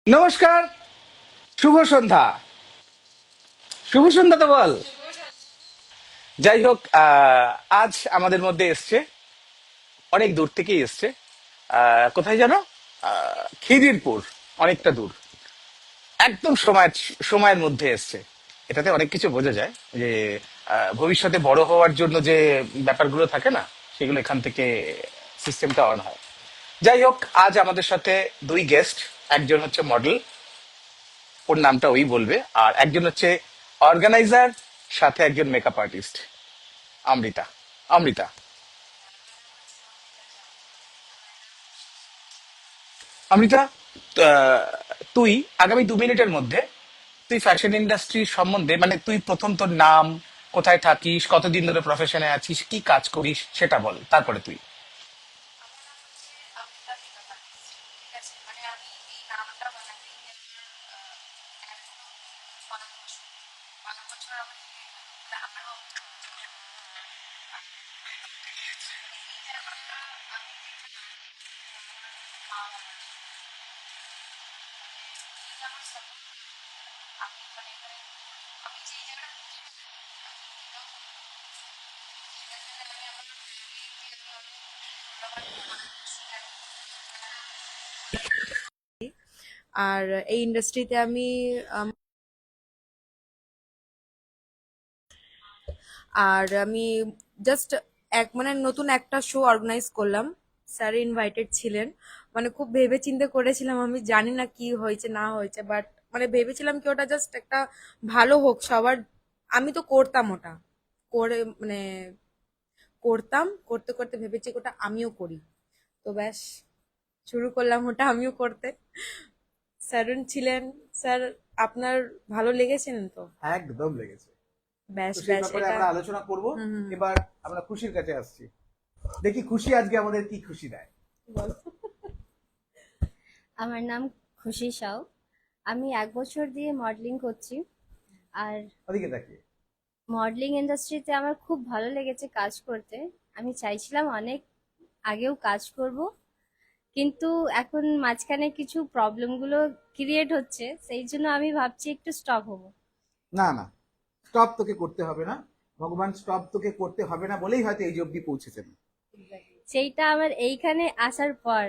নমস্কার। শুভ সন্ধ্যা। শুভ সন্ধ্যা তো বল। যাই হোক, আজ আমাদের মধ্যে এসছে, অনেক দূর থেকেই এসছে। কোথায় জানো? খিদিরপুর। অনেকটা দূর, একদম সময়ের মধ্যে এসছে। এটাতে অনেক কিছু বোঝা যায় যে ভবিষ্যতে বড় হওয়ার জন্য যে ব্যাপারগুলো থাকে না, সেগুলো এখান থেকে সিস্টেমটা অন হয়। যাই হোক, আজ আমাদের সাথে দুই গেস্ট। একজন হচ্ছে মডেল, ওর নামটা ওই বলবে। আর একজন হচ্ছে অর্গানাইজার, সাথে একজন মেকআপ আর্টিস্ট, অমৃতা। অমৃতা, অমৃতা, আহ, তুই আগামী 2 মিনিটের মধ্যে তুই ফ্যাশন ইন্ডাস্ট্রি সম্বন্ধে, মানে তুই প্রথম তোর নাম, কোথায় থাকিস, কতদিন ধরে প্রফেশনে আছিস, কি কাজ করিস সেটা বল, তারপরে তুই। আর এই ইন্ডাস্ট্রিতে আমি আম, আমি জাস্ট মানে নতুন একটা শো অর্গানাইজ করলাম। স্যার ইনভাইটেড ছিলেন। মানে খুব ভেবে চিন্তে করেছিলাম, আমি জানি না কি হয়েছে না হয়েছে, বাট মানে ভেবেছিলাম কি ওটা জাস্ট একটা ভালো হোক সবার। আমি তো করতাম ওটা, করে মানে করতাম, করতে করতে ভেবেছি ওটা আমিও করি। তো ব্যাস, শুরু করলাম ওটা আমিও করতে। স্যারুন ছিলেন। স্যার, আপনার ভালো লেগেছেন তো? একদম লেগেছে। ব্যাস তো সেই ব্যাস ব্যাপারে এটা। আমরা আলোচনা করব। হুম হুম হুম। এবার আমরা খুশির কাছে আসছি, দেখি খুশি আজকে আমাদের কি খুশি দেয়। বলো। আমার নাম খুশি সাউ। আমি 1 বছর দিয়ে মডেলিং করছি। আর ওদিকে তাকিয়ে। মডেলিং ইন্ডাস্ট্রিতে আমার খুব ভালো লেগেছে কাজ করতে। আমি চাইছিলাম অনেক আগেও কাজ করব, কিন্তু এখন মাঝখানে কিছু প্রবলেমগুলো ক্রিয়েট হচ্ছে, সেই জন্য আমি ভাবছি একটু স্টপ হব। না না, স্টপ তোকে করতে হবে না। ভগবান স্টপ তোকে করতে হবে না বলেই হয়তো এই যে অব্দি পৌঁছেছেন। সেইটা আমার এইখানে আসার পর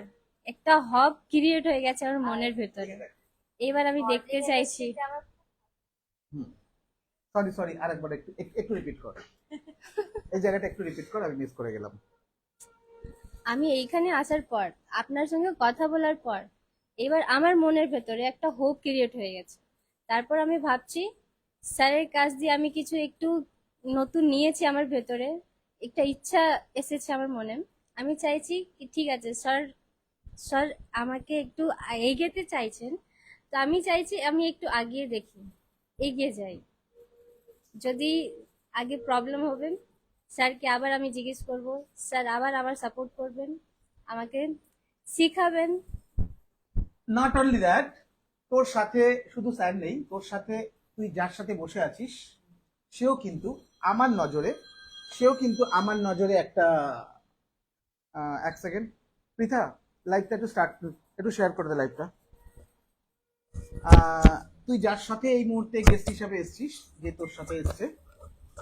একটা হব ক্রিয়েট হয়ে গেছে আমার মনের ভেতরে। এবার আমি দেখতে চাইছি। হুম। সরি সরি, আরেকবার একটু একটু রিপিট কর। এই জায়গাটা একটু রিপিট কর, আমি মিস করে গেলাম। আমি এইখানে আসার পর, আপনার সঙ্গে কথা বলার পর, এবার আমার মনের ভেতরে একটা হোপ ক্রিয়েট হয়ে গেছে। তারপর আমি ভাবছি স্যারের কাছ দিয়ে আমি কিছু একটু নতুন নিয়েছি আমার ভেতরে, একটা ইচ্ছা এসেছে আমার মনে। আমি চাইছি কি ঠিক আছে স্যার, স্যার আমাকে একটু এগোতে চাইছেন, তো আমি চাইছি আমি একটু আগিয়ে দেখি, এগিয়ে যাই। যদি আগে প্রবলেম হবে, স্যারকে আবার আমি জিজ্ঞেস করব, স্যার আবার আমার সাপোর্ট করবেন, আমাকে শিখাবেন। নট অনলি দ্যাট, তোর সাথে শুধু স্যার নেই, তোর সাথে তুই যার সাথে বসে আছিস সেও কিন্তু আমার নজরে, সেও কিন্তু আমার নজরে একটা, এক সেকেন্ড পৃথা, লাইভটা একটু স্টার্ট, একটু শেয়ার করে দে লাইভটা। তুই যার সাথে এই মুহূর্তে গেস্ট হিসাবে এসছিস, যে তোর সাথে এসছে,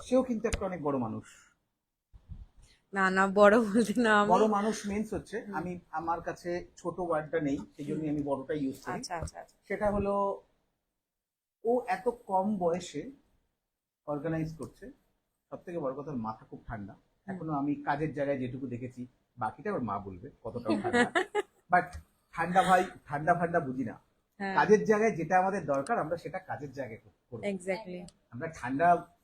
সেও কিন্তু একটা অনেক বড় মানুষ। না না, বড় বলতে না আমি। বড় মানুষ মিন্স হচ্ছে, আমি আমার কাছে ছোট ওয়ার্ডটা নেই, সেই জন্য আমি বড়টা ইউজ করি। আচ্ছা আচ্ছা আচ্ছা। সেটা হলো, ও এত কম বয়সে অর্গানাইজ করছে। সব থেকে বড় কথা, ওর মাথা খুব ঠান্ডা। হুম। এখনো আমি কাজের জায়গায় যেটুকু দেখেছি, বাকিটা ওর মা বলবে কতটাও ঠান্ডা। বাট ঠান্ডা ভাই, ঠান্ডা ফান্ডা বুঝি না। হ্যাঁ, কাজের জায়গায় যেটা আমাদের দরকার আমরা সেটা কাজের জায়গায় করবো। এক্স্যাক্টলি। আমরা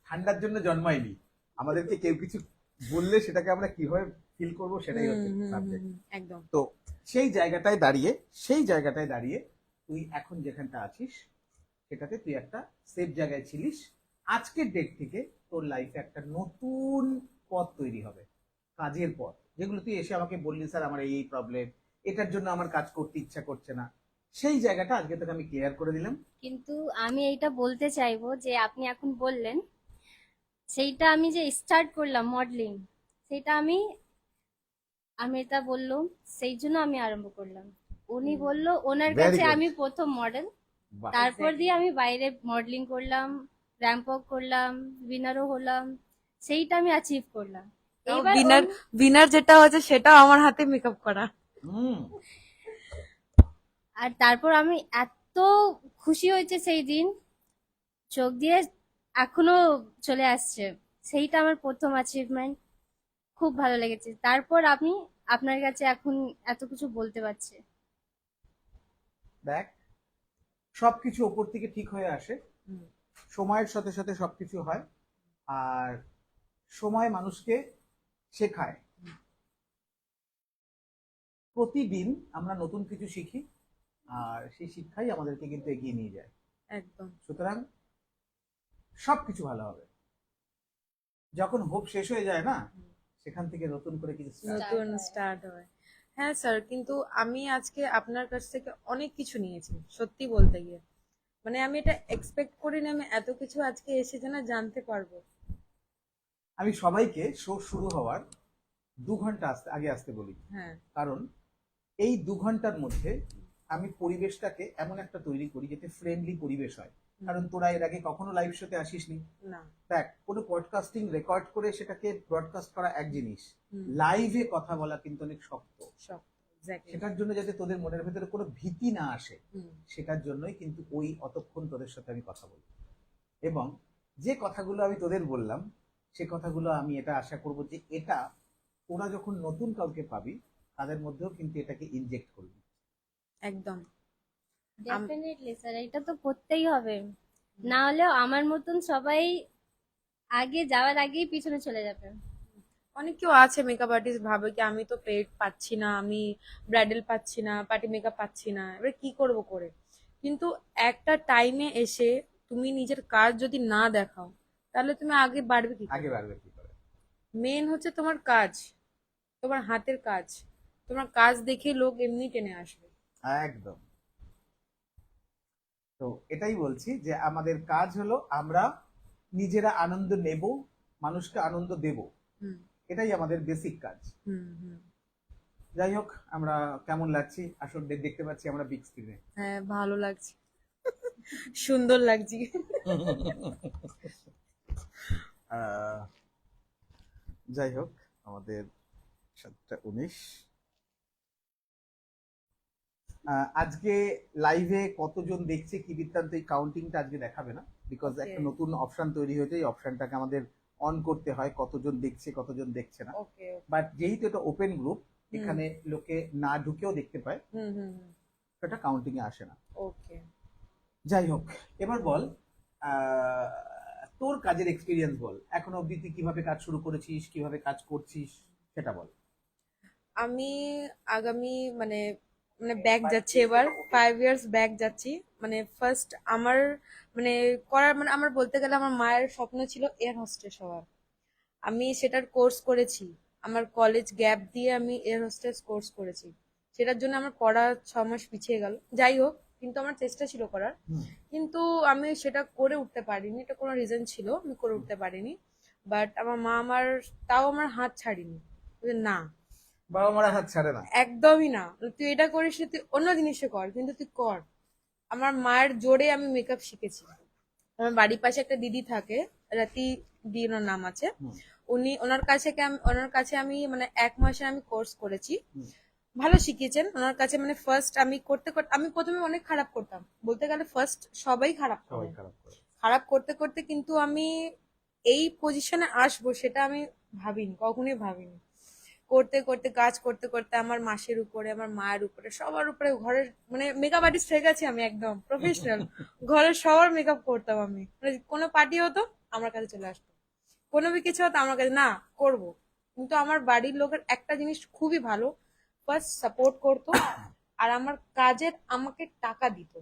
ঠান্ডার জন্য জন্মাইনি। আমাদেরকে কেউ কিছু বললে সেটাকে আমরা কিভাবে ফিল করবো সেটাই হুম হচ্ছে হুম হুম সাবজেক্ট। হুম, একদম। তো সেই জায়গাটায় দাঁড়িয়ে তুই এখন যেখানটা আছিস, সেটাতে তুই একটা সেফ জায়গায় ছিলিস। আজকের ডেট থেকে তোর লাইফে একটা নতুন পথ তৈরি হবে, কাজের পথ। যেগুলো তুই এসে আমাকে বললি, স্যার আমার এই প্রবলেম, এটার জন্য আমার কাজ করতে ইচ্ছা করছে না, সেই জায়গাটা আজকে তোকে আমি ক্লিয়ার করে দিলাম। কিন্তু আমি এইটা বলতে চাইবো যে আপনি এখন বললেন, সেইটা আমি যে স্টার্ট করলাম মডেলিং, সেটা আমি, আমি এটা বললাম, সেই জন্য আমি আরম্ভ করলাম। উনি বলল ওনার Very কাছে good. আমি প্রথম মডেল। বাহ। তারপর দিয়ে আমি বাইরে মডেলিং করলাম, র্যাম্প ওয়াক করলাম, উইনারও হলাম, সেইটা আমি অ্যাচিভ করলাম। এইবার উইনার উইনার যেটা হয়েছে সেটাও আমার হাতে মেকআপ করা। হুম। আর তারপর আমি এত খুশি হয়েছে সেই দিন, চোখ দিয়ে এখনো চলে আসছে। সেইটা আমার প্রথম অ্যাচিভমেন্ট, খুব ভালো লেগেছে। তারপর আমি আপনার কাছে এখন এত কিছু বলতে পারছি। দেখ, সবকিছু ওপর থেকে ঠিক হয়ে আসে, হুম, সময়ের সাথে সাথে সবকিছু হয়। আর সময় মানুষকে শেখায়। প্রতিদিন আমরা নতুন কিছু শিখি, আর সেই শিক্ষাই আমাদেরকে কিন্তু এগিয়ে নিয়ে যায়। একদম। সুতরাং সবকিছু ভালো হবে। যখন হোপ শেষ হয়ে যায় না, সেখান থেকে নতুন করে কিছু start হয়। নতুন স্টার্ট হয়। হ্যাঁ স্যার, কিন্তু আমি আজকে আপনার কাছ থেকে অনেক কিছু নিয়েছি সত্যি বলতে গিয়ে। মানে আমি এটা এক্সপেক্ট করিনি আমি এত কিছু আজকে এসে যেন জানতে পারবো। আমি সবাইকে শো শুরু হওয়ার 2 ঘন্টা আগে আসতে বলি, হ্যাঁ। কারণ এই 2 ঘন্টার মধ্যে আমি পরিবেশটাকে এমন একটা তৈরি করি যাতে ফ্রেন্ডলি পরিবেশ হয়। কারণ তোরা এর আগে কখনো লাইভ শোতে আসিসনি। না। দেখ, কোনো পডকাস্টিং রেকর্ড করে সেটাকে ব্রডকাস্ট করা এক জিনিস, হুম। লাইভে কথা বলা কিন্তু অনেক শক্ত। সব এক্স্যাক্টলি। সেটার জন্য যাতে তোদের মনের ভেতরে কোনো ভীতি না আসে, হুম। সেটার জন্যই কিন্তু ওই অতক্ষণ তোদের সাথে আমি কথা বলি। এবং যে কথাগুলো আমি তোদের বললাম, সে কথাগুলো আমি এটা আশা করব যে এটা ওরা যখন নতুন কাউকে পাবি, তাদের মধ্যেও কিন্তু এটাকে ইনজেক্ট করবি। একদম। ডেফিনেটলি স্যার, এটা তো করতেই হবে, না হলেও আমার মতন সবাই আগে যাওয়ার আগেই পিছনে চলে যাবে। অনেক কেউ আছে মেকআপ আর্টিস্ট ভাবে কি আমি তো পেড পাচ্ছি না, আমি ব্রাইডাল পাচ্ছি না, পার্টি মেকআপ পাচ্ছি না, এবার কি করব করে। কিন্তু একটা টাইমে এসে তুমি নিজের কাজ যদি না দেখাও তাহলে তুমি আগে বাড়বে কি আগে করে। বাড়বে কি করে? মেন হচ্ছে তোমার কাজ, তোমার হাতের কাজ। তোমার কাজ দেখে লোক এমনি টেনে আসবে। একদম। তো এটাই বলছি যে আমাদের কাজ হলো আমরা নিজেরা আনন্দ নেব, মানুষকে আনন্দ দেব, হুম এটাই আমাদের বেসিক কাজ। হুম হুম। যাই হোক, আমরা কেমন লাগছি আসল দেখতে পাচ্ছি আমরা বিগ স্ক্রিনে। হ্যাঁ ভালো লাগছে, সুন্দর লাগছে। যাই হোক, আমাদের 7:19। আজকে লাইভে কতজন দেখছে কি বৃত্তান্ত, এই কাউন্টিংটা আজকে দেখাবে না, বিকজ Okay. একটা নতুন অপশন তৈরি হয়েছে, এই অপশনটাকে আমাদের অন করতে হয়, কতজন দেখছে কতজন দেখছে না। ওকে। বাট যেহেতু এটা ওপেন গ্রুপ, এখানে লোকে না ঢুকেও দেখতে পায়, হুম হুম হুম। এটা কাউন্টিং এ আসে না। ওকে। যাই হোক, এবার বল, তোর কাজের এক্সপিরিয়েন্স বল, এখনো অবধি তুই কিভাবে কাজ শুরু করেছিস, কিভাবে কাজ করছিস, সেটা বল। আমি আগামী মানে মানে ব্যাক যাচ্ছি, এবার 5 ইয়ার্স ব্যাক যাচ্ছি। মানে ফার্স্ট আমার মানে করার মানে আমার বলতে গেলে আমার মায়ের স্বপ্ন ছিল এয়ার হোস্টেস হওয়ার। আমি সেটার কোর্স করেছি, আমার কলেজ গ্যাপ দিয়ে আমি এয়ার হোস্টেস কোর্স করেছি। সেটার জন্য আমার পড়া 6 মাস পিছিয়ে গেল, যাই হোক, কিন্তু আমার চেষ্টা ছিল করার। কিন্তু আমি সেটা করে উঠতে পারিনি, এটা কোনো রিজন ছিল, আমি করে উঠতে পারিনি। বাট আমার মা আমার তাও আমার হাত ছাড়িনি, বলে, না বাবা মারা হাত ছাড়ে না। একদমই না, তুই এটা করিস না, তুই অন্য জিনিসে কর, কিন্তু তুই কর। আমার মায়ের জোরে আমি মেকআপ শিখেছি। আমার বাড়ির পাশে একটা দিদি থাকে, রাতি দি ওনার নাম আছে। উনি ওনার কাছে আমি মানে 1 মাসে আমি কোর্স করেছি। ভালো শিখিয়েছেন ওনার কাছে। মানে ফার্স্ট আমি করতে করতে আমি প্রথমে অনেক খারাপ করতাম, বলতে গেলে ফার্স্ট সবাই খারাপ করে। সবাই খারাপ করে। খারাপ করতে করতে কিন্তু আমি এই পজিশনে আসবো সেটা আমি ভাবিনি, কখনোই ভাবিনি। করতে করতে কাজ করতে করতে আমার মাসের উপরে, আমার মায়ের উপরে, সবার উপরে, ঘরের মানে মেকআপ আর্টিস্ট হয়ে গেছি আমি, একদম প্রফেশনাল। ঘরের সবার মেকআপ করতাম আমি, মানে কোনো পার্টি হতো আমার কাছে চলে আসতো, কোনো কিছু হতো আমার কাছে, না করব। কিন্তু আমার বাড়ির লোকের একটা জিনিস খুবই ভালো, ফার্স্ট সাপোর্ট করতো, আর আমার কাজের আমাকে টাকা দিত।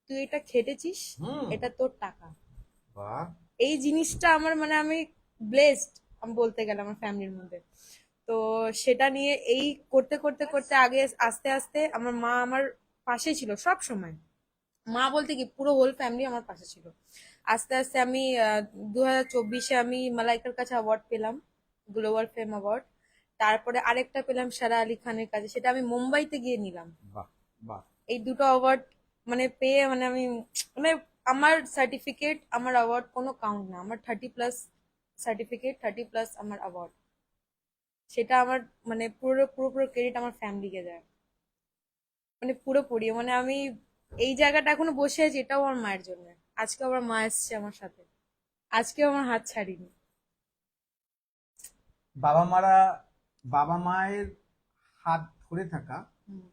তুই এটা খেটেছিস, এটা তোর টাকা। বাহ। এই জিনিসটা আমার মানে আমি ব্লেসড, আমি বলতে গেলে আমার ফ্যামিলির মধ্যে। তো সেটা নিয়ে এই করতে করতে করতে আগে আস্তে আস্তে আমার মা আমার পাশে ছিল সব সময়। মা বলতে কি পুরো হোল ফ্যামিলি আমার পাশে ছিল। আস্তে আস্তে আমি 2024-এ আমি মালাইকার কাছে অ্যাওয়ার্ড পেলাম, গ্লোবাল ফেম অ্যাওয়ার্ড। তারপরে আরেকটা পেলাম সারা আলি খানের কাছে, সেটা আমি মুম্বাইতে গিয়ে নিলাম। বাহ। বাহ। এই দুটো অ্যাওয়ার্ড মানে পেয়ে মানে আমি মানে আমার সার্টিফিকেট আমার অ্যাওয়ার্ড কোনো কাউন্ট না, আমার 30+ সার্টিফিকেট, 30+ আমার অ্যাওয়ার্ড, সেটা আমার মানে পুরো ক্রেডিট আমার ফ্যামিলিকে যায়, মানে পুরোপুরি মানে আমি এই জায়গাটা এখনো বসে আছি এটাও আমার মায়ের জন্য। আজকে আমার মা এসছে আমার সাথে, আজকে আমার হাত ছাড়িনি। বাবা মারা, বাবা মায়ের হাত ধরে থাকা, হুম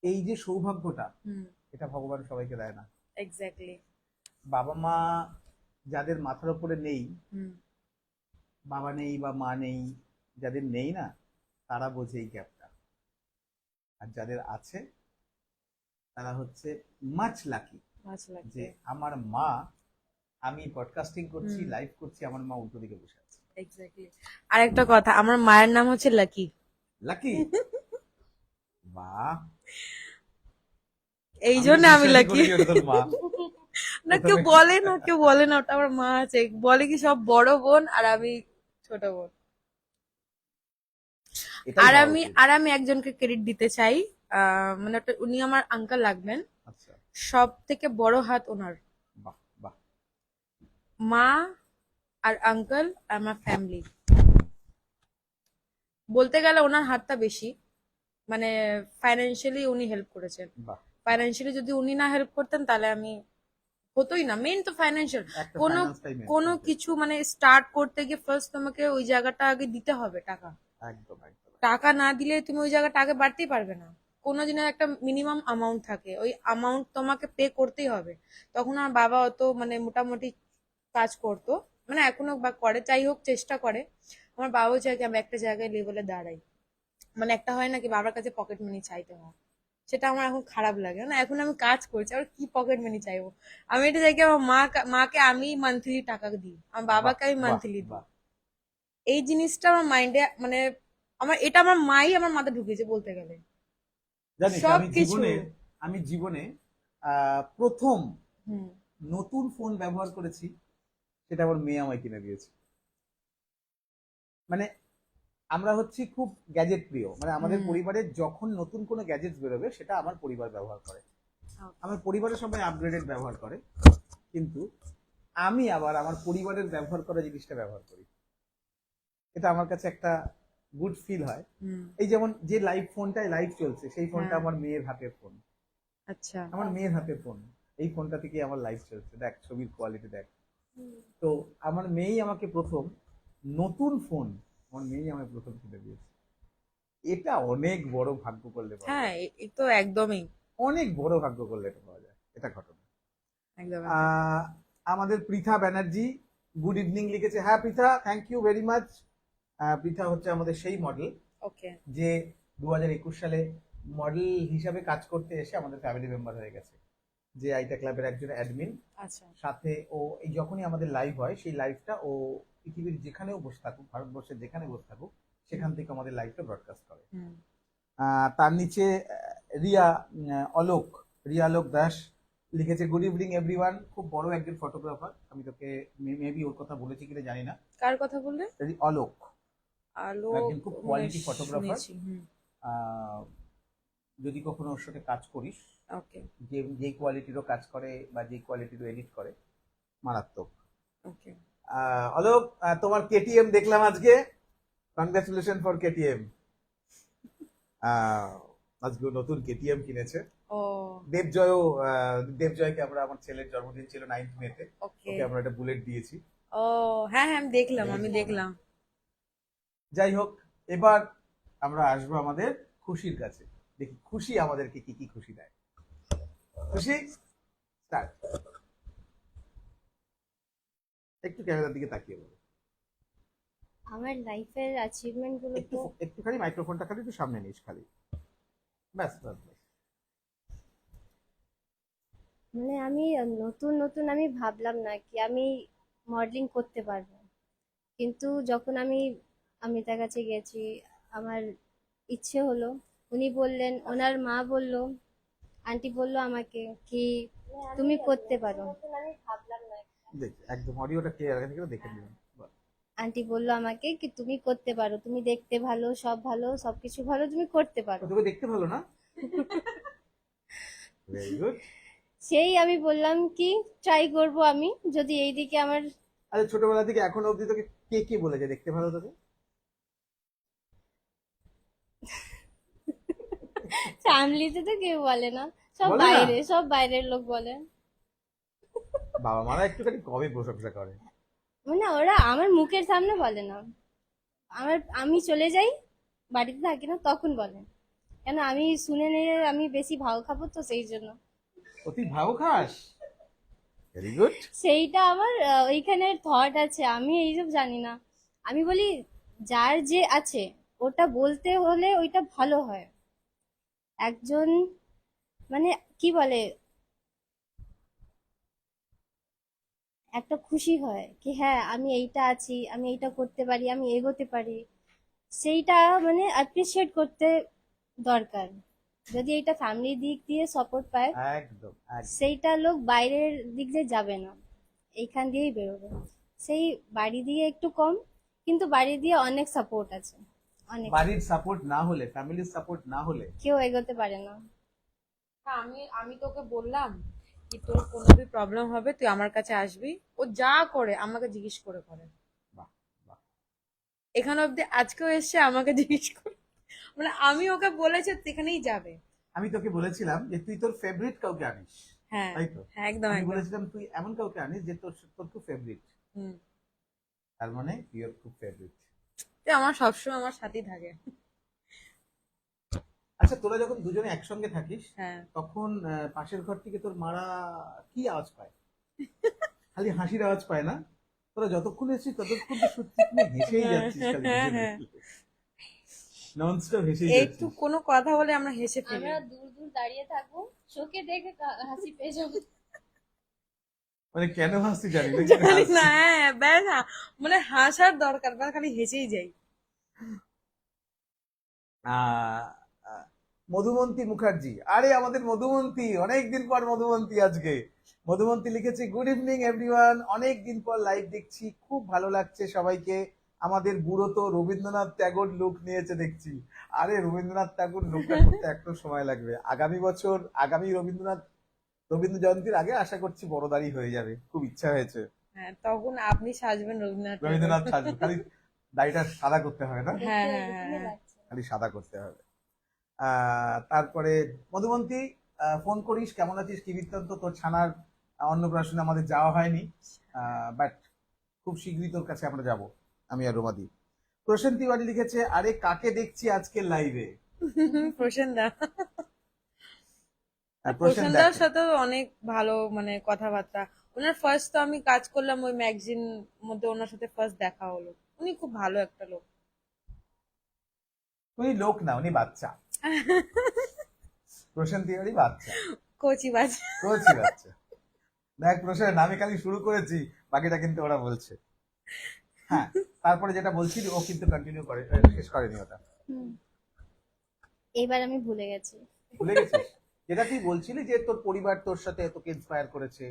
এই যে সৌভাগ্যটা, হুম এটা ভগবান সবাইকে দেয় না। এক্স্যাক্টলি। বাবা মা যাদের মাথার উপরে নেই, হুম বাবা নেই বা মা নেই, যাদের নেই না, তারা বোঝে এই গ্যাপটা। আর যাদের আছে তারা হচ্ছে মাচ লাকি, মাছ যে লাগছে। আমার মা, আমি পডকাস্টিং করছি, হুম লাইভ করছি, আমার মা উল্টো দিকে বসে আছে। এক্স্যাক্টলি। আর একটা কথা, আমার মায়ের নাম হচ্ছে লাকি। লাকি, বাহ। এই আমি জন্য তো আমি বিশ্বাসই লাকি। করিনি ওটা তোর মা। না কেউ প্রথমে বলে না, কেউ বলে না ওটা আমার মা আছে, বলে কি সব বড় বোন আর আমি ছোট বোন। এটাই আর হওয়া আমি উচিত। আর আমি একজনকে ক্রেডিট দিতে চাই, মানে উনি আমার আঙ্কেল লাগবেন, আচ্ছা, সব থেকে বড় হাত ওনার। বাহ বাহ। মা আর আঙ্কেল আর আমার ফ্যামিলি, বলতে গেলে ওনার হাতটা বেশি, মানে ফাইন্যান্সিয়ালি উনি হেল্প করেছেন। বাহ, ফাইন্যান্সিয়ালি যদি উনি না হেল্প করতেন তাহলে আমি হতোই না। মেইন তো ফাইন্যান্সিয়াল, একটা কোনো ফাইন্যান্সটাই মেন। কোনো কিছু মানে স্টার্ট করতে গিয়ে ফার্স্ট তোমাকে ওই জায়গাটা আগে দিতে হবে টাকা। একদম একদম। টাকা না দিলে তুমি ওই জায়গাটা আগে বাড়তেই পারবে না। কোনো জিনিসের একটা মিনিমাম অ্যামাউন্ট থাকে, ওই অ্যামাউন্ট তোমাকে পে করতেই হবে। তখন আমার বাবা অত মানে মোটামুটি কাজ করতো, মানে এখনো বা করে, যাই হোক চেষ্টা করে। আমার বাবাও চায় কি আমি একটা জায়গায় লেভেলে দাঁড়াই, মানে একটা হয় নাকি বাবার কাছে পকেট মানি চাইতে হয়, সেটা আমার এখন খারাপ লাগে না। এখন আমি কাজ করছি, আর কি পকেট মানি চাইবো? আমি এটা চাই কি আমার মাকে আমি মান্থলি টাকা দিই, আমার বাহ বাবাকে আমি বাহ মান্থলি দিই। বাহ। এই জিনিসটা আমার মাইন্ডে মানে এটা আমার মাই আমার মাথায় ঢুকিয়েছে বলতে গেলে জানিস আমি সবকিছু। জীবনে, আমি জীবনে প্রথম হুম নতুন ফোন ব্যবহার করেছি, সেটা আমার মেয়ে আমায় কিনে দিয়েছে। মানে আমরা হচ্ছি খুব গ্যাজেট প্রিয়, মানে আমাদের হুম পরিবারে যখন নতুন কোনো গ্যাজেট বেরোবে সেটা আমার পরিবার ব্যবহার করে, আমার পরিবারের সবাই আপগ্রেডেড ব্যবহার করে, কিন্তু আমি আবার আমার পরিবারের ব্যবহার করা জিনিসটা ব্যবহার করি। এটা আমার কাছে একটা গুড ফিল হয়। হুম এই যেমন যে লাইভ ফোনটায় লাইভ চলছে, সেই ফোনটা হ্যাঁ আমার মেয়ের হাতের ফোন, আচ্ছা আমার মেয়ের হাতের ফোন। এই ফোনটা থেকে আমার লাইভ চলছে, দেখ ছবির কোয়ালিটি দেখ। তো আমার মেয়েই আমাকে প্রথম নতুন ফোন, আমার মেয়েই আমাকে প্রথম কিনে দিয়েছে। এটা অনেক বড় ভাগ্য করলে পাওয়া হ্যাঁ যায়, এই তো একদমই অনেক বড় ভাগ্য করলে এটা পাওয়া যায়, এটা ঘটনা। একদম একদম। আহ, আমাদের পৃথা ব্যানার্জি গুড ইভিনিং লিখেছে। হ্যাঁ Pritha, thank you very much. Pritha হচ্ছে আমাদের সেই মডেল ওকে যে 2021 সালে মডেল হিসাবে কাজ করতে এসে আমাদের ফ্যামিলি মেম্বার হয়ে গেছে, যে আইটা ক্লাবের একজন অ্যাডমিন। আচ্ছা সাথে ও এই যখনই আমাদের লাইভ হয় সেই লাইভটা ও পৃথিবীর যেখানেও বসে থাকুক, ভারতবর্ষের যেখানে বসে থাকুক, সেখান থেকে আমাদের লাইভটা ব্রডকাস্ট করে। হুম তার নিচে রিয়া, অলোক, রিয়া আলোক দাস লিখেছে গুড ইভিনিং এভরিওয়ান, খুব বড় একজন ফটোগ্রাফার। আমি তোকে মেবি ওর কথা বলেছি কিনা জানি না। কার কথা বললে? অলোক আলো একজন খুব কোয়ালিটি ফটোগ্রাফার। শুনেছি। হুম যদি কখনো ওর সাথে কাজ করিস, ওকে যে কোয়ালিটিরও কাজ করে বা যে কোয়ালিটিরও এডিট করে, মারাত্মক। ওকে অলোক, তোমার কেটিএম দেখলাম আজকে, কংগ্রাচুলেশন ফর কেটিএম। আজকে ও নতুন কেটিএম কিনেছে। ও দেবজয়ও, দেবজয়কে আমরা, আমার ছেলের জন্মদিন ছিল 9th মেতে, ওকে ওকে আমরা একটা বুলেট দিয়েছি। ও হ্যাঁ হ্যাঁ আমি দেখলাম আমি দেখলাম। যাই হোক, এবার আমরা আসবো আমাদের খুশির কাছে, দেখি খুশি আমাদেরকে কি কি খুশি দেয়। খুশি, স্টার্ট। একটু ক্যামেরার দিকে তাকিয়ে বলো। আমার লাইফের অ্যাচিভমেন্ট গুলো একটু তো একটুখানি মাইক্রোফোনটা খালি একটু সামনে নিস খালি, ব্যাস ব্যাস ব্যাস। মানে আমি নতুন নতুন আমি ভাবলাম না কি আমি মডেলিং করতে পারবো, কিন্তু যখন আমি অমিতার কাছে গেছি, আমার ইচ্ছে হলো, উনি বললেন, ওনার মা বলল, আন্টি বলল আমাকে কি তুমি করতে পারো। আমি ভাবলাম না, দেখ একদম অডিওটা ক্লিয়ার আছে কিনা দেখে নিলাম। আন্টি বলল আমাকে কি তুমি করতে পারো, তুমি দেখতে ভালো, সব ভালো, সবকিছু ভালো, তুমি করতে পারো। তোকে দেখতে ভালো না? Very good. সেই আমি বললাম কি ট্রাই করব আমি, যদি এইদিকে আমার আচ্ছা, ছোটবেলা থেকে এখনো অবধি তোকে কে কে বলেছে দেখতে ভালো তোকে? ফ্যামিলিতে তো কেউ বলে না, সব বলে না? বাইরে, সব বাইরের লোক বলে। বাবা মারা একটুখানি কমই প্রশংসা করে। মানে ওরা আমার মুখের সামনে বলে না, আমি চলে যাই, বাড়িতে থাকি না, তখন বলে। কেন আমি শুনে নিয়ে আমি বেশি ভাও খাবো, তো সেই জন্য। ও তুই ভাও খাস? Very good. সেইটা আমার ওইখানে থট আছে, আমি এইসব জানি না। আমি বলি যার যে আছে ওটা বলতে হলে ওইটা ভালো হয়। একজন মানে কি বলে, একটা খুশি হয় কি হ্যাঁ আমি এইটা আছি, আমি এইটা করতে পারি, আমি এগোতে পারি, সেইটা মানে অ্যাপ্রিসিয়েট করতে দরকার। যদি এটা ফ্যামিলি দিক দিয়ে সাপোর্ট পায়, একদম একদম। সেইটা লোক বাইরের দিক দিয়ে যাবে না, এইখান দিয়েই বেরোবে। সেই বাড়ি দিয়ে একটু কম, কিন্তু বাড়ি দিয়ে অনেক সাপোর্ট আছে, অনেক। বাড়ির সাপোর্ট না হলে, ফ্যামিলির সাপোর্ট না হলে কেউ এগোতে পারে না। হ্যাঁ, আমি আমি তোকে বললাম কি তোর কোনো भी প্রবলেম হবে তুই আমার কাছে আসবি, ও যা করে আমাকে জিজ্ঞেস করে করে। বাহ বাহ। এখানে অব্দি আজকেও এসছে আমাকে জিজ্ঞেস করে, মানে আমি ওকে বলেছি সেখানেই যাবে। আমি তোকে বলেছিলাম যে তুই তোর ফেভারিট কাউকে আনিস, হ্যাঁ তাই তো? হ্যাঁ, একদম আমি একদম। বলেছিলাম তুই এমন কাউকে আনিস যে তোর তোর খুব ফেভারিট। হুম, তার মানে তুই ওর খুব ফেভারিট। তুই আমার সবসময় আমার সাথেই থাকে। আচ্ছা, তোরা যখন দুজনে একসঙ্গে থাকিস হ্যাঁ, তখন পাশের ঘর থেকে তোর মারা কি আওয়াজ পায়? খালি হাসির আওয়াজ পায় না? তোরা যতক্ষণ এসেছিস ততক্ষণ তো সত্যি তুমি হেসেই যাচ্ছিস, খালি হ্যাঁ, হ্যাঁ। ননস্টপ হেসেই একটু যাচ্ছিস। কোনো কথা বলে আমরা হেসে ফেলি। আমরা দূর দূর দাঁড়িয়ে থাকবো, চোখে দেখে হাসি পেয়ে যাবো। মানে কেন হাসছি জানি না, কিন্তু জানি না, হাসছি। হ্যাঁ ব্যাস, মানে হাসার দরকার বা খালি হেসেই যাই। আহ, আহ, মধুমন্তী মুখার্জি, আরে আমাদের মধুমন্তী, অনেকদিন পর মধুমন্তী আজকে। মধুমন্তী লিখেছে, গুড ইভিনিং এভরিওয়ান, অনেকদিন পর লাইভ দেখছি, খুব ভালো লাগছে সবাইকে। আমাদের বুড়ো তো রবীন্দ্রনাথ ট্যাগোর লুক নিয়েছে দেখছি। আরে রবীন্দ্রনাথ ট্যাগোর লুকটা করতে একটু সময় লাগবে, আগামী বছর, আগামী রবীন্দ্র জয়ন্তীর আগে আশা করছি বড় দাড়ি হয়ে যাবে, খুব ইচ্ছা হয়েছে। হ্যাঁ, তখন আপনি সাজবেন রবীন্দ্রনাথ ঠাকুর। রবীন্দ্রনাথ সাজবে, খালি দাড়িটা সাদা করতে হবে না, হ্যাঁ, দেখতে হ্যাঁ, এরকমই হ্যাঁ। লাগছে। খালি সাদা করতে হবে। তারপরে মধুমন্তী, ফোন করিস, কেমন আছিস, কি বৃত্তান্ত? তোর ছানার অন্নপ্রাশনে আমাদের যাওয়া হয়নি, বাট খুব শীঘ্রই তোর কাছে আমরা যাব, আমি আর রোমাদি। প্রসেন তিওয়ারি লিখেছে, আরে কাকে দেখছি আজকের লাইভে? প্রসেনদা, প্রসেন প্রসেনদার দেখে। সাথেও অনেক ভালো মানে কথাবার্তা। ওনার ফার্স্ট তো আমি কাজ করলাম ওই ম্যাগাজিন মধ্যে, ওনার সাথে ফার্স্ট দেখা হলো। উনি খুব ভালো একটা লোক। উনি লোক না, উনি বাচ্চা। প্রসেন তিওয়ারি বাচ্চা, কচি বাজ। কচি বাচ্চা। দেখ প্রসেন, আমি খালি শুরু করেছি, বাকিটা কিন্তু ওরা বলছে। হ্যাঁ, তারপরে যেটা বলছিলি ও কিন্তু কন্টিনিউ করে, শেষ করেনি ওটা। হুম, এইবার আমি ভুলে গেছি। ভুলে গেছিস? যেটা তুই বলছিলি যে তোর পরিবার তোর সাথে তোকে ইন্সপায়ার করেছে,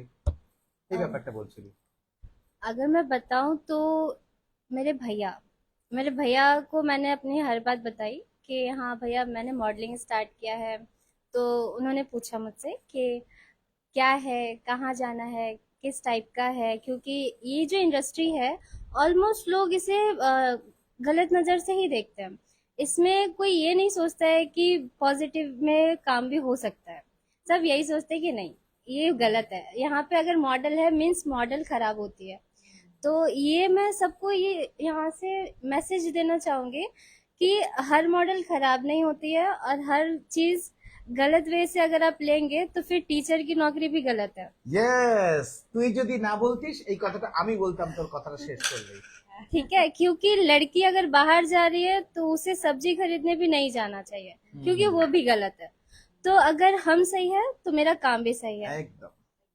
এই ব্যাপারটা বলছিলি। अगर मैं बताऊं तो मेरे भैया मेरे भैया को मैंने अपनी हर बात बताई कि हाँ भैया मैंने मॉडलिंग स्टार्ट किया है। तो उन्होंने पूछा मुझसे कि क्या है, कहाँ जाना है, किस टाइप का है, क्योंकि ये जो इंडस्ट्री है ऑलमोस्ट लोग इसे गलत नज़र से ही देखते हैं। इसमें कोई ये नहीं सोचता है कि पॉजिटिव में काम भी हो सकता है। सब यही सोचते हैं कि नहीं, ये गलत है, यहाँ पे अगर मॉडल है मीन्स मॉडल खराब होती है। तो ये मैं सबको ये यहाँ से मैसेज देना चाहूंगी कि हर मॉडल खराब नहीं होती है, और हर चीज गलत वे से अगर आप लेंगे तो फिर टीचर की नौकरी भी गलत है। ইয়েস, তুই যদি না বলতিস এই কথাটা আমি বলতাম, তোর কথাটা শেষ করলেই। ठीक है, क्योंकि लड़की अगर बाहर जा रही है तो उसे सब्जी खरीदने भी नहीं जाना चाहिए, क्योंकि वो भी गलत है। तो अगर हम सही है तो मेरा काम भी सही है, একদম।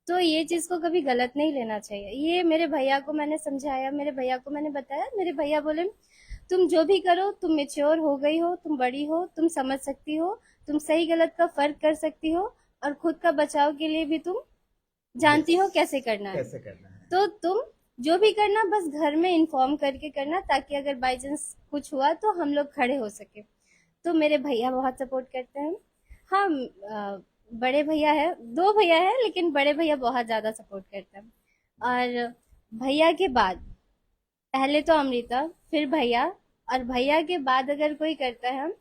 तो ये चीज को कभी गलत नहीं लेना चाहिए। ये मेरे भैया को मैंने समझाया, मेरे भैया को मैंने बताया, मेरे भैया बोले तुम जो भी करो, तुम मेच्योर हो गई हो, तुम बड़ी हो, तुम समझ सकती हो, तुम सही गलत का फर्क कर सकती हो, और खुद का बचाव के लिए भी तुम जानती हो कैसे करना है। कैसे करना है? तो तुम जो भी करना बस घर में इन्फॉर्म करके करना, ताकि अगर बाई चांस कुछ हुआ तो हम लोग खड़े हो सके। तो मेरे भैया बहुत सपोर्ट करते हैं। हाँ, बड़े भैया है, दो भैया है, लेकिन बड़े भैया बहुत ज्यादा सपोर्ट करते हैं। और भैया के बाद पहले तो अमृता, फिर भैया, और भैया के बाद अगर कोई करता है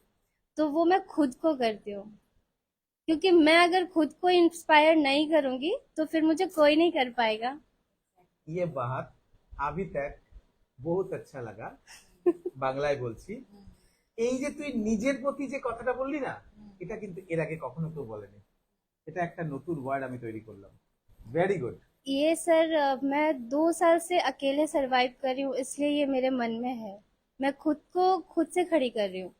तो वो मैं खुद को करती हूँ, क्योंकि मैं अगर खुद को इंस्पायर नहीं करूंगी तो फिर मुझे कोई नहीं कर पाएगा। ये बात अभी तक বহুত আচ্ছা লাগা বাংলায় বলছি। এই যে তুই নিজের প্রতি যে কথাটা বললি না, এটা কিন্তু এর আগে কখনো কেউ বলেনি। এটা একটা নতুন ওয়ার্ড আমি তৈরি করলাম। Very good. ये सर मैं 2 साल से अकेले सरवाइव कर रही हूँ, इसलिए ये मेरे मन में है। मैं खुद को खुद से खड़ी कर रही हूँ,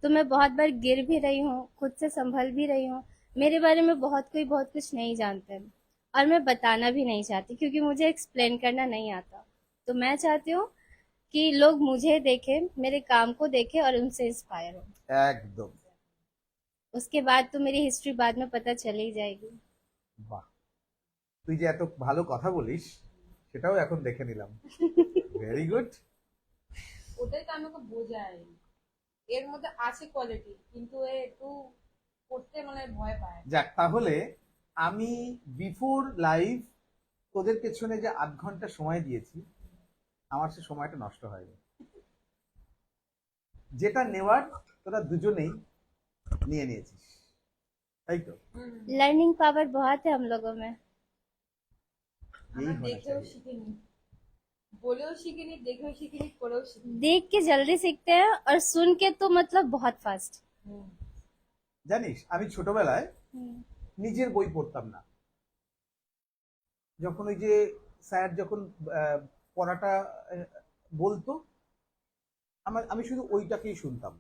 तो मैं बहुत बार गिर भी रही हूँ, खुद से संभल भी रही हूँ। मेरे बारे में कोई बहुत कुछ नहीं जानते हैं, और मैं बताना भी नहीं चाहती क्योंकि मुझे एक्सप्लेन करना नहीं आता। तो मैं चाहती हूँ कि लोग मुझे देखें, मेरे काम को देखें और उनसे इंस्पायर हो। একদম। उसके बाद तो मेरी हिस्ट्री बाद में पता चली जाएगी। বাহ, তুই যে এত ভালো কথা বলিস সেটাও এখন দেখে নিলাম। Very good. ওটাই তো আমাকে বোঝায়, এর মধ্যে আছে কোয়ালিটি, কিন্তু এ একটু করতে মানে ভয় পায়। যাক, তাহলে আমি বিফোর লাইভ তোদের পেছনে যে 8 ঘন্টা সময় দিয়েছি, আমার সে সময়টা নষ্ট হয়নি। যেটা নেওয়ার তোরা দুজনেই নিয়ে নিয়েছিস, তাই তো? लर्निंग पावर बहुत है हम लोगों में। यही আমরা होना দেখেও चाहिए। শিখিনি, বলেও শিখিনি, দেখেও শিখিনি, করেও শিখিনি। देख के जल्दी सीखते हैं और सुन के तो मतलब बहुत फास्ट। জানিস, আমি ছোটবেলায় নিজের বই পড়তাম না। যখন ওই যে স্যার যখন পড়াটা বলতো, আমি শুধু ওইটাকেই শুনতাম।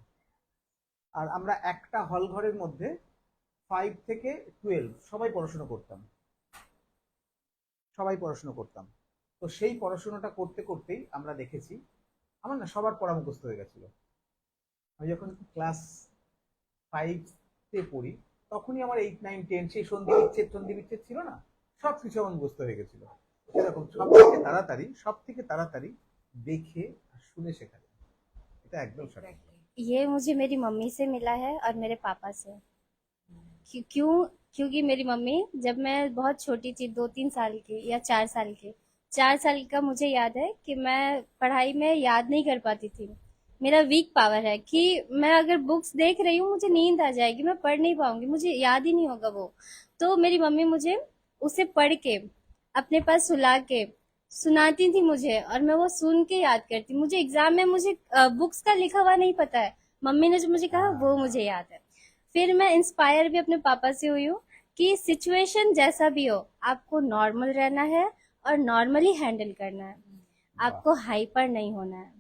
আর আমরা একটা হল ঘরের মধ্যে 5 থেকে 12 সবাই পড়াশোনা করতাম, সবাই পড়াশোনা করতাম। তো সেই পড়াশোনাটা করতে করতেই আমরা দেখেছি আমার না সবার পড়া মুখস্থ হয়ে গেছিল। আমি যখন ক্লাস 5-তে পড়ি তখনই আমার 8, 9, 10 সেই সন্ধি বিচ্ছেদ ছিল না, সব কিছু আমার মুখস্থ হয়ে গেছিল। এরকম সব থেকে তাড়াতাড়ি দেখে আর শুনে শেখা যায়। এটা একদম সঠিক। ये मुझे मेरी मम्मी से मिला है और मेरे पापा से। क्यों? क्योंकि मेरी मम्मी, जब मैं बहुत छोटी थी, 2-3 साल की या 4 साल की, 4 साल का मुझे याद है कि मैं पढ़ाई में याद नहीं कर पाती थी। मेरा वीक पावर है कि मैं अगर बुक्स देख रही हूँ मुझे नींद आ जाएगी, मैं पढ़ नहीं पाऊंगी, मुझे याद ही नहीं होगा वो। तो मेरी मम्मी मुझे उसे पढ़ के अपने पास सुला के सुनाती थी मुझे, और मैं वो सुन के याद करती। मुझे एग्जाम में मुझे बुक्स का लिखा हुआ नहीं पता है, मम्मी ने जो मुझे कहा वो मुझे याद है। फिर मैं इंस्पायर भी अपने पापा से हुई हूँ कि सिचुएशन जैसा भी हो, आपको नॉर्मल रहना है और नॉर्मली हैंडल करना है, आपको हाइपर नहीं होना है।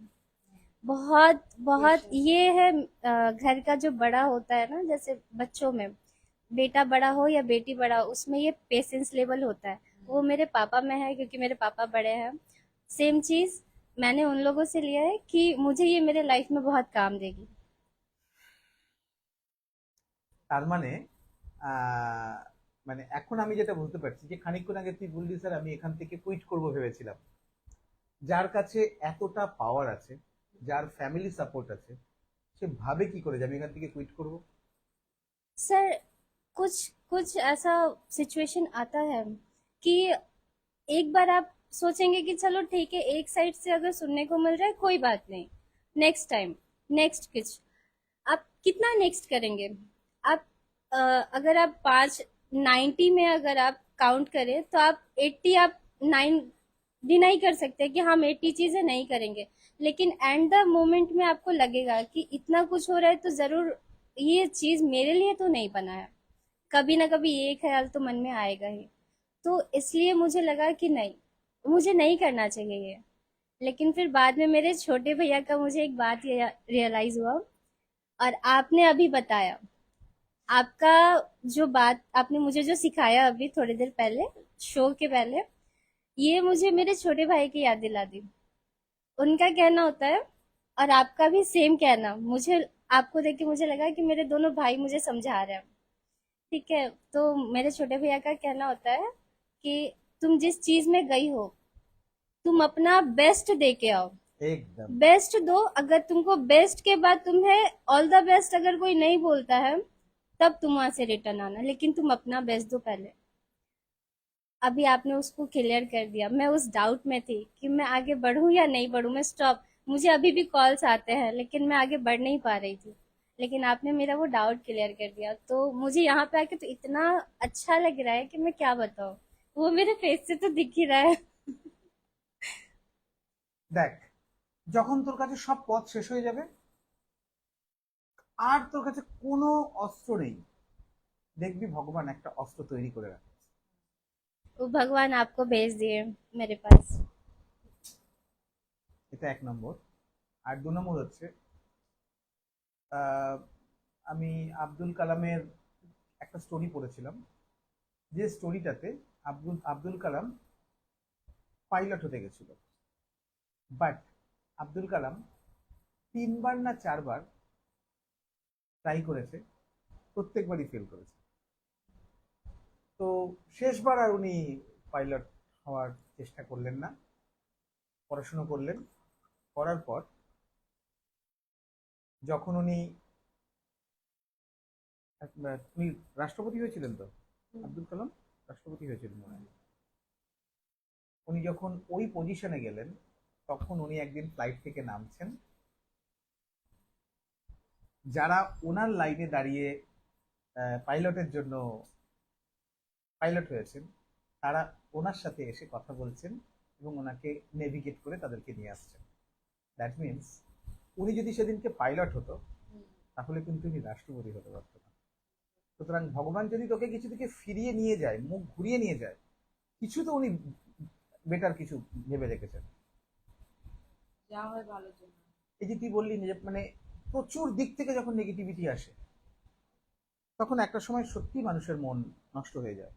बहुत बहुत ये है घर का जो बड़ा होता है ना, जैसे बच्चों में बेटा बड़ा हो या बेटी बड़ा हो, उसमें ये पेशेंस लेवल होता है, वो मेरे पापा में है क्योंकि मेरे पापा बड़े हैं। सेम चीज मैंने उन लोगों से लिया है कि मुझे ये मेरे लाइफ में बहुत काम देगी। তার মানে মানে এখন আমি যেটা বলতে পারছি যে খানিকক্ষণ আগে তুই বললি স্যার আমি এখান থেকে কুইট করব ভেবেছিলাম। যার কাছে এতটা পাওয়ার আছে, যার ফ্যামিলি সাপোর্ট আছে, সে ভাবে কি করে যে আমি এখান থেকে কুইট করব? सर कुछ कुछ ऐसा सिचुएशन आता है कि एक बार आप सोचेंगे कि चलो ठीक है, एक साइड से अगर सुनने को मिल रहा है कोई बात नहीं, नेक्स्ट टाइम, नेक्स्ट कुछ, आप कितना नेक्स्ट करेंगे? आप अगर आप 590 में अगर आप काउंट करें तो आप 80, आप 9 डिनाई कर सकते हैं कि हम 80 चीजें नहीं करेंगे, लेकिन एंड द मोमेंट में आपको लगेगा कि इतना कुछ हो रहा है तो जरूर ये चीज मेरे लिए तो नहीं बना है। कभी ना कभी ये ख्याल तो मन में आएगा ही। तो इसलिए मुझे लगा कि नहीं, मुझे नहीं करना चाहिए ये। लेकिन फिर बाद में मेरे छोटे भैया का मुझे एक बात रियलाइज हुआ, और आपने अभी बताया, आपका जो बात आपने मुझे जो सिखाया अभी थोड़ी देर पहले, शो के पहले, ये मुझे मेरे छोटे भाई की याद दिला दी। उनका कहना होता है और आपका भी सेम कहना, मुझे आपको देख के मुझे लगा कि मेरे दोनों भाई मुझे समझा रहे हैं। ठीक है, तो मेरे छोटे भैया का कहना होता है कि तुम जिस चीज में गई हो, तुम अपना बेस्ट दे के आओ, एकदम बेस्ट दो। अगर तुमको बेस्ट के बाद तुम्हें ऑल द बेस्ट अगर कोई नहीं बोलता है तब तुम वहां से रिटर्न आना, लेकिन तुम अपना बेस्ट दो पहले। अभी आपने उसको क्लियर कर दिया। मैं उस डाउट में थी कि मैं आगे बढ़ूं या नहीं बढ़ूं, मैं स्टॉप, मुझे अभी भी कॉल्स आते हैं लेकिन मैं आगे बढ़ नहीं पा रही थी। लेकिन आपने मेरा वो डाउट क्लियर कर दिया, तो मुझे यहाँ पे आके तो इतना अच्छा लग रहा है कि मैं क्या बताऊँ। वो मेरे फेस से तो दिख ही रहा है। দেখ, যখন তোর কাছে সব পথ শেষ হয়ে যাবে আর তোর কাছে কোনো অস্ত্র নেই, দেখবি ভগবান একটা অস্ত্র তৈরি করে রাখে। वो भगवान आपको भेज दिए मेरे पास। এটা এক নম্বর। আর দু নম্বর হচ্ছে, আহ, আমি আব্দুল কালামের একটা স্টোরি পড়েছিলাম, যে স্টোরিটাতে আব্দুল আব্দুল কালাম পাইলট হতে গেছিল, বাট আব্দুল কালাম 3বার না 4বার ট্রাই করেছে, প্রত্যেকবারই ফেল করেছে। তো শেষবার আর উনি পাইলট হওয়ার চেষ্টা করলেন না, পড়াশুনো করলেন। করার পর যখন উনি রাষ্ট্রপতি হয়েছিলেন, তো আব্দুল কালাম রাষ্ট্রপতি হয়েছিলেন মনে হয়। উনি যখন ওই পজিশনে গেলেন, তখন উনি একদিন ফ্লাইট থেকে নামছেন, যারা ওনার লাইনে দাঁড়িয়ে পাইলটের জন্য পাইলট হয়েছেন, তারা ওনার সাথে এসে কথা বলছেন এবং ওনাকে নেভিগেট করে তাদেরকে নিয়ে আসছেন। দ্যাট মিনস উনি যদি সেদিনকে পাইলট হতো, তাহলে কিন্তু উনি রাষ্ট্রপতি হতে পারতো না। সুতরাং ভগবান যদি তোকে কিছু দিকে ফিরিয়ে নিয়ে যায়, মুখ ঘুরিয়ে নিয়ে যায়, কিছু তো উনি বেটার কিছু ভেবে রেখেছেন। যা হয় ভালোর জন্য। এই যে তুই বললি যে মানে প্রচুর দিক থেকে যখন নেগেটিভিটি আসে, তখন একটা সময় সত্যি মানুষের মন নষ্ট হয়ে যায়।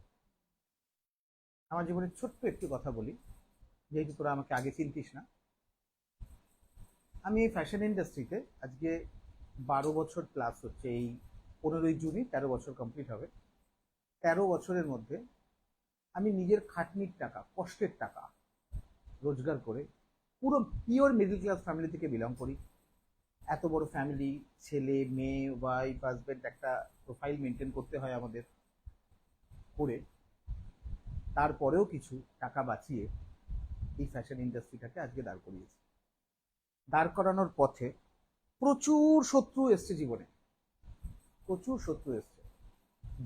আমার জীবনের ছোট্ট একটি কথা বলি, যেহেতু তোরা আমাকে আগে চিনতিস না। আমি এই ফ্যাশন ইন্ডাস্ট্রিতে আজকে 12 বছর প্লাস হচ্ছে, এই 15ই জুনই 13 বছর কমপ্লিট হবে। 13 বছরের মধ্যে আমি নিজের খাটনির টাকা, কষ্টের টাকা রোজগার করে, পুরো পিওর মিডল ক্লাস ফ্যামিলি থেকে বিলং করি। এত বড় ফ্যামিলি, ছেলে মেয়ে ওয়াইফ হাজবেন্ড, একটা প্রোফাইল মেনটেন করতে হয় আমাদের, করে তারপরেও কিছু টাকা বাঁচিয়ে এই ফ্যাশন ইন্ডাস্ট্রিটাকে আজকে দাঁড় করিয়েছি। দাঁড় করানোর পথে প্রচুর শত্রু এসছে জীবনে, প্রচুর শত্রু এসছে।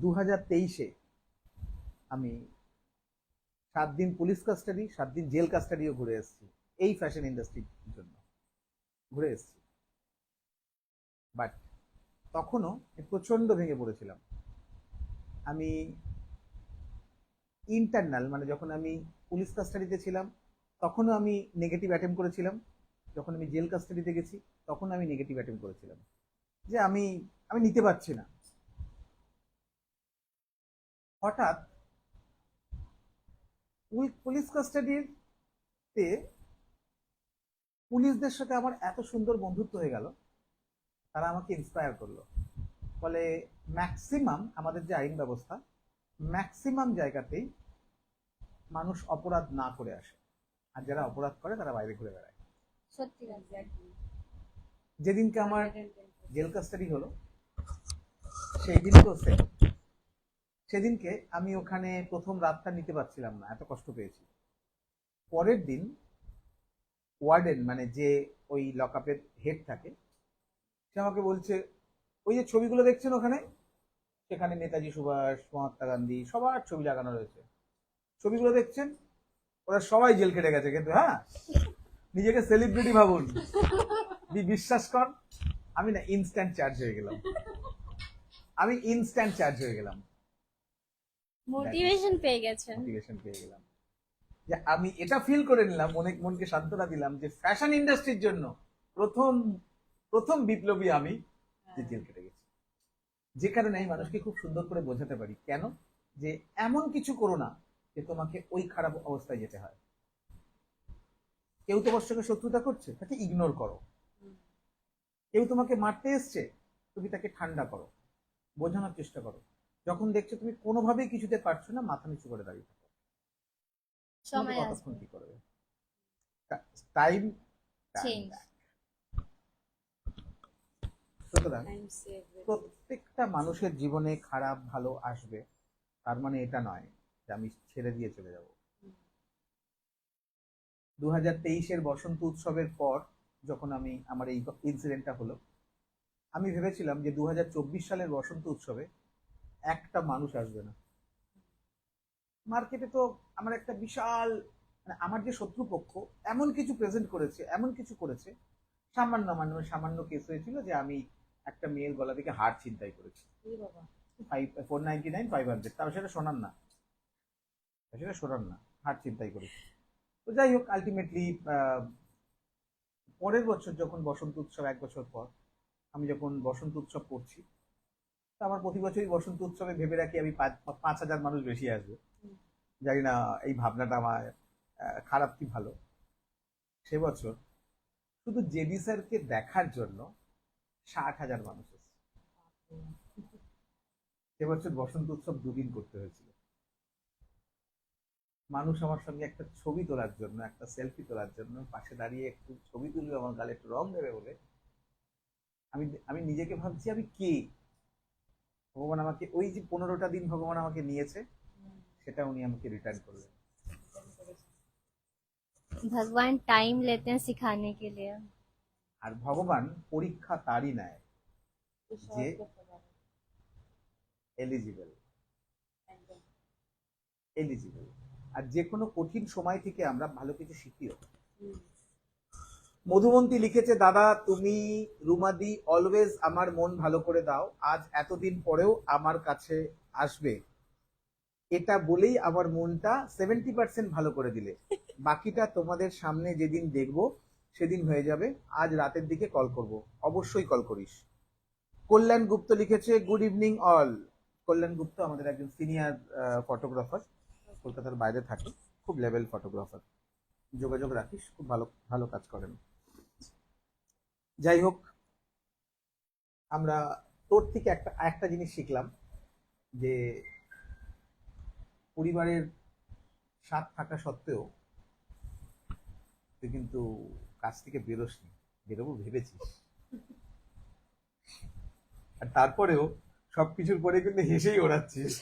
2023-এ আমি 7 দিন পুলিশ কাস্টাডি, 7 দিন জেল কাস্টাডিও ঘুরে এসেছি, এই ফ্যাশন ইন্ডাস্ট্রির জন্য ঘুরে এসেছি। বাট তখনও প্রচন্ড ভেঙে পড়েছিলাম। আমি ইন্টারনাল, মানে যখন আমি পুলিশ কাস্টাডিতে ছিলাম তখনও আমি নেগেটিভ অ্যাটেম্প করেছিলাম, যখন আমি জেল কাস্টাডিতে গেছি তখন আমি নেগেটিভ অ্যাটেম্প করেছিলাম, যে আমি আমি নিতে পারছি না। হঠাৎ পুলিশ কাস্টাডিতে পুলিশদের সাথে আমার এত সুন্দর বন্ধুত্ব হয়ে গেল, তারা আমাকে ইন্সপায়ার করলো। ফলে ম্যাক্সিমাম আমাদের যে আইন ব্যবস্থা, ম্যাক্সিমাম জায়গাতেই মানুষ অপরাধ না করে আসে, আর যারা অপরাধ করে তারা বাইরে ঘুরে বেড়ায়। সত্যি কথা। যেদিনকে আমার জেল কাস্টাডি হলো, সেই দিনকেও সেম। সেদিনকে আমি ওখানে প্রথম রাতটা নিতে পারছিলাম না, এত কষ্ট পেয়েছি। পরের দিন ওয়ার্ডেন, মানে যে ওই লকআপের হেড থাকে, সে আমাকে বলছে, ওই যে ছবিগুলো দেখছেন ওখানে, সেখানে নেতাজি সুভাষ, মহাত্মা গান্ধী সবার ছবি লাগানো রয়েছে, ছবিগুলো দেখছেন, ওরা সবাই জেল কেটে গেছে, কিন্তু হ্যাঁ নিজেকে সেলিব্রিটি ভাবুন। বিশ্বাস কর, আমি না ইনস্ট্যান্ট চার্জ হয়ে গেলাম, আমি ইনস্ট্যান্ট চার্জ হয়ে গেলাম, মোটিভেশন পেয়ে গেছেন। মোটিভেশন পেয়ে গেলাম। যে আমি এটা ফিল করে নিলাম, অনেক মনকে সান্ত্বনা দিলাম যে ফ্যাশন ইন্ডাস্ট্রির জন্য প্রথম প্রথম বিপ্লবী আমি, যে জেল কেটে গেছি। যে কারণে আমি মানুষকে খুব সুন্দর করে বোঝাতে পারি কেন, যে এমন কিছু করো না যে তোমাকে ওই খারাপ অবস্থায় যেতে হয়। কেউ তোমার সঙ্গে শত্রুতা করছে, তাকে ইগনোর করো। কেউ তোমাকে মারতে এসছে, তুমি তাকে ঠান্ডা করো, বোঝানোর চেষ্টা করো। যখন দেখছো তুমি কোনোভাবেই কিছুতে পারছো না, মাথা নিচু করে দাঁড়িয়ে থাকো, সময় কতক্ষণ আসবে। কি করবে। Time change. তো সুতরাং প্রত্যেকটা মানুষের জীবনে খারাপ ভালো আসবে, তার মানে এটা নয় যে আমি ছেড়ে দিয়ে চলে যাব। 2023-এর বসন্ত উৎসবের পর যখন আমার এই ইনসিডেন্টটা হলো, আমি ভেবেছিলাম যে 2024 সালের বসন্ত উৎসবে একটা মানুষ আসবে না। মার্কেটে তো আমার একটা বিশাল, মানে আমার যে শত্রুপক্ষ এমন কিছু প্রেজেন্ট করেছে, এমন কিছু করেছে, সামান্য কেস হয়েছিল যে আমি একটা মেয়ের গলা থেকে হার ছিনতাই করেছি, 499 500, তাও সেটা শোনান না, হার ছিনতাই করেছি। তো যাই হোক, আলটিমেটলি পরের বছর যখন বসন্ত উৎসব, 1 বছর পর আমি যখন বসন্ত উৎসব করছি, তো আমার প্রতি বছরই বসন্ত উৎসবে ভেবে রাখি আমি 5,000 মানুষ বেশি আসবে। জানি না এই ভাবনাটা আমার খারাপ কি ভালো। সে বছর শুধু জেডি স্যারকে দেখার জন্য 60,000 মানুষ এসেছে। সে বছর বসন্ত উৎসব 2 দিন করতে হয়েছিল। মানুষ আমার সঙ্গে একটা ছবি তোলার জন্য, একটা সেলফি তোলার জন্য পাশে দাঁড়িয়ে একটু ছবি তুলবে, আমার গালে একটু রং দেবে বলে আমি নিজেকে ভাবছি আমি কে। ভগবান আমাকে ওই যে 15টা দিন ভগবান আমাকে নিয়েছে, সেটা উনি আমাকে রিটার্ন করলেন। भगवान टाइम लेते हैं सिखाने के लिए। আর ভগবান পরীক্ষা তারই নেয় যে এলিজিবল। আর যে কোনো কঠিন সময় থেকে আমরা ভালো কিছু শিখিও। মধুমন্তী লিখেছে, দাদা তুমি রুমাদি অলওয়েজ আমার মন ভালো করে দাও, আজ এতদিন পরেও আমার কাছে আসবে, এটা বলেই আমার মনটা 70% ভালো করে দিলে, বাকিটা তোমাদের সামনে যেদিন দেখবো সেদিন হয়ে যাবে, আজ রাতের দিকে কল করব, অবশ্যই কল করিস। কল্যাণ গুপ্ত লিখেছে, গুড ইভিনিং অল। কল্যাণ গুপ্ত আমাদের একজন সিনিয়র ফটোগ্রাফার, কলকাতার বাইরে থাকে, খুব লেভেল ফটোগ্রাফার, যোগাযোগ রাখিস, খুব ভালো ভালো কাজ করেন। যাই হোক, আমরা তোর থেকে একটা জিনিস শিখলাম যে পরিবারের সাথ থাকা সত্ত্বেও তুই কিন্তু কাজ থেকে বেরোসনি, বেরোবো ভেবেছিস, আর তারপরেও সবকিছুর পরে কিন্তু হেসেই ওড়াচ্ছিস।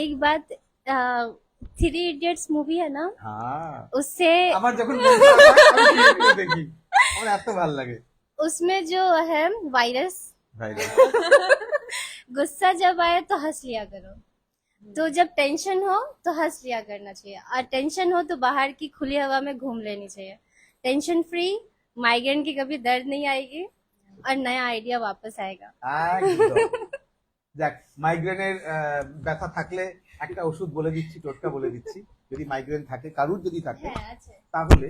एक बात, 3 इडियट्स मूवी है ना, হ্যাঁ, उससे আমার যখন আমি দেখি আমার এত ভালো লাগে। उसमें जो है वायरस, ভাইরে, गुस्सा जब आए तो हंस लिया करो, तो जब टेंशन हो तो हंस लिया करना चाहिए, और टेंशन हो तो बाहर की खुली हवा में घूम लेनी चाहिए। टेंशन फ्री, माइग्रेन की कभी दर्द नहीं आएगी, और नया आइडिया वापस आएगा। একদম। দেখ, মাইগ্রেনের ব্যথা থাকলে একটা ওষুধ বলে দিচ্ছি, টোটকা বলে দিচ্ছি। যদি মাইগ্রেন থাকে, কারুর যদি থাকে, হ্যাঁ আছে। তাহলে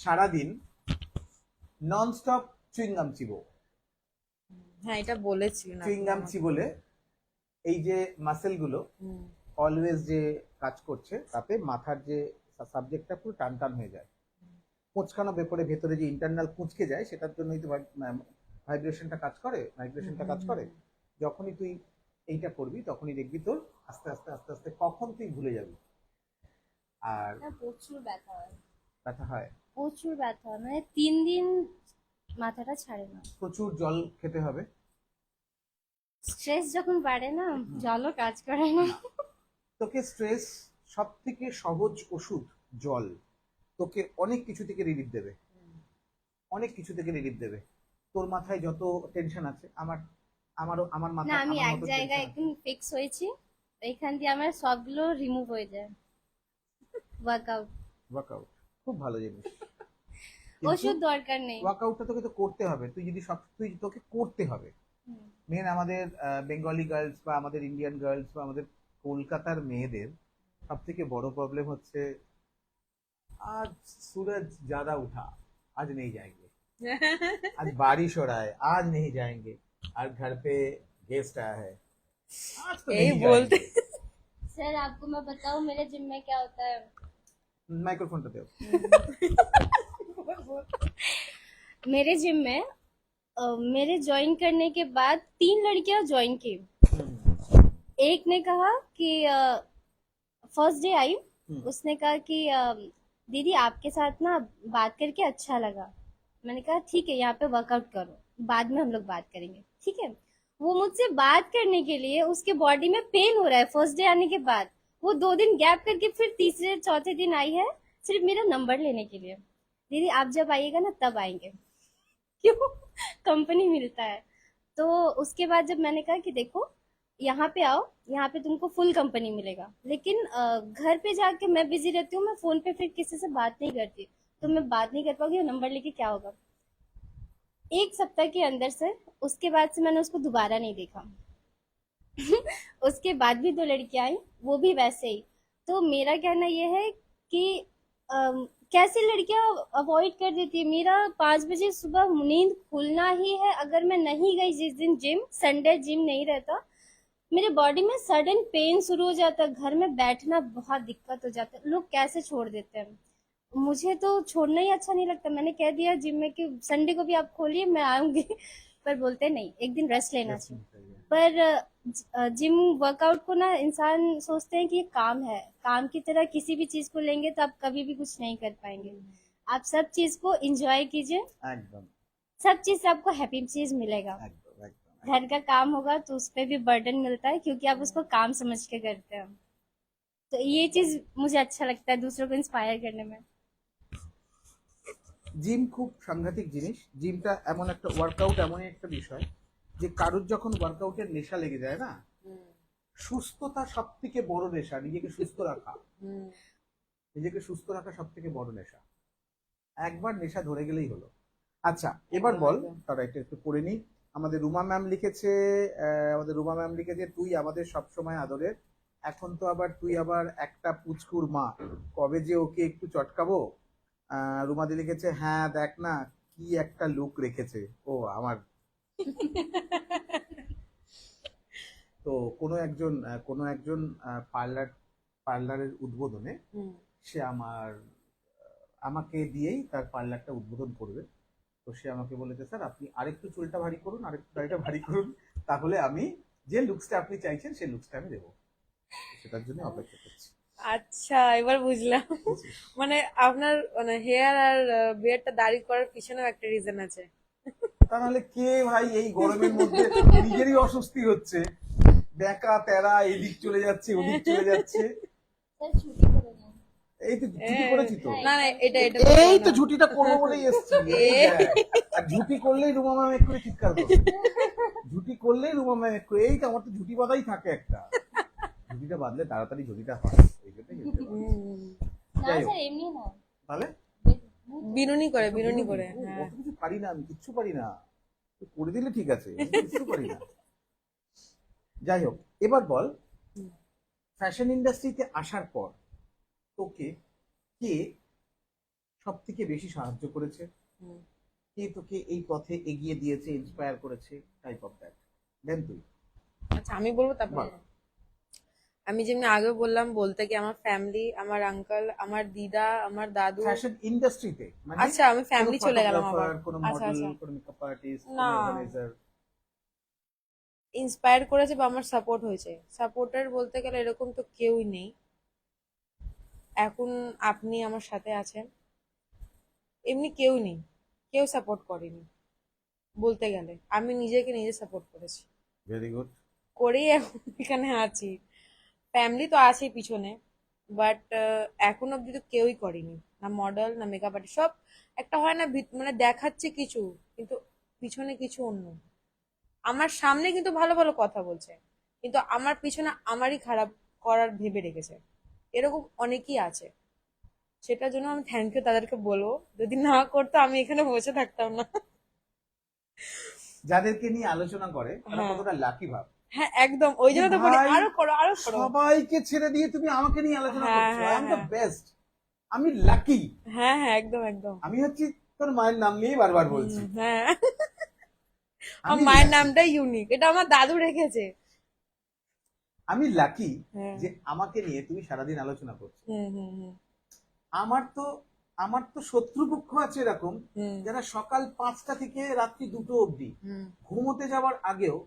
সারাদিন ননস্টপ চুইংগাম চিবো। হ্যাঁ, এটা বলেছিলেন আপনি চুইংগাম আমাকে। চিবোলে এই যে মাসেল গুলো হুম। অলওয়েজ যে কাজ করছে, তাতে মাথার যে সাবজেক্টটা পুরো টান টান হয়ে যায়, কুঁচকানো ব্যাপারে ভেতরে যে ইন্টারনাল কুঁচকে যায়, সেটার জন্যই তো ভাইব্রেশনটা কাজ করে, মাইগ্রেশনটা কাজ করে। যখনই তুই এইটা করবি তখনই দেখবি তোর আস্তে আস্তে আস্তে আস্তে কখন তুই ভুলে যাবি। আর না, প্রচুর ব্যথা হয়, ব্যথা হয়, প্রচুর ব্যথা হয়, মানে 3 দিন মাথাটা ছাড়ে না। প্রচুর জল খেতে হবে। স্ট্রেস যখন বাড়ে না, জলও কাজ করে না। তোকে স্ট্রেস সব থেকে সহজ ওষুধ জল, তোকে অনেক কিছু থেকে রিলিফ দেবে, অনেক কিছু থেকে রিলিফ দেবে। তোর মাথায় যত টেনশন আছে, আমার না, মাথায় আমি আমার এক মতো জায়গায় tension আছে। একদম ফিক্স হয়েছি, এখান দিয়ে আমার সবগুলো রিমুভ হয়ে যায়। ওয়ার্কআউট, ওয়ার্কআউট খুব ভালো জিনিস, ওষুধ দরকার নেই। ওয়ার্কআউটটা তোকে তো করতে হবে। তোকে করতে হবে। হুম। মেন আমাদের বেঙ্গলি গার্লস বা আমাদের ইন্ডিয়ান গার্লস বা আমাদের কলকাতার মেয়েদের সব থেকে বড় প্রবলেম হচ্ছে, আজ सूरज ज्यादा उठा, आज नहीं जाएंगे, आज बारिश हो रहा है, आज नहीं जाएंगे, और घर पे गेस्ट आया है, आज तो এই नहीं বলতে जाएंगे। सर आपको मैं बताऊं मेरे जिम में क्या होता है। माइक्रोफोन तो दो। मेरे जिम में मेरे ज्वाइन करने के बाद 3 लड़कियां ज्वाइन की। एक ने कहा कि फर्स्ट डे आई, उसने कहा कि दीदी आपके साथ ना बात करके अच्छा लगा। मैंने कहा ठीक है, यहाँ पे वर्कआउट करो, बाद में हम लोग बात करेंगे, ठीक है। वो मुझसे बात करने के लिए, उसके बॉडी में पेन हो रहा है फर्स्ट डे आने के बाद, वो 2 दिन गैप करके फिर तीसरे चौथे दिन आई है, सिर्फ मेरा नंबर लेने के लिए। दीदी आप जब आइएगा ना तब आएंगे, क्यों, कंपनी मिलता है। तो उसके बाद जब मैंने कहा कि देखो यहाँ पे आओ, यहाँ पे तुमको फुल कंपनी मिलेगा, लेकिन घर पे जाके मैं बिजी रहती हूँ, मैं फोन पे फिर किसी से बात नहीं करती, तो मैं बात नहीं कर पाऊंगी, और नंबर लेके क्या होगा। 1 सप्ताह के अंदर से, उसके बाद से मैंने उसको दोबारा नहीं देखा। उसके बाद भी 2 लड़कियां आई, वो भी वैसे ही। तो मेरा कहना ये है कि कैसे लड़कियां अवॉइड कर देती है। मेरा 5 बजे सुबह नींद खुलना ही है, अगर मैं नहीं गई जिस दिन जिम, संडे जिम नहीं रहता, मेरे बॉडी में सडन पेन शुरू हो जाता है, घर में बैठना बहुत दिक्कत हो जाता है। लोग कैसे छोड़ देते हैं, मुझे तो छोड़ना ही अच्छा नहीं लगता। मैंने कह दिया जिम में कि संडे को भी आप खोलिए, मैं आऊंगी। पर बोलते नहीं, एक दिन रेस्ट लेना चाहिए। पर जिम वर्कआउट को ना इंसान सोचते हैं कि ये काम है, काम की तरह किसी भी चीज को लेंगे तो आप कभी भी कुछ नहीं कर पाएंगे। आप सब चीज को एंजॉय कीजिए, একদম सब चीज से आपको हैप्पी चीज मिलेगा। একদম একদম घर का काम होगा तो उस पर भी बर्डन मिलता है, क्योंकि आप उसको काम समझ के करते हैं। तो ये चीज मुझे अच्छा लगता है दूसरों को इंस्पायर करने में। জিম খুব সাংঘাতিক জিনিস। জিমটা এমন একটা ওয়ার্কআউট, এমনই একটা বিষয় যে কারুর যখন ওয়ার্কআউটের নেশা লেগে যায় না, সুস্থতা সব থেকে বড় নেশা। নিজেকে সুস্থ রাখা, নিজেকে সুস্থ রাখা সব থেকে বড় নেশা। একবার নেশা ধরে গেলেই হলো। আচ্ছা এবার বল, তারা এটা একটু পড়ে নি। আমাদের রুমা ম্যাম লিখেছে, তুই আমাদের সব সময় আদরের, এখন তো আবার তুই আবার একটা পুচকুর মা, কবে যে ওকে একটু চটকাবো। রুমাদি লিখেছে, হ্যাঁ দেখ না কি একটা লুক রেখেছে ও আমার। তো কোনো একজন পার্লারের উদ্বোধনে সে আমাকে দিয়েই তার পার্লারটা উদ্বোধন করবে। তো সে আমাকে বলেছে, স্যার আপনি আরেকটু চুলটা ভারী করুন, আরেকটু দাড়িটা ভারী করুন, তাহলে আমি যে লুকসটা আপনি চাইছেন সেই লুকসটা আমি দেবো। সেটার জন্য অপেক্ষা করছি। আচ্ছা এবার বুঝলাম, মানে আপনার মানে হেয়ার আর বিয়ারটা দাড়ি করার পিছনেও একটা রিজন আছে। তা নাহলে কে ভাই এই গরমের মধ্যে, নিজেরই অস্বস্তি হচ্ছে, বেঁকা তেরা এদিক চলে যাচ্ছে ওদিক চলে যাচ্ছে। এই তো ছুটি করেছি তো, না না এটা এটা এই তো ঝুটিটা করবো বলেই এসছি। এই দেখ, আর ঝুটি করলেই রুমা ম্যাম একটু চিৎকার করে, ঝুটি করলেই রুমা ম্যাম একটু, এই তো আমার তো ঝুটি বাঁধাই থাকে একটা, ঝুটিটা বাঁধলে তাড়াতাড়ি ঝুটিটা হয়, এই জন্যই হতে পারে। না যাই হোক, স্যার এমনি না, তাহলে বিনুনি করে বিনুনি করে। ও, হ্যাঁ অত কিছু পারি না আমি, কিচ্ছু পারি না, তুই করে দিলে ঠিক আছে, আমি কিচ্ছু পারি না। যাই হোক এবার বল, ফ্যাশন ইন্ডাস্ট্রিতে আসার পর তোকে কে সব থেকে বেশি সাহায্য করেছে, কে তোকে এই পথে এগিয়ে দিয়েছে, ইন্সপায়ার করেছে, টাইপ অফ দ্যাট। দেন তুই আচ্ছা আমি বলবো তারপর। বল। আমি যেমনি আগে বললাম, বলতে কি আমার ফ্যামিলি, আমার আঙ্কেল, আমার দিদা, আমার দাদু। ফ্যাশন ইন্ডাস্ট্রিতে মানে আচ্ছা আমি ফ্যামিলি চলে গেলাম আবার। কোনো আচ্ছা মডেল, আচ্ছা কোনো মেকআপ আর্টিস্ট, না, কোনো অর্গানাইজার। ইন্সপায়ার করেছে বা আমার সাপোর্ট হয়েছে, সাপোর্টার বলতে গেলে এরকম তো কেউই নেই। এখন আপনি আমার সাথে আছেন, এমনি কেউ নেই, কেউ সাপোর্ট করেনি বলতে গেলে। আমি নিজেকে নিজে সাপোর্ট করেছি, ভেরি গুড। করেই এখন এখানে আছি। ফ্যামিলি তো আছে পিছনে, বাট এখন অব্দি তো কেউই করেনি, না মডেল না মেকআপ আর্টিস্ট। সব একটা হয় না মানে দেখাচ্ছে কিছু কিন্তু পিছনে কিছু অন্য। আমার সামনে কিন্তু ভালো ভালো কথা বলছে, কিন্তু আমার পিছনে আমারই খারাপ করার ভেবে রেখেছে। এরকম অনেকেই আছে, সেটার জন্য আমি থ্যাংক ইউ তাদেরকে বলবো। যদি না করতো আমি এখানে বসে থাকতাম না। যাদেরকে নিয়ে আলোচনা করে তারা হ্যাঁ কতটা লাকি ভাব। হ্যাঁ একদম, ওই জন্য তো বলি ভাই, আরো করো আরো করো। সবাইকে ছেড়ে দিয়ে তুমি আমাকে নিয়ে আলোচনা হ্যাঁ করছো, আই হ্যাঁ এম দ্য হ্যাঁ বেস্ট, আমি লাকি। হ্যাঁ হ্যাঁ একদম একদম। আমি হচ্ছি তোর মায়ের নাম নিয়েই বারবার বলছি, হ্যাঁ আমার আমি মায়ের lucky। নামটাই ইউনিক, এটা আমার দাদু রেখেছে। আমি লাকি হ্যাঁ যে আমাকে নিয়ে তুমি সারাদিন আলোচনা করছো। হুম হুম হুম আমার তো শত্রুপক্ষ আছে এরকম, হুম যারা সকাল 5টা থেকে রাত্রি 2টো অবধি হুম ঘুমোতে যাওয়ার আগেও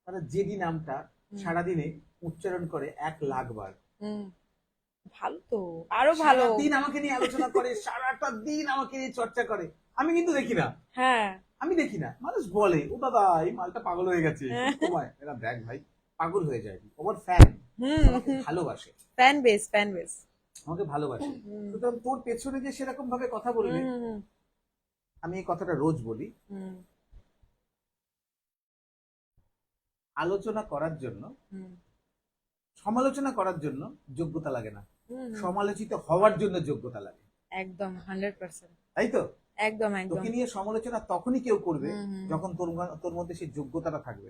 তারা জেডি নামটা সারাদিনে উচ্চারণ করে 1,00,000 বার। হুম ভালো তো, আরো ভালো। সারাদিন আমাকে নিয়ে আলোচনা করে, সারাটা দিন আমাকে নিয়ে চর্চা করে, আমি কিন্তু দেখি না। হ্যাঁ। আমি দেখি না, মানুষ বলে ও দাদা এই মালটা পাগল হয়ে গেছে, তোমায় এরা দেখ ভাই পাগল হয়ে যায়, ওর ফ্যান, আমাকে ভালোবাসে, ফ্যান বেস, ফ্যান বেস। আমাকে ভালোবাসে। সুতরাং তোর পেছনে যে সেরকম ভাবে কথা বলবে, আমি এই কথাটা রোজ বলি, আলোচনা করার জন্য, সমালোচনা করার জন্য যোগ্যতা লাগে না, সমালোচিত হওয়ার জন্য যোগ্যতা লাগে। একদম 100%। তাই তো? একদম একদম। তোকে নিয়ে সমালোচনা তখনই কেউ করবে যখন তোর মধ্যে সেই যোগ্যতাটা থাকবে।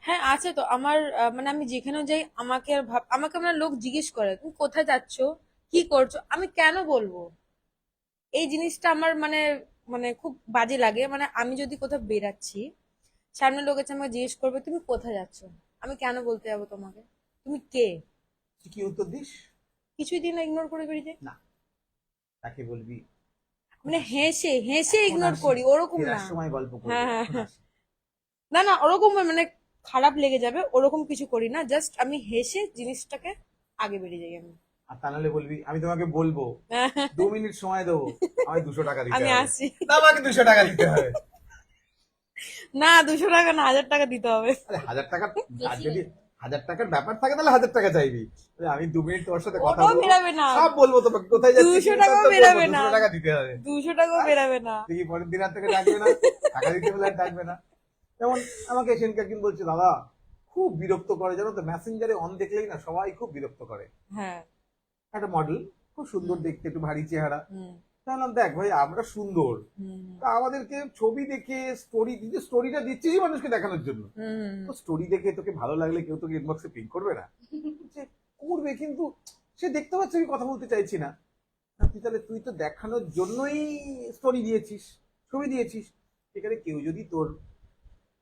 হ্যাঁ আছে তো আমার, মানে আমি যেখানেও যাই আমাকে আর আমাকে মানে লোক জিজ্ঞেস করে তুমি কোথায় যাচ্ছো, কি করছো, আমি কেন বলবো? এই জিনিসটা আমার মানে মানে খুব বাজে লাগে। মানে আমি যদি কোথাও বেরাচ্ছি, সামনে লোক এসে আমাকে জিজ্ঞেস করবে তুমি কোথায় যাচ্ছো, আমি কেন বলতে যাবো তোমাকে? তুমি কে? তুই কি উত্তর দিস? কিছুই দিন না, ইগনোর করে বেরিয়ে যাই। না, তাকে বলবি মানে হেসে হেসে এখন ইগনোর আসি, করি, ওরকম না। ফেরার সময় গল্প করবো, হ্যাঁ হ্যাঁ এখন হ্যাঁ। আসি। না না, ওরকম মানে খারাপ লেগে যাবে, ওরকম কিছু করি না, জাস্ট আমি হেসে জিনিসটাকে আগে বেরিয়ে যাই আমি। আর তা নাহলে বলবি আমি তোমাকে বলবো 2 মিনিট সময় দেবো, আমায় 200 টাকা দিতে আমি হবে। আসি। না, আমাকে 200 টাকা দিতে হবে। না 200 টাকা না, 1000 টাকা দিতে হবে। আরে 1000 টাকা, আর বেশি যদি 1000 টাকার ব্যাপার থাকে তাহলে 1000 টাকা চাইবি। আরে আমি 2 মিনিট তোমার সাথে কথা ওটাও বলবো, বেরাবে না, সব বলবো তোমাকে, কোথায় যাচ্ছি 200 টাকাও বেরাবে না, 200 টাকা দিতে হবে। 200 টাকাও বেরাবে না। দেখি পরের দিন আর থেকে ডাকবে না, টাকা দিতে বলে আর ডাকবে না। যেমন আমাকে সেদিনকে একদিন বলছে দাদা খুব বিরক্ত করে, জানো তো মেসেঞ্জারে অন দেখলেই না সবাই খুব বিরক্ত করে। হ্যাঁ। একটা মডেল, খুব সুন্দর দেখতে, একটু ভারী চেহারা। হুম তাহলে দেখ ভাই আমরা সুন্দর, হুম তা আমাদেরকে ছবি দেখে স্টোরি, স্টোরিটা দিচ্ছিস মানুষকে দেখানোর জন্য, হুম তো স্টোরি দেখে তোকে ভালো লাগলে কেউ তোকে ইনবক্সে পিং করবে না? যে করবে, কিন্তু সে দেখতে পাচ্ছে আমি কথা বলতে চাইছি না। তুই তো দেখানোর জন্যই স্টোরি দিয়েছিস, ছবি দিয়েছিস। সেখানে কেউ যদি তোর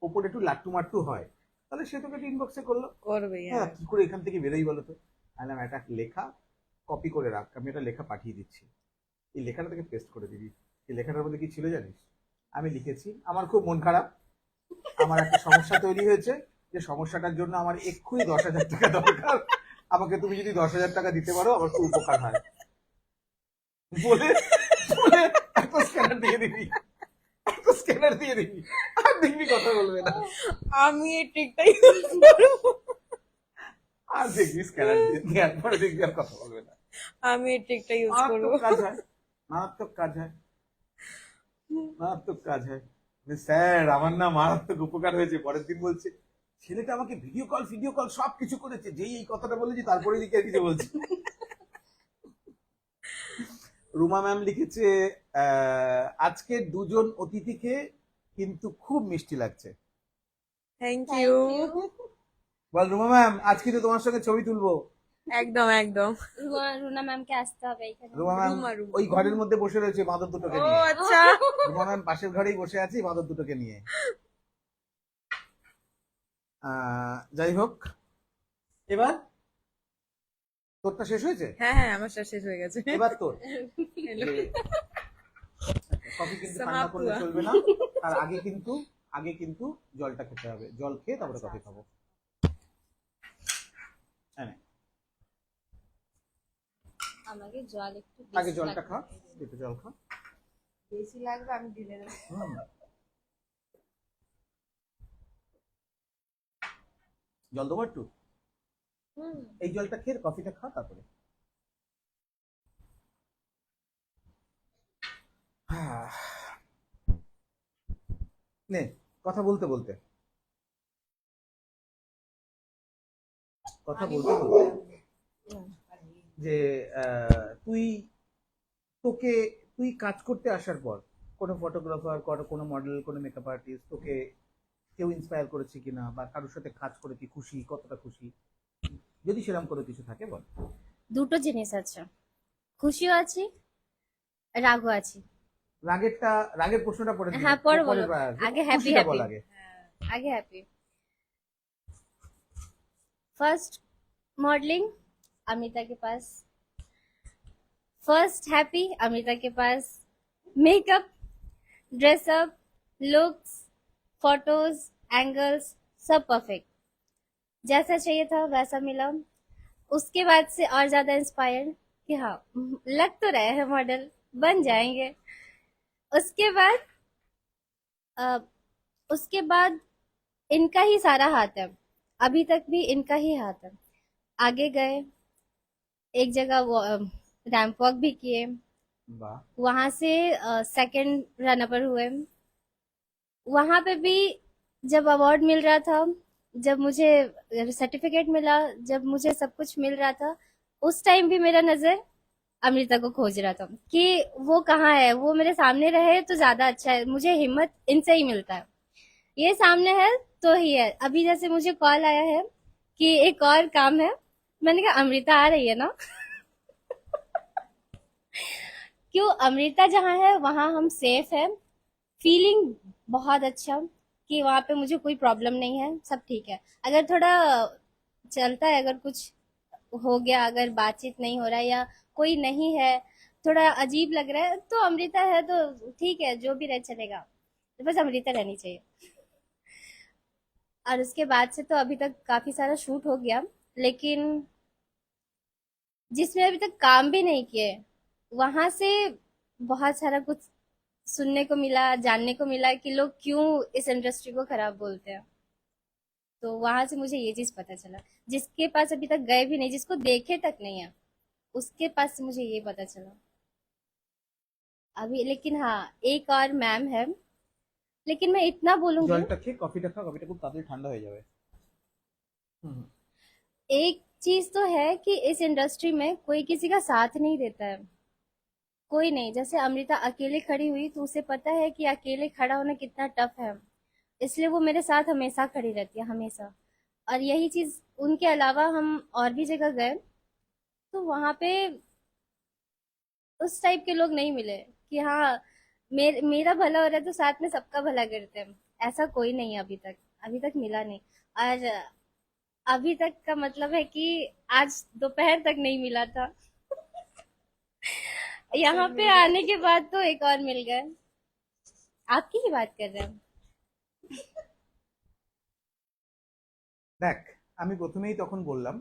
ওপর একটু লাট্টু মাট্টু হয়, তাহলে সে তোকে ইনবক্সে করলো, করবে। হ্যাঁ কি করে এখান থেকে বেরোই বলো তো? আলাম একটা লেখা কপি করে রাখ, আমি একটা লেখা পাঠিয়ে দিচ্ছি, এই লেখাটা থেকে পেস্ট করে দিবি। এই লেখাটার মধ্যে কি ছিল জানিস? আমি লিখেছি আমার খুব মন খারাপ, আমার একটা সমস্যা তৈরি হয়েছে, যে সমস্যাটার জন্য আমার এক্ষুনি 10,000 টাকা দরকার, আমাকে তুমি যদি 10,000 টাকা দিতে পারো আমার খুব উপকার হয়, বলে বলে একটা স্ক্যানার দিয়ে দিবি, একটা স্ক্যানার দিয়ে দিবি, আর দেখবি কথা বলবে না। আমি এই ট্রিকটাই use করবো। আর দেখবি স্ক্যানার দিয়ে দেওয়ার পরে দেখবি আর কথা বলবে না। আমি এই ট্রিকটা ইউজ করবো। মারাত্মক কাজ হয়, মারাত্মক কাজ হয়, মারাত্মক কাজ হয়। স্যার আমার না মারাত্মক উপকার হয়েছে। পরের দিন বলছে ছেলেটা আমাকে ভিডিও কল সব কিছু করেছে, যেই এই কথাটা বলেছি তারপরে দিকে আর কিছু বলছে। রুমা ম্যাম লিখেছে আজকের দুজন অতিথিকে কিন্তু খুব মিষ্টি লাগছে। Thank thank you. ইউ। বল রুমা ম্যাম আজ কিন্তু তোমার সঙ্গে ছবি তুলবো। একদম একদম। রুনা ম্যামকে আসতে হবে এখানে। রুমা ম্যাম রুমা, রুমা। ওই ঘরের মধ্যে বসে রয়েছে বাঁদর দুটোকে ও নিয়ে। আচ্ছা। রুমা ম্যাম পাশের ঘরেই বসে আছি বাঁদর দুটোকে নিয়ে। যাই হোক, এবার তোরটা শেষ হয়েছে, হ্যাঁ হ্যাঁ, আমার শেষ হয়ে গেছে। এবার তোর Hello. কফি কিন্তু ঠান্ডা সমাপ্ত। করলে চলবে না, তার আগে কিন্তু জলটা খেতে হবে, জল খেয়ে তারপরে কফি খাবো। হ্যাঁ নে, আমাকে জল একটু আগে বেশি জলটা লাগবে। খা, একটু জল খা। বেশি লাগবে আমি ঢেলে দেবো। হুম। জল দেবো একটু, হুম। এই জলটা খেয়ে কফিটা খা তারপরে। নে, কথা বলতে বলতে যে তুই তোকে তুই কাজ করতে আসার পর কোনো ফটোগ্রাফার, কোনো মডেল, কোনো মেকআপ আর্টিস্ট তোকে কেউ ইন্সপায়ার করেছে কিনা, বা কারোর সাথে কাজ করে কি খুশি, কতটা খুশি, যদি সেরকম কোনো কিছু থাকে বল। দুটো জিনিস আছে, খুশিও আছি, রাগও আছি। রাগের প্রশ্নটা পরে দিবি, হ্যাঁ পরে বলো, পরের বার আসবে। আগে হ্যাপি খুশিটা বল হ্যাপি, আগে। আগে হ্যাপি। फर्स्ट मॉडलिंग अमिता के पास, फर्स्ट हैप्पी अमिता के पास, makeup, dress up, looks, photos, angles सब परफेक्ट, जैसा चाहिए था वैसा मिला। उसके बाद से और ज्यादा इंस्पायर्ड, कि हाँ लग तो रहे हैं मॉडल, बन जाएंगे। उसके बाद अ, उसके बाद इनका ही सारा हाथ है, अभी तक भी इनका ही हाथ है। आगे गए, एक जगह वो रैंप वॉक भी किए, वाह। वहां से सेकंड रनअपर हुए। वहां पे भी जब अवार्ड मिल रहा था, जब मुझे सर्टिफिकेट मिला, जब मुझे सब कुछ मिल रहा था, उस टाइम भी मेरा नजर अमृता को खोज रहा था कि वो कहाँ है, वो मेरे सामने रहे तो ज्यादा अच्छा है, मुझे हिम्मत इनसे ही मिलता है। ये सामने है तो ही है। अभी जैसे मुझे कॉल आया है कि एक और काम है, मैंने कहा अमृता आ रही है ना। क्यों, अमृता जहाँ है वहां हम सेफ है। फीलिंग बहुत अच्छा कि वहां पे मुझे कोई प्रॉब्लम नहीं है, सब ठीक है। अगर थोड़ा चलता है, अगर कुछ हो गया, अगर बातचीत नहीं हो रहा है या कोई नहीं है, थोड़ा अजीब लग रहा है, तो अमृता है तो ठीक है, जो भी रहे चलेगा, तो बस अमृता रहनी चाहिए। और उसके बाद से तो अभी तक काफी सारा शूट हो गया, लेकिन जिसमें अभी तक काम भी नहीं किए, वहां से बहुत सारा कुछ सुनने को मिला, जानने को मिला कि लोग क्यों इस इंडस्ट्री को खराब बोलते हैं। तो वहां से मुझे ये चीज पता चला, जिसके पास अभी तक गए भी नहीं, जिसको देखे तक नहीं है, उसके पास से मुझे ये पता चला अभी। लेकिन हाँ, एक और मैम है, लेकिन मैं इतना बोलूंगी, জলটা খেয়ে কফিটা খাও, কফিটা খুব তাড়াতাড়ি ঠান্ডা হয়ে যাবে। হুম। एक चीज तो है कि इस इंडस्ट्री में कोई किसी का साथ नहीं देता है, कोई नहीं। जैसे अमृता अकेले खड़ी हुई तो उसे पता है कि अकेले खड़ा होना कितना टफ है, इसलिए वो मेरे साथ हमेशा खड़ी रहती है, हमेशा। और यही चीज उनके अलावा हम और भी जगह गए तो वहां पे उस टाइप के लोग नहीं मिले कि हाँ मेरा भला हो रहा है तो साथ में सबका भला करते हैं। ऐसा कोई नहीं है अभी तक, अभी तक मिला नहीं। और अभी तक का मतलब है कि आज दोपहर तक नहीं मिला था। यहाँ पे आने के बाद तो एक और मिल गए। आपकी ही बात कर रहे हैं। দেখ, আমি প্রথমেই তখন বললাম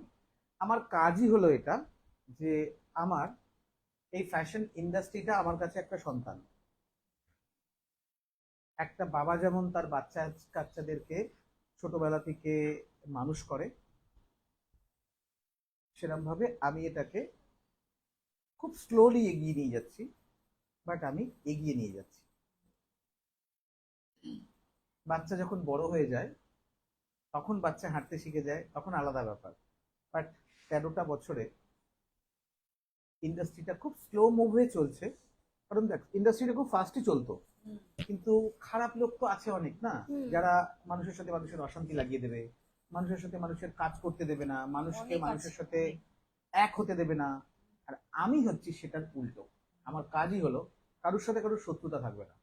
আমার কাজই হলো এটা, যে আমার এই ফ্যাশন ইন্ডাস্ট্রিটা আমার কাছে একটা সন্তান। একটা বাবা যেমন তার বাচ্চা কাচ্চাদেরকে ছোটবেলা থেকে মানুষ করে, সেরকম ভাবে আমি এটাকে খুব স্লোলি এগিয়ে নিয়ে যাচ্ছি, বাট আমি এগিয়ে নিয়ে যাচ্ছি। বাচ্চা যখন বড় হয়ে যায়, তখন বাচ্চা হাঁটতে শিখে যায়, তখন আলাদা ব্যাপার। বাট 13টা বছরে ইন্ডাস্ট্রিটা খুব স্লো মুভ হয়ে চলছে। কারণ দেখ, ইন্ডাস্ট্রিটা খুব ফাস্টই চলতো, কিন্তু খারাপ লোক তো আছে অনেক না, যারা মানুষের সাথে মানুষের অশান্তি লাগিয়ে দেবে, মানুষের সাথে মানুষের কাজ করতে দেবে না, মানুষকে মানুষের সাথে এক হতে দেবে না। আর আমি হচ্ছি সেটার উল্টো। আমার কাজই হলো কারোর সাথে কারোর শত্রুতা থাকবে না।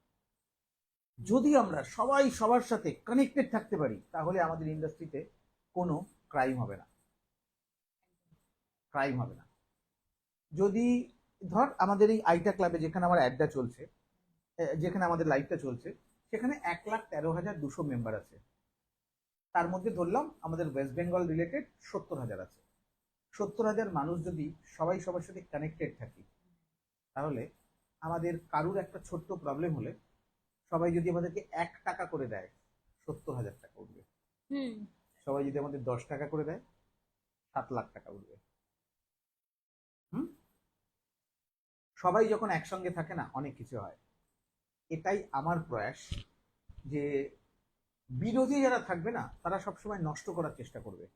যদি আমরা সবাই সবার সাথে কানেক্টেড থাকতে পারি, তাহলে আমাদের ইন্ডাস্ট্রিতে কোনো ক্রাইম হবে না, ক্রাইম হবে না। যদি ধর আমাদের এই আইটা ক্লাবে যেখানে আমার অ্যাডটা চলছে, যেখানে আমাদের লাইভটা চলছে, সেখানে 1,13,200 মেম্বার আছে। তার মধ্যে ধরলাম আমাদের ওয়েস্ট বেঙ্গল রিলেটেড 70,000 আছে। 70,000 মানুষ যদি সবাই সবার সাথে কানেক্টেড থাকি, তাহলে আমাদের কারুর একটা ছোট্ট প্রবলেম হলে সবাই যদি আমাদেরকে 1 টাকা করে দেয়, 70,000 টাকা উঠবে। সবাই যদি আমাদের 10 টাকা করে দেয়, 7 লাখ টাকা উঠবে। হুম। সবাই যখন একসঙ্গে থাকে না, অনেক কিছু হয়। এটাই আমার প্রয়াস, যে বিরোধী যারা থাকবে না, তারা সবসময় নষ্ট করার চেষ্টা করবে।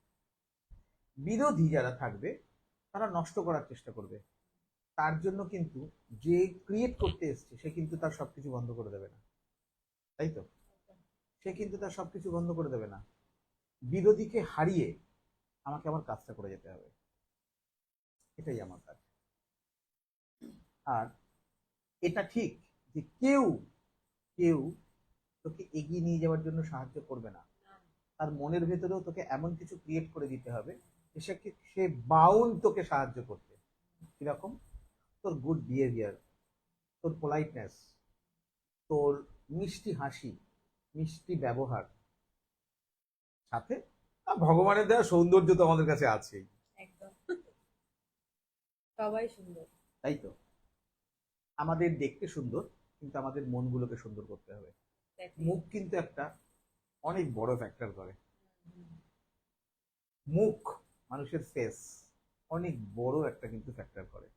বিরোধী যারা থাকবে তারা নষ্ট করার চেষ্টা করবে। তার জন্য কিন্তু যে ক্রিয়েট করতে এসছে, সে কিন্তু তার সবকিছু বন্ধ করে দেবে না, তাই তো? সে কিন্তু তার সবকিছু বন্ধ করে দেবে না। বিরোধীকে হারিয়ে আমাকে আমার কাজটা করে যেতে হবে, এটাই আমার কাজ। আর এটা ঠিক যে কেউ কেউ তোকে এগিয়ে নিয়ে যাওয়ার জন্য সাহায্য করবে না। তার মনের ভেতরেও তোকে এমন কিছু ক্রিয়েট করে দিতে হবে যে সে বাউন্ড তোকে সাহায্য করতে। কিরকম? তোর গুড বিহেভিয়ার, তোর পোলাইটনেস, তোর মিষ্টি হাসি, মিষ্টি ব্যবহার, সাথে ভগবানের দেওয়া সৌন্দর্য তো আমাদের কাছে আছেই। সবাই সুন্দর। তাই তো, আমাদের দেখতে সুন্দর, কিন্তু আমাদের মনগুলোকে সুন্দর করতে হবে। মুখ কিন্তু একটা অনেক বড় ফ্যাক্টর করে। মুখ, মানুষের ফেস অনেক বড় একটা কিন্তু ফ্যাক্টর করে।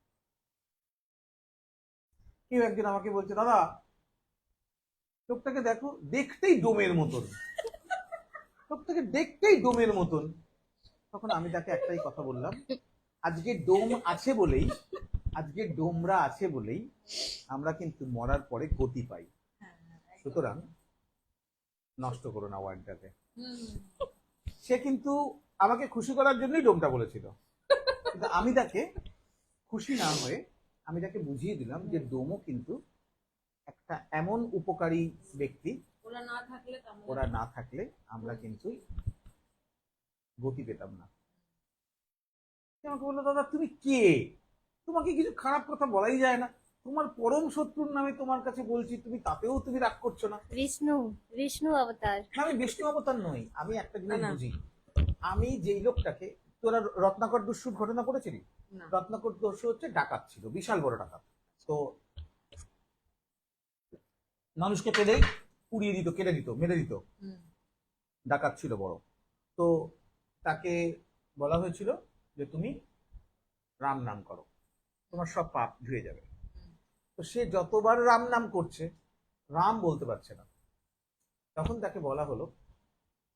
কেউ একজন আমাকে বলছে, দাদা চোখটাকে দেখো, দেখতেই ডোমের মতন, চোখটাকে দেখতেই ডোমের মতন। তখন আমি তাকে একটাই কথা বললাম, আজকে ডোম আছে বলেই, আজকে ডোমরা আছে বলেই আমরা কিন্তু মরার পরে গতি পাই। সুতরাং নষ্ট করো না ওয়ার্ডটাকে। সে কিন্তু আমাকে খুশি করার জন্যই ডোমটা বলেছিল, কিন্তু আমি তাকে খুশি না হয়ে আমি তাকে বুঝিয়ে দিলাম যে ডোমও কিন্তু একটা এমন উপকারী ব্যক্তি, ওরা না থাকলে আমরা কিন্তু গতি পেতাম না। সে আমাকে বললো, দাদা তুমি কে, তোমাকে কিছু খারাপ কথা বলাই যায় না, তোমার পরম শত্রুর নামে তোমার কাছে বলছি, তুমি তাতেও তুমি রাগ করছো না। विष्णु विष्णु अवतार। না, আমি বিষ্ণু অবতার নই, আমি একটা জিনিস না, না। বুঝি। আমি যেই লোকটাকে, তোরা রত্নাকর দস্যুর ঘটনা পড়েছিলি? না। রত্নাকর দস্যু হচ্ছে ডাকাত ছিল, বিশাল বড় ডাকাত। তো মানুষকে পেলেই পুড়িয়ে দিত, কেটে দিত, মেরে দিত, হুম। ডাকাত ছিল বড়। তো তাকে বলা হয়েছিল যে তুমি রাম নাম করো, তোমার সব পাপ ধুয়ে যাবে। তো সে যতবার রাম নাম করছে, রাম বলতে পারছে না। তখন তাকে বলা হলো,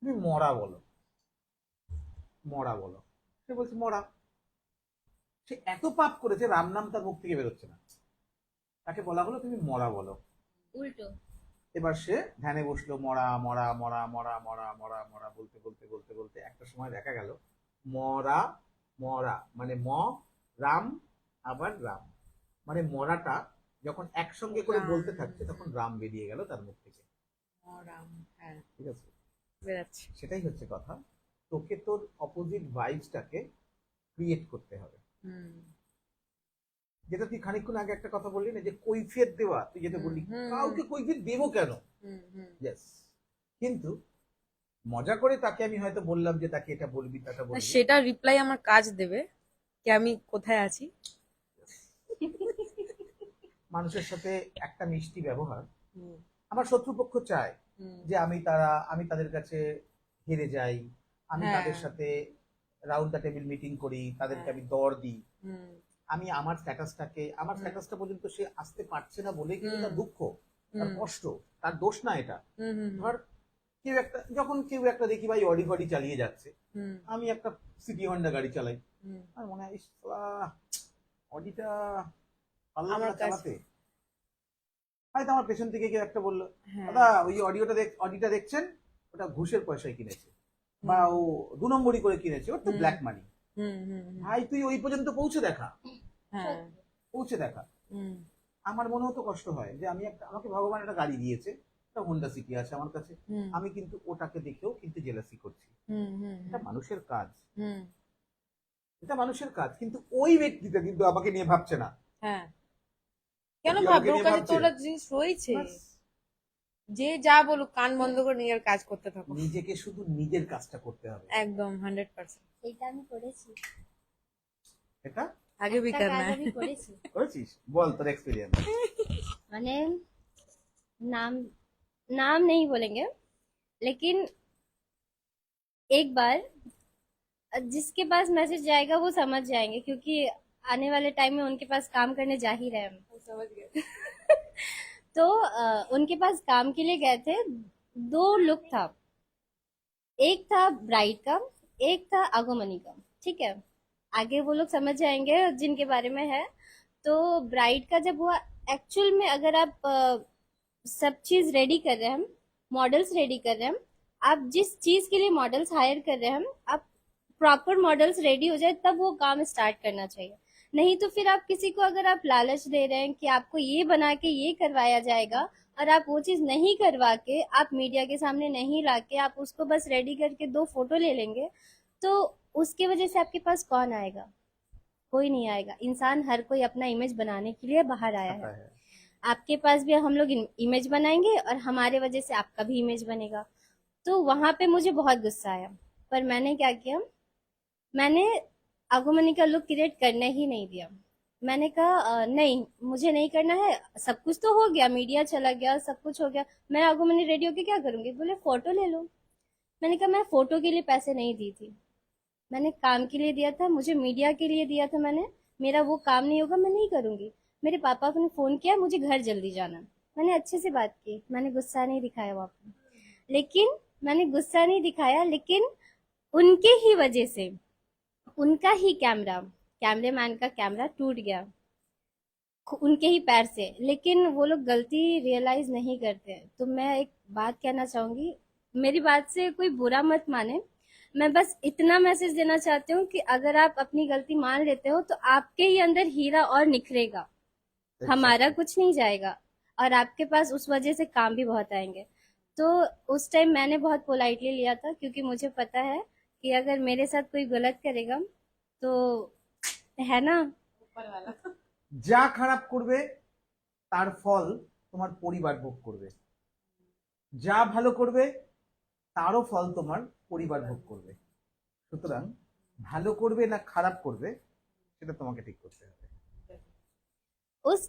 তুমি মরা বলো, মরা বলো। সে বলছে মরা। সে এত পাপ করেছে, রাম নাম তার মুখ থেকে বেরোচ্ছে না। তাকে বলা হলো তুমি মরা বলো। उल्टो। এবার সে ধ্যানে বসলো, মরা মরা মরা মরা মরা মরা মরা বলতে বলতে বলতে বলতে একটা সময় দেখা গেল মরা মরা মানে ম রাম আবার রাম, মানে মরাটা যখন একসঙ্গে করে বলতে থাকছে তখন রাম বেরিয়ে গেল তার মুখ থেকে। রাম, হ্যাঁ, ঠিক আছে, বেরাচ্ছে। সেটাই হচ্ছে কথা। তোকে তোর অপোজিট ভাইবসটাকে ক্রিয়েট করতে হবে। হুম। যেটা তুই খানিকক্ষণ আগে একটা কথা বললি না, যে কৈফিয়ত দেওয়া, তুই যেটা বললি কাউকে কৈফিয়ত দেবো কেন, ইয়েস, কিন্তু মজা করে তাকে আমি হয়তো বললাম যে তাকে এটা বলবি, তাটা আর বলবি। সেটা রিপ্লাই আমার কাজ দেবে কি আমি কোথায় আছি। মানুষের সাথে একটা মিষ্টি ব্যবহার, হুম, আমার শত্রুপক্ষ চায় হুম, যে আমি তাদের কাছে হেরে যাই, আমি হ্যাঁ। তাদের সাথে রাউন্ড দ্য টেবিল মিটিং করি, তাদেরকে হ্যাঁ। আমি দর দিই। হুম, আমি আমার স্ট্যাটাসটা পর্যন্ত সে আসতে পারছে না বলে কিন্তু তার দুঃখ, তার হুম, কষ্ট, তার দোষ না এটা। হুম, হুম, ধর কেউ একটা দেখি ভাই অডি ফডি চালিয়ে যাচ্ছে, হুম, আমি একটা সিটি হন্ডা গাড়ি চালাই, হুম। আর মনে হয় ইস, অডিটা পারলাম আমার না কাছে চালাতে। হয়তো আমার পেছন থেকে কেউ একটা বললো, হ্যাঁ। দাদা ওই অডিটা দেখছেন, ওটা ঘুষের পয়সায় কিনেছে, বা ও 2 নম্বরই করে কিনেছে, ওর তো হুম। Black money. হুম, হুম, হুম, ভাই তুই ওই পর্যন্ত পৌঁছে দেখা, হ্যাঁ। পৌঁছে দেখা। হুম, আমার মনেও তো কষ্ট হয় যে আমাকে ভগবান একটা গাড়ি দিয়েছে, একটা হোন্ডা সিটি আছে আমার কাছে, হুম, আমি কিন্তু ওটাকে দেখেও কিন্তু জেলাসি করছি। হুম, হুম, এটা মানুষের কাজ, হুম, এটা মানুষের কাজ, কিন্তু ওই ব্যক্তিটা কিন্তু আমাকে নিয়ে ভাবছে না। হ্যাঁ। কেন কি ভাববে, আমাকে ওর নিয়ে কাছে ভাবছে? তোরা জিনিস রয়েছে। ব্যাস, যে যা বলুক কান বন্ধ করে নিজের কাজ করতে থাকো। নিজেকে শুধু নিজের কাজটা করতে হবে। একদম 100%। এটা আমি করেছি, এটা আগে একটা বিকার কাজ না। আমি করেছি। করেছিস? বল তোর এক্সপিরিয়েন্স। मैंने नाम नाम नहीं बोलेंगे, लेकिन एक बार जिसके पास मैसेज जाएगा वो समझ जाएंगे, क्योंकि आने वाले टाइम में उनके पास काम करने जा ही रहे हैं हम। समझ गए। तो उनके पास काम के लिए गए थे। 2 लुक था, एक था ब्राइड का, एक था आगमनी का। ठीक है, आगे वो लोग समझ जाएंगे जिनके बारे में है। तो ब्राइड का जब हुआ, एक्चुअल में अगर आप सब चीज रेडी कर रहे हैं, मॉडल्स रेडी कर रहे हैं, आप जिस चीज के लिए मॉडल्स हायर कर रहे हैं, आप प्रॉपर मॉडल्स रेडी हो जाए तब वो काम स्टार्ट करना चाहिए। नहीं तो फिर आप किसी को अगर आप लालच दे रहे हैं कि आपको ये बना के ये करवाया जाएगा, और आप वो चीज नहीं करवा के, आप मीडिया के सामने नहीं ला के, आप उसको बस रेडी करके 2 फोटो ले लेंगे, तो उसके वजह से आपके पास कौन आएगा? कोई नहीं आएगा। इंसान हर कोई अपना इमेज बनाने के लिए बाहर आया आता है। है। आपके पास भी हम लोग इमेज बनाएंगे और हमारे वजह से आपका भी इमेज बनेगा। तो वहां पे मुझे बहुत गुस्सा आया, पर मैंने क्या किया, मैंने आगमनी का लुक क्रिएट करने ही नहीं दिया। मैंने कहा नहीं, मुझे नहीं करना है, सब कुछ तो हो गया, मीडिया चला गया, सब कुछ हो गया, मैं आगो मैंने रेडियो के क्या करूंगी? बोले फोटो ले लो। मैंने कहा मैं फोटो के लिए पैसे नहीं दी थी, मैंने काम के लिए दिया था, मुझे मीडिया के लिए दिया था मैंने, मेरा वो काम नहीं होगा, मैं नहीं करूंगी। मेरे पापा को ने फोन किया, मुझे घर जल्दी जाना। मैंने अच्छे से बात की, मैंने गुस्सा नहीं दिखाया वहां पे, लेकिन मैंने गुस्सा नहीं दिखाया, लेकिन उनके ही वजह से, उनका ही कैमरेमैन का कैमरा टूट गया, उनके ही पैर से। लेकिन वो लोग गलती रियलाइज नहीं करते हैं। तो मैं एक बात कहना चाहूंगी, मेरी बात से कोई बुरा मत माने, मैं बस इतना मैसेज देना चाहती हूँ कि अगर आप अपनी गलती मान लेते हो तो आपके ही अंदर हीरा और निखरेगा, हमारा कुछ नहीं जाएगा, और आपके पास उस वजह से काम भी बहुत आएंगे। तो उस टाइम मैंने बहुत पोलाइटली लिया था, क्योंकि मुझे पता है कि अगर मेरे साथ कोई गलत करेगा तो, है ना, যা খারাপ করবে তার ফল তোমার পরিবার ভোগ করবে, যা ভালো করবে তারও ফল তোমার পরিবার ভোগ করবে। সুতরাং ভালো করবে না খারাপ করবে সেটা তোমাকে ঠিক করতে হবে। उस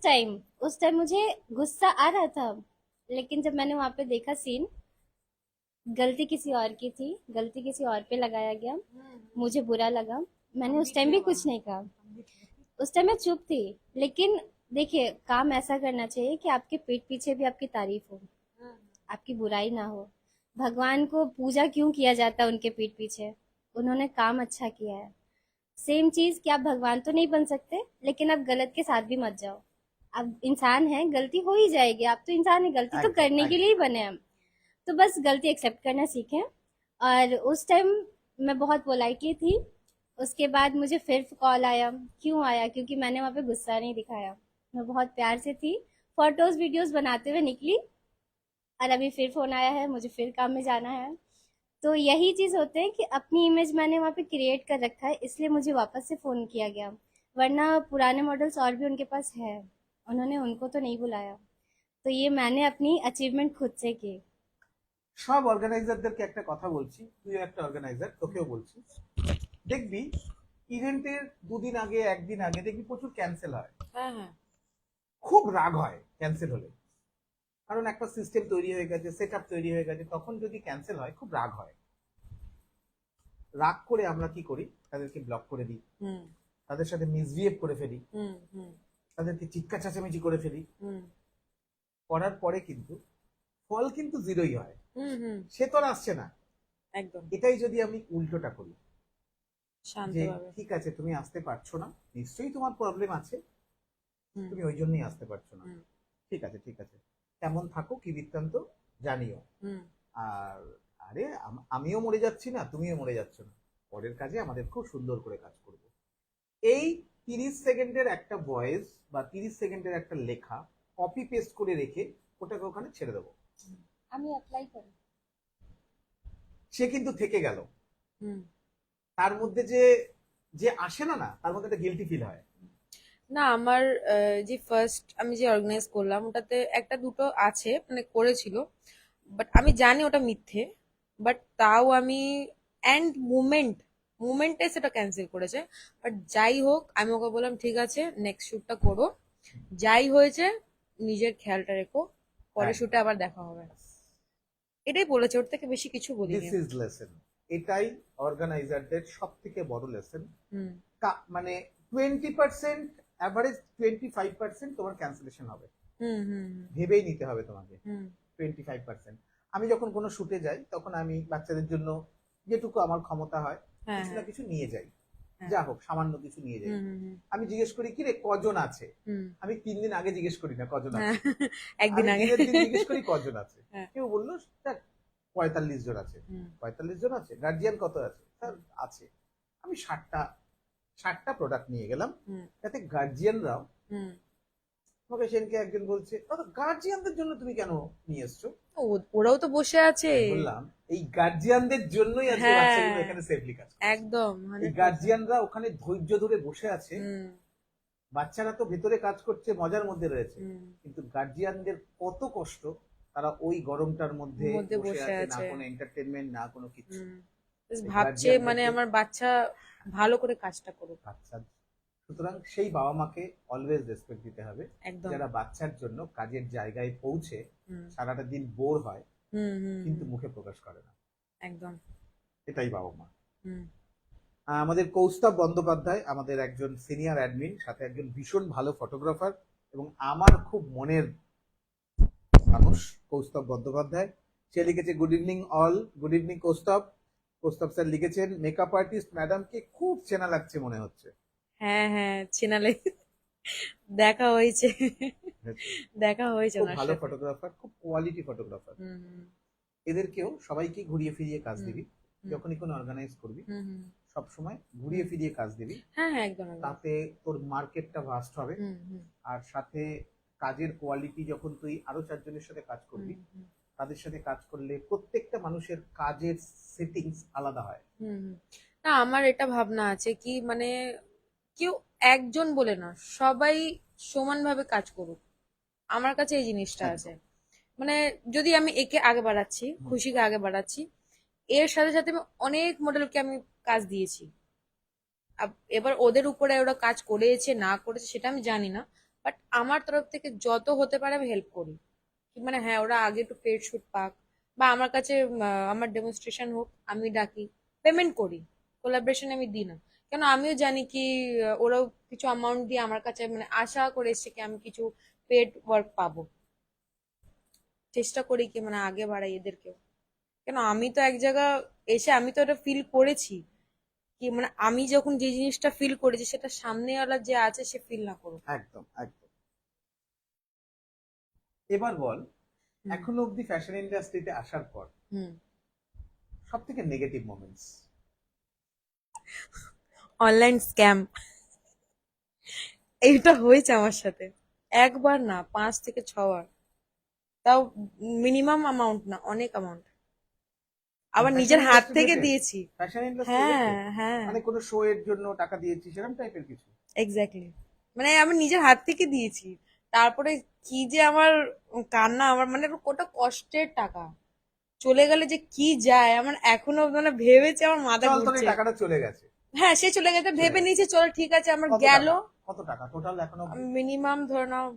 टाइम मुझे गुस्सा आ रहा था, लेकिन जब मैंने वहां पे देखा सीन, गलती किसी और की थी, गलती किसी और पे लगाया गया, मुझे बुरा लगा। मैंने उस टाइम भी कुछ नहीं कहा, उस टाइम मैं चुप थी। लेकिन देखिए, काम ऐसा करना चाहिए कि आपके पीठ पीछे भी आपकी तारीफ हो, आपकी बुराई ना हो। भगवान को पूजा क्यों किया जाता है उनके पीठ पीछे? उन्होंने काम अच्छा किया है। सेम चीज कि आप भगवान तो नहीं बन सकते, लेकिन आप गलत के साथ भी मत जाओ। आप इंसान हैं, गलती हो ही जाएगी, आप तो इंसान है, गलती तो एकदम, करने के एकदम। लिए ही बने हम। तो बस गलती एक्सेप्ट करना सीखें। और उस टाइम मैं बहुत पोलाइटली थी। उसके बाद मुझे फिर कॉल आया। क्यों आया? क्योंकि मैंने वहाँ पे गुस्सा नहीं दिखाया, मैं बहुत प्यार से थी, फोटोज वीडियोस बनाते हुए निकली। और अभी फिर फोन आया है, मुझे फिर काम में जाना है। तो यही चीज होते हैं कि अपनी इमेज मैंने वहाँ पे क्रिएट कर रखा है, इसलिए मुझे वापस से फोन किया गया, वरना पुराने मॉडल्स और भी उनके पास है, उन्होंने उनको तो नहीं बुलाया। तो ये मैंने अपनी अचीवमेंट खुद से की। সব অর্গানাইজারদেরকে একটা কথা বলছি, তুইও একটা অর্গানাইজার, তোকেও বলছি, দেখবি ইভেন্টের দুদিন আগে একদিন আগে দেখবি প্রচুর ক্যান্সেল হয়, হ্যাঁ হ্যাঁ খুব রাগ হয় ক্যান্সেল হলে, কারণ একটা সিস্টেম তৈরি হয়ে গেছে, সেট আপ তৈরি হয়ে গেছে, তখন যদি ক্যান্সেল হয় খুব রাগ হয়। রাগ করে আমরা কি করি, তাদেরকে ব্লক করে দিই, হুম তাদের সাথে মিসবিহেভ করে ফেলি, হুম হুম তাদেরকে চিৎকার চেঁচামেচি করে ফেলি। হুম করার পরে কিন্তু ফল কিন্তু জিরোই হয়, হুম হুম সে তো আর আসছে না। একদম এটাই যদি আমি উল্টোটা করি, যে শান্তভাবে। ঠিক আছে তুমি আসতে পারছো না, নিশ্চয়ই তোমার প্রবলেম আছে, হুম তুমি ওই জন্যই আসতে পারছো না, হুম ঠিক আছে ঠিক আছে, কেমন থাকো কি বৃত্তান্ত জানিও। হুম আর আরে আমিও মরে যাচ্ছি না, তুমিও মরে যাচ্ছ না, পরের কাজে আমাদের খুব সুন্দর করে কাজ করব। এই 30 সেকেন্ডের একটা ভয়েস বা 30 সেকেন্ডের একটা লেখা কপি পেস্ট করে রেখে ওটাকে ওখানে ছেড়ে দেবো, আমি অ্যাপ্লাই করি। সে কিন্তু থেকে গেল। হুম তার মধ্যে যে যে আসে না না, তার মধ্যে একটা গিল্টি ফিল হয়। না আমার যে ফার্স্ট আমি যে অর্গানাইজ করলাম ওটাতে একটা দুটো আছে মানে করেছিল, বাট আমি জানি ওটা মিথ্যে, বাট তাও আমি এন্ড মুমেন্টে সেটা ক্যান্সেল করেছে। বাট যাই হোক, আমি ওকে বললাম ঠিক আছে নেক্সট শুটটা করো, যাই হয়েছে নিজের খেয়ালটা রেখো, পরের হ্যাঁ। শুটে আবার দেখা হবে, এটাই বলেছে, ওর থেকে বেশি কিছু দিস বলিনি। ইজ লেসন, এটাই অর্গানাইজারদের সব থেকে বড় লেসন। হুম মানে 20% অ্যাভারেজ 25% তোমার ক্যান্সেলেশন হবে, হুম হুম ভেবেই নিতে হবে তোমাকে। হুম 25%। আমি যখন কোনো শুটে যাই তখন আমি বাচ্চাদের জন্য যেটুকু আমার ক্ষমতা হয় হ্যাঁ কিছু না হ্যাঁ কিছু নিয়ে যাই, হ্যাঁ। যা হোক সামান্য কিছু নিয়ে যাই। হুম হুম হুম আমি জিজ্ঞেস করি কি রে কজন আছে, হুম আমি 3 দিন আগে জিজ্ঞেস করি না কজন হ্যাঁ আছে, একদিন আমি আগে। দিনের দিন জিজ্ঞেস করি কজন আছে। হ্যাঁ। কেউ বললো স্যার 45 জন আছে, হুম 45 জন আছে, গার্জিয়ান কত আছে স্যার আছে। আমি 60টা প্রোডাক্ট নিয়ে গেলাম, হুম যাতে গার্জিয়ানরাও, হুম আমাকে সেনকে একজন বলছে দাদা গার্জিয়ানদের জন্য তুমি কেন নিয়ে এসছো? ওরাও তো বসে আছে। আমি বললাম এই গার্জিয়ানদের জন্যই আজকে হ্যাঁ। বাচ্চাগুলো এখানে সেফলি কাজ করছে। একদম এই গার্জিয়ানরা ওখানে ধৈর্য ধরে বসে আছে, হুম বাচ্চারা তো ভেতরে কাজ করছে মজার মধ্যে রয়েছে, হুম কিন্তু গার্জিয়ানদের কত কষ্ট, তারা ওই গরমটার মধ্যে মধ্যে বসে বসে আছে, না আছে। কোনো এন্টারটেনমেন্ট না কোনো কিছু। হুম। Just এই ভাবছে মানে guardianদেরকে- আমার বাচ্চা ভালো করে কাজটা করুক। বাচ্চা সুতরাং সেই বাবা মাকে অলওয়েজ রেসপেক্ট দিতে হবে, একদম। যারা বাচ্চার জন্য কাজের জায়গায় পৌঁছে হুম সারাটা দিন বোর হয় হুম হুম কিন্তু হুম, মুখে প্রকাশ করে না। একদম। এটাই বাবা মা। হুম আমাদের কৌস্তব বন্দ্যোপাধ্যায় আমাদের একজন সিনিয়র অ্যাডমিন, সাথে একজন ভীষণ ভালো ফটোগ্রাফার এবং আমার খুব মনের মানুষ কৌস্তব বন্দ্যোপাধ্যায়। সে লিখেছে, good evening all, good evening Kaustav. Kaustav sir লিখেছেন, মেকআপ আর্টিস্ট ম্যাডামকে খুব চেনা লাগছে মনে হচ্ছে। হ্যাঁ হ্যাঁ, চেনালে দেখা হয়েছে, দেখা হয়েছে খুব ওনার ভালো সাথে। ফটোগ্রাফার, খুব কোয়ালিটি ফটোগ্রাফার। হুম হুম এদেরকেও সবাইকে ঘুরিয়ে ফিরিয়ে কাজ হুম দিবি, হুম যখনই কোনো অর্গানাইজ করবি হুম হুম, সব সময় ঘুরিয়ে ফিরিয়ে কাজ দিবি। হ্যাঁ হ্যাঁ, একদম একদম। তাতে তোর মার্কেটটা ভাস্ট হবে, হুম হুম আর সাথে কাজের কোয়ালিটি, যখন তুই আরো চারজনের সাথে কাজ হুম করবি, হুম তাদের সাথে কাজ করলে প্রত্যেকটা মানুষের কাজের সেটিংস আলাদা হয়। হুম হুম। না, আমার এটা ভাবনা আছে কি, মানে কেউ একজন বলে না, সবাই সমানভাবে কাজ করুক। আমার কাছে এই জিনিসটা আছে। একদম। মানে যদি আমি একে আগে বাড়াচ্ছি, হুম। খুশিকে আগে বাড়াচ্ছি, এর সাথে সাথে আমি অনেক মডেলকে আমি কাজ দিয়েছি। এবার ওদের উপরে ওরা কাজ করেছে না করেছে সেটা আমি জানি না, বাট আমার তরফ থেকে যত হতে পারে আমি হেল্প করি। কি মানে হ্যাঁ, ওরা আগে একটু পেড শুট পাক, বা আমার কাছে আমার ডেমনস্ট্রেশন হোক, আমি ডাকি, পেমেন্ট করি, কোলাবরেশন আমি দিই না। কেন, আমিও জানি কি ওরাও কিছু অ্যামাউন্ট দিয়ে আমার কাছে মানে আশা করে এসছে কি আমি কিছু পেড ওয়ার্ক পাবো। চেষ্টা করি কি মানে আগে বাড়াই এদেরকেও। কেন, আমি তো এক জায়গা এসে আমি তো এটা ফিল করেছি কি মানে আমি যখন যে জিনিসটা ফিল করেছি সেটা সামনেওয়ালা যে আছে সে ফিল না করুক। একদম একদম। এবার বল, হুম এখনো অব্দি ফ্যাশন ইন্ডাস্ট্রিতে আসার পর হুম। সব থেকে নেগেটিভ মোমেন্টস? অনলাইন স্ক্যাম, এইটা হয়েছে আমার সাথে। একবার না, 5 থেকে 6 বার। তাও মিনিমাম অ্যামাউন্ট না, অনেক অ্যামাউন্ট, আবার ফ্যাশন নিজের হাত ইন্ডাস্ট্রি থেকে রিলেটেড? দিয়েছি। ফ্যাশন ইন্ডাস্ট্রি হ্যাঁ রিলেটেড? হ্যাঁ, মানে কোনো শো এর জন্য টাকা দিয়েছি সেরকম টাইপের কিছু? এক্স্যাক্টলি। মানে আমি নিজের হাত থেকে দিয়েছি। তারপরে কি যে আমার কান্না, আমার মানে ওটা কষ্টের টাকা চলে গেলে যে কি যায় আমার এখনো মানে ভেবেছে আমার মাথা চল তোর এই ঘুরছে। টাকাটা চলে গেছে। হ্যাঁ, সে চলে গেছে, চলে ভেবে গেছে। নিয়েছে চলো ঠিক আছে আমার কত গেল। টাকা? কত টাকা টোটাল এখনো অব্দি? মিনিমাম ধরে নাও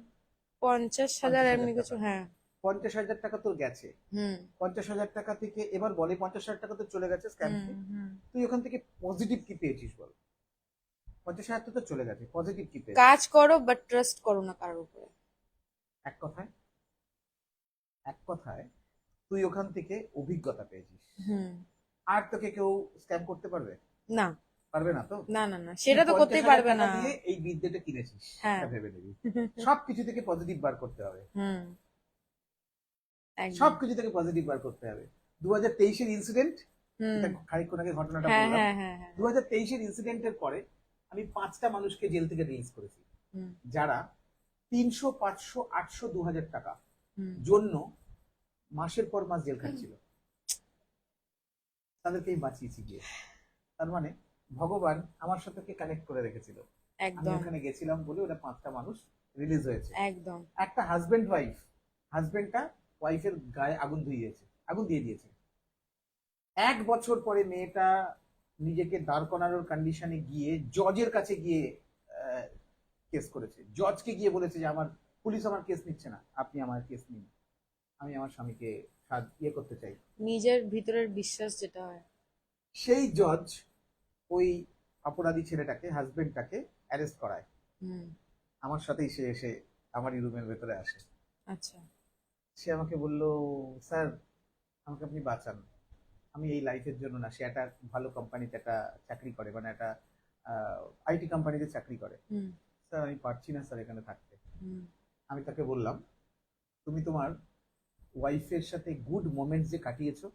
50,000 50,000 এমনি কিছু, টাকা। হ্যাঁ। 50,000 টাকা তোর গেছে। হুম 50,000 টাকা থেকে এবার বলে 50,000 টাকা তো চলে গেছে স্ক্যাম হুম থেকে। হুম। তুই ওখান থেকে পজিটিভ কি পেয়েছিস বল? 50,000 তো চলে গেছে, পজিটিভ কি পেয়েছিস? কাজ করো বাট ট্রাস্ট করো না কারোর উপরে। এক কথায়, এক কথায় তুই ওখান থেকে অভিজ্ঞতা পেয়েছিস। হুম। আর তোকে কেউ স্ক্যাম করতে পারবে? না পারবে না তো। না না না, তুই সেটা তো করতেই 50,000 পারবে টাকা না। দিয়ে এই বিদ্যেটা কিনেছিস, হ্যাঁ। এটা ভেবে নিবি। সবকিছু থেকে পজিটিভ বার করতে হবে, হুম, একদম। সবকিছু থেকে পজিটিভ বার করতে হবে। 2023-এর ইনসিডেন্ট, হুম। এটা খানিকক্ষণ আগে ঘটনাটা হ্যাঁ বললাম। হ্যাঁ হ্যাঁ হ্যাঁ। 2023-এর ইনসিডেন্টের পরে আমি 5টা মানুষকে জেল থেকে রিলিজ করেছি, হুম যারা 300, 500, 800, 2,000 টাকা হুম জন্য মাসের পর মাস জেল খাটছিল। তাদেরকে আমি বাঁচিয়েছি গিয়ে। তার মানে ভগবান আমার সাথে কানেক্ট করে রেখেছিল। আমি একদম ওখানে গেছিলাম বলে ওরা 5টা মানুষ রিলিজ হয়েছে। একদম। একটা হাজবেন্ড ওয়াইফ, হাজবেন্ডটা ওয়াইফের গায়ে আগুন ধুইয়েছে, আগুন দিয়ে দিয়েছে। 1 বছর পরে মেয়েটা নিজেকে দাঁড় করানোর কন্ডিশনে গিয়ে জজের কাছে গিয়ে কেস করেছে। জজকে গিয়ে বলেছে যে আমার পুলিশ আমার কেস নিচ্ছে না, আপনি আমার কেস নিন, আমি আমার স্বামীকে ইয়ে করতে চাই। নিজের ভিতরের বিশ্বাস যেটা হয়। সেই জজ ওই অপরাধী ছেলেটাকে, হাজবেন্ডটাকে অ্যারেস্ট করায়। হুম। আমার সাথেই সে এসে আমারই রুমের ভেতরে আসে। আচ্ছা। সে আমাকে বলল, স্যার আমাকে আপনি বাঁচান, আমি এই লাইফের জন্য না। সে একটা ভালো কোম্পানিতে একটা চাকরি করে, মানে একটা আইটি কোম্পানিতে চাকরি করে। হুম স্যার আমি পারছি না স্যার এখানে থাকতে। হুম আমি তাকে বললাম, তুমি তোমার ওয়াইফের সাথে গুড মোমেন্টস যে কাটিয়েছো,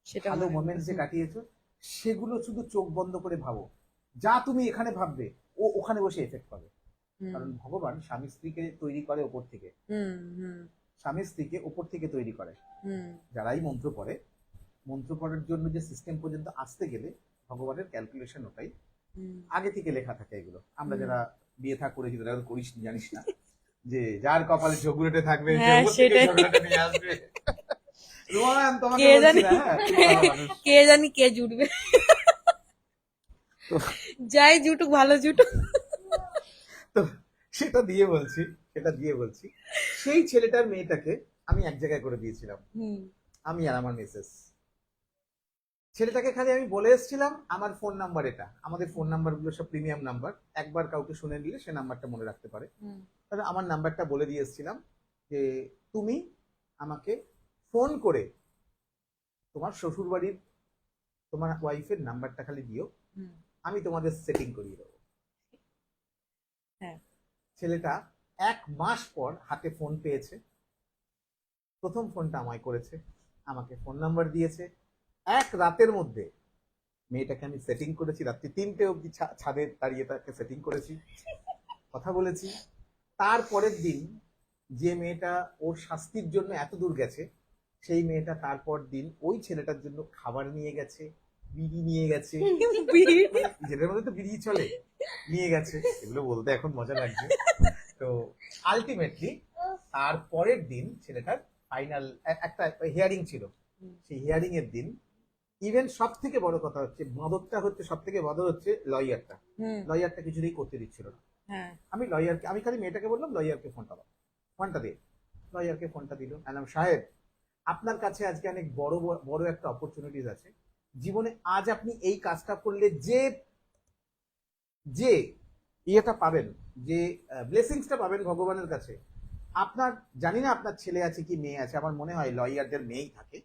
সেটা ভালো মনে মোমেন্টস যে করো। কাটিয়েছো, সেগুলো শুধু চোখ বন্ধ করে ভাবো। যা তুমি এখানে ভাববে ও ওখানে বসে এফেক্ট পাবে। হুম কারণ ভগবান স্বামী স্ত্রীকে তৈরি করে ওপর থেকে, হুম হুম স্বামী স্ত্রীকে ওপর থেকে তৈরি করে। হুম যারাই মন্ত্র পড়ে, মন্ত্র পড়ার জন্য যে সিস্টেম পর্যন্ত আসতে গেলে ভগবানের ক্যালকুলেশন ওটাই, হুম আগে থেকে লেখা থাকে এগুলো। আমরা হুম। যারা বিয়ে থা করেছি তারা তো করিস নি, জানিস না যে যার কপালে ঝগড়াটে থাকবে সে হ্যাঁ, ওপর থেকে সেটাই। ঝগড়াটে নিয়ে আসবে। রোমান তোমাকে কে বলছি জানি, না, হ্যাঁ তুমি ভালো মানুষ। কে জানি কে জুটবে। তো যাই জুটুক, ভালো জুটুক। তো সেটা দিয়ে বলছি সেই ছেলেটার মেয়েটাকে আমি এক জায়গায় করে দিয়েছিলাম, হুম আমি আর আমার মিসেস। ছেলেটাকে খালি আমি বলে এসেছিলাম আমার ফোন নাম্বার এটা, আমাদের ফোন নাম্বারগুলো সব প্রিমিয়াম নাম্বার, একবার কাউকে শুনে নিলে সে নাম্বারটা মনে রাখতে পারে। হুম তাহলে আমার নাম্বারটা বলে দিয়ে এসেছিলাম যে তুমি আমাকে ফোন করে তোমার শ্বশুর বাড়ির তোমার ওয়াইফের নাম্বারটা খালি দিও, হুম আমি তোমাদের সেটিং করিয়ে দেবো। হ্যাঁ ছেলেটা 1 মাস পর হাতে ফোন পেয়েছে, প্রথম ফোনটা আমায় করেছে, আমাকে ফোন নাম্বার দিয়েছে। এক রাতের মধ্যে মেয়েটাকে আমি সেটিং করেছি, রাত্রি 3টে অবধি ছাদে দাঁড়িয়ে তাকে সেটিং করেছি, কথা বলেছি। তারপরের দিন যে মেয়েটা ওর শাস্তির জন্য এত দূর গেছে, সেই মেয়েটা তারপর দিন ওই ছেলেটার জন্য খাবার নিয়ে গেছে, বিড়ি নিয়ে গেছে, নিজেদের মধ্যে তো বিড়ি চলে, নিয়ে গেছে। এগুলো বলতে এখন মজা লাগছে। তো আলটিমেটলি তারপরের দিন ছেলেটার ফাইনাল একটা হিয়ারিং ছিল, সেই হিয়ারিং এর দিন ইভেন সব থেকে বড় কথা হচ্ছে মদতটা হচ্ছে সব থেকে বড় হচ্ছে লয়ারটা। হুম লয়ারটা কিছুতেই করতে দিচ্ছিল না। হ্যাঁ আমি খালি মেয়েটাকে বললাম লয়ারকে ফোনটা দে। লয়ারকে ফোনটা দিল, বললাম সাহেব আপনার কাছে আজকে অনেক বড় বড় একটা অপরচুনিটিস আছে জীবনে, আজ আপনি এই কাজটা করলে যে যে ইয়েটা পাবেন, যে ব্লেসিংসটা পাবেন ভগবানের কাছে, আপনার জানি না আপনার ছেলে আছে কি মেয়ে আছে, আমার মনে হয় লয়ারদের মেয়েই থাকে,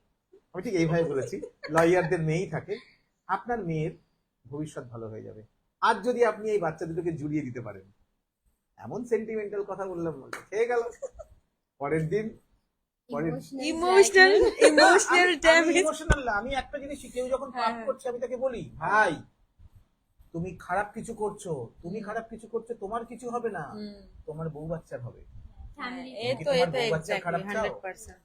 আমি ঠিক এইভাবে বলেছি, লয়ারদের মেয়েই থাকে, আপনার মেয়ের ভবিষ্যৎ ভালো হয়ে যাবে আজ যদি আপনি এই বাচ্চা দুটোকে জুড়িয়ে দিতে পারেন। এমন সেন্টিমেন্টাল কথা বললাম, খেয়ে গেল। পরের দিন ইমোশনাল ইমোশনাল ড্যামেজ ইমোশনাল না, আমি একটা জিনিস কেউ যখন পাপ হ্যাঁ। করছে আমি তাকে বলি ভাই তুমি খারাপ কিছু করছো, তোমার কিছু হবে না, তোমার বউ বাচ্চার হবে। এই তো তোমার বউ বাচ্চার এক্স্যাক্টলি খারাপ চাও? 100% চাও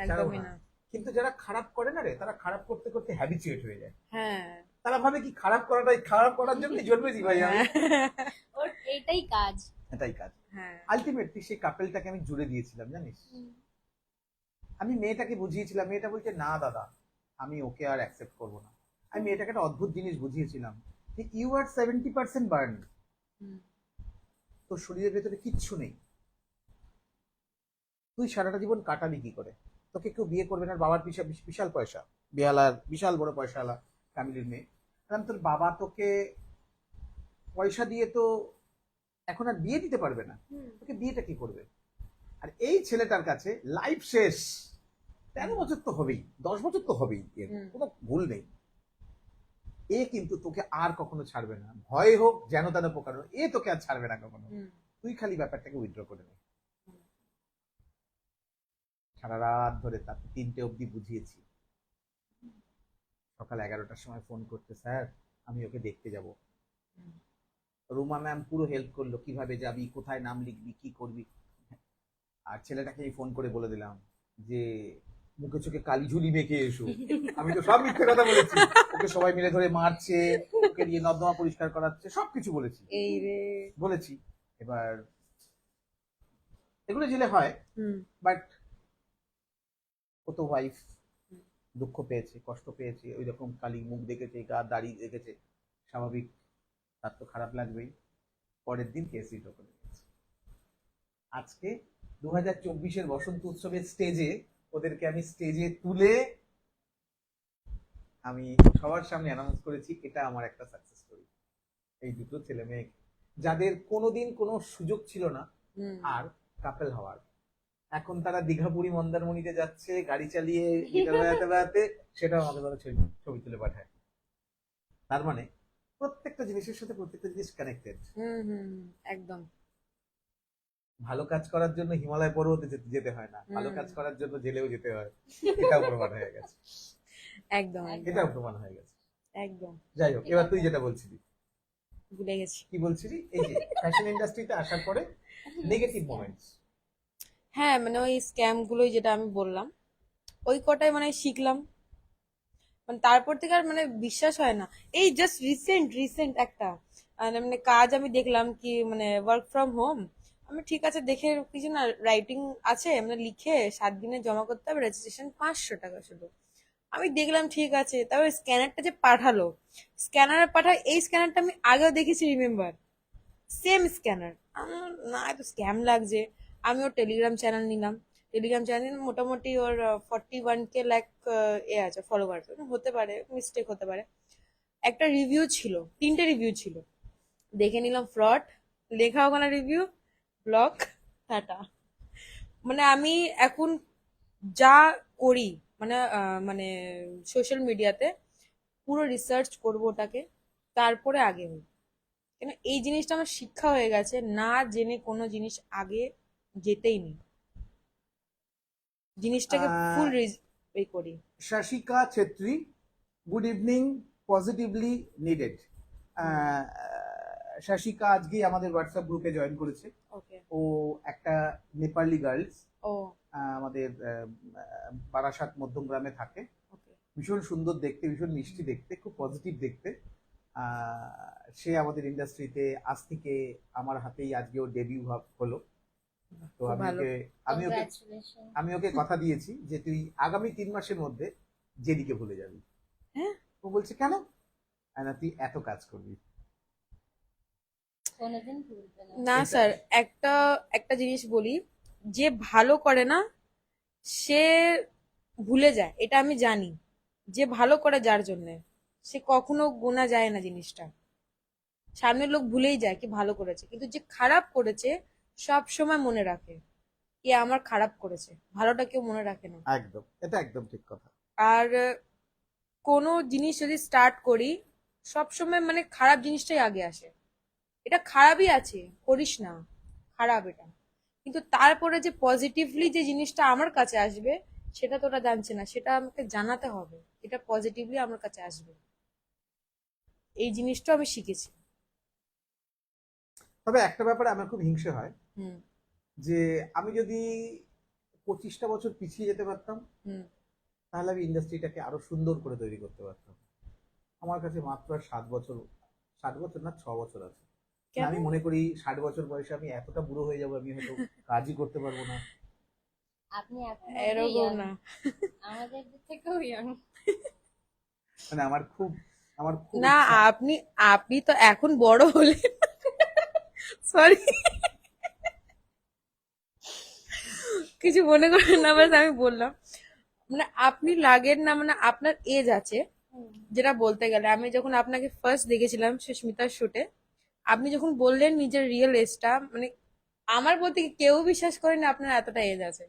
একদমই না। না কিন্তু যারা খারাপ করে না রে, তারা খারাপ করতে করতে হ্যাবিচুয়েট হয়ে যায়। হ্যাঁ তারা ভাবে কি খারাপ করার জন্যই জন্মেছি ভাই আমি, ওর এটাই কাজ। এটাই কাজ। হ্যাঁ আলটিমেটলি সেই কাপেলটাকে আমি জুড়ে দিয়েছিলাম জানিস, আমি মেয়েটাকে বুঝিয়েছিলাম, মেয়েটা বলছে না দাদা আমি ওকে আর অ্যাকসেপ্ট করবো না। আমি মেয়েটাকে একটা অদ্ভুত জিনিস বুঝিয়েছিলাম যে ইউ আর 70% বার্ন, হুম তোর শরীরের ভেতরে কিচ্ছু নেই, তুই সারাটা জীবন কাটাবি কি করে, তোকে কেউ বিয়ে করবে না, বাবার বিশাল পয়সা, বেহালার বিশাল বড় পয়সাওয়ালা ফ্যামিলির মেয়ে, কারণ তোর বাবা তোকে পয়সা দিয়ে তো এখন আর বিয়ে দিতে পারবে না, তোকে বিয়েটা কি করবে। আর এই ছেলেটার কাছে লাইফ শেষ, 13 বছর তো হবেই, 10 বছর তো হবেই, এর কোনো ভুল নেই। এ কিন্তু তোকে আর কখনো ছাড়বে না, ভয় হোক যেন তেন প্রকার হোক, এ তোকে আর ছাড়বে না কখনো, তুই খালি ব্যাপারটাকে উইথড্র করে নে। সারা রাত ধরে তাকে 3টে অবধি বুঝিয়েছি, সকাল 11টার সময় ফোন করতে, স্যার আমি ওকে দেখতে যাব। রুমা ম্যাম পুরো হেল্প করলো, কিভাবে যাবি, কোথায় নাম লিখবি, কি করবি। আর ছেলেটাকে ফোন করে বলে দিলাম যে মুখে চোখে কালি ঝুলি মেখে এসো। আমি তো সব মিথ্যে কথা বলেছি, ওকে সবাই মিলে ধরে মারছে, ওকে নিয়ে নর্দমা পরিষ্কার করাচ্ছে, সবকিছু বলেছি এই রে বলেছি। এবার এগুলো জেলে হয়, বাট ও তো ওয়াইফ দুঃখ পেয়েছে, কষ্ট পেয়েছে, ওই রকম কালি মুখ দেখেছে, গা দাড়ি দেখেছে, স্বাভাবিক তার তো খারাপ লাগবেই। পরের দিন কেস রিটো করে দিয়েছে। আজকে 2024-এর বসন্ত উৎসবের স্টেজে ওদেরকে আমি স্টেজে তুলে আমি সবার সামনে অ্যানাউন্স করেছি এটা আমার একটা সাকসেস স্টোরি। এই দুটো ছেলে মেয়ে যাদের কোনোদিন কোনো সুযোগ ছিল না আর কাপেল হওয়ার, এখন তারা দীঘা পুরী মন্দারমণিতে যাচ্ছে গাড়ি চালিয়ে গিটার বাজাতে বাজাতে, সেটাও আমাকে তারা ছবি তুলে পাঠায়। তার মানে প্রত্যেকটা জিনিসের সাথে প্রত্যেকটা জিনিস কানেক্টেড। একদম ভালো কাজ করার জন্য হিমালয় পর্বতে যেতে হয় না, ভালো কাজ করার জন্য জেলেও যেতে হয়, এটাও প্রমাণ হয়ে গেছে। একদম এটাও প্রমাণ হয়ে গেছে। একদম যাই হোক, এবার তুই যেটা বলছিলি, ভুলে গেছি কি বলছিলি, এই যে ফ্যাশন ইন্ডাস্ট্রিতে আসার পরে নেগেটিভ মোমেন্টস। হ্যাঁ মানে ওই স্ক্যাম গুলোই যেটা আমি বললাম, ওই কটাই মানে শিখলাম, মানে তারপর থেকে আর মানে বিশ্বাস হয় না। এই জাস্ট রিসেন্ট একটা মানে কাজ আমি দেখলাম কি মানে ওয়ার্ক ফ্রম হোম, আমি ঠিক আছে দেখে কিছু না রাইটিং আছে মানে লিখে 7 দিনে জমা করতে হবে, রেজিস্ট্রেশন 500 টাকা শুধু। আমি দেখলাম ঠিক আছে, তারপর স্ক্যানারটা যে পাঠালো, স্ক্যানার পাঠায়, এই স্ক্যানারটা আমি আগেও দেখেছি রিমেম্বার, সেম স্ক্যানার। না, এত স্ক্যাম লাগছে। আমি ওর টেলিগ্রাম চ্যানেল নিলাম। টেলিগ্রাম চ্যানেল মোটামুটি ওর 41K লাইক এ আছে, ফলোয়ার। হতে পারে, মিস্টেক হতে পারে। একটা রিভিউ ছিল, 3টে রিভিউ ছিল। দেখে নিলাম ফ্রড, লেখা ওখানে রিভিউ, ব্লক, টাটা। মানে আমি এখন যা করি, মানে সোশ্যাল মিডিয়াতে পুরো রিসার্চ করবো ওটাকে, তারপরে আগে হই। কেন এই জিনিসটা আমার শিক্ষা হয়ে গেছে, না জেনে কোনো জিনিস আগে যেতেই নেই, জিনিসটাকে ফুল এই করি। Shashika Chhetri, good evening, positively needed. Shashika আজকেই আমাদের হোয়াটসঅ্যাপ গ্রুপে জয়েন করেছে। ওকে। ও একটা নেপালি গার্লস, ও। আমাদের বারাসাত মধ্যমগ্রামে থাকে। ওকে। ভীষণ সুন্দর দেখতে, ভীষণ মিষ্টি দেখতে, খুব পজিটিভ দেখতে। সে আমাদের ইন্ডাস্ট্রিতে আজ থেকে আমার হাতেই আজকে ওর ডেবিউ হলো। তো খুব ভালো। আমি ওকে কংগ্রাচুলেশন। আমি ওকে কথা দিয়েছি যে তুই আগামী 3 মাসের মধ্যে জেডিকে ভুলে যাবি। হ্যাঁ। ও বলছে কেন? না, তুই এত কাজ করবি। কোনোদিন ভুলবে না। না এটা- স্যার, একটা একটা জিনিস বলি, যে ভালো করে না সে ভুলে যায়, এটা আমি জানি। যে ভালো করে যার জন্য, সে কখনো গোনা যায় না জিনিসটা। সামনের লোক ভুলেই যায় কি ভালো করেছে, কিন্তু যে খারাপ করেছে সব সময় মনে রাখে কি আমার খারাপ করেছে, ভালোটা কেউ মনে রাখে না। একদম, এটা একদম ঠিক কথা। আর কোনো জিনিস যদি স্টার্ট করি, সব সময় মানে খারাপ জিনিসটাই আগে আসে। এটা খারাপই আছে, করিস না, খারাপ এটা। কিন্তু তারপরে যে পজিটিভলি যে জিনিসটা আমার কাছে আসবে, সেটা তোরা জানছে না, সেটা আমাকে জানাতে হবে, এটা পজিটিভলি আমার কাছে আসবে। এই জিনিসটা আমি শিখেছি। তবে একটা ব্যাপারে আমার খুব হিংসে হয়, হুম। যে আমি যদি 25টা বছর পিছিয়ে যেতে পারতাম, হুম। তাহলে আমি ইন্ডাস্ট্রিটাকে আরো সুন্দর করে তৈরি করতে পারতাম। আমার কাছে মাত্র আর 7 বছর, 7 বছর না 6 বছর আছে। কেন? আমি মনে করি 60 বছর বয়সে আমি এতটা বুড়ো হয়ে যাবো, আমি হয়তো কাজই করতে পারবো না। আপনি এখন এরকম না। আমাদের থেকেও ইয়াং। মানে আমার খুব না, ইচ্ছা। আপনি আপনি তো এখন বড় হলেন। সরি, কিছু মনে করেন না, বাস আমি বললাম। মানে আপনি লাগেন না, মানে আপনার এজ আছে। যেটা বলতে গেলে, আমি যখন আপনাকে ফার্স্ট দেখেছিলাম সুস্মিতার শুটে, আপনি যখন বললেন নিজের রিয়েল এজটা, মানে আমার বলতে কি কেউ বিশ্বাস করেনি আপনার এতটা এজ আছে।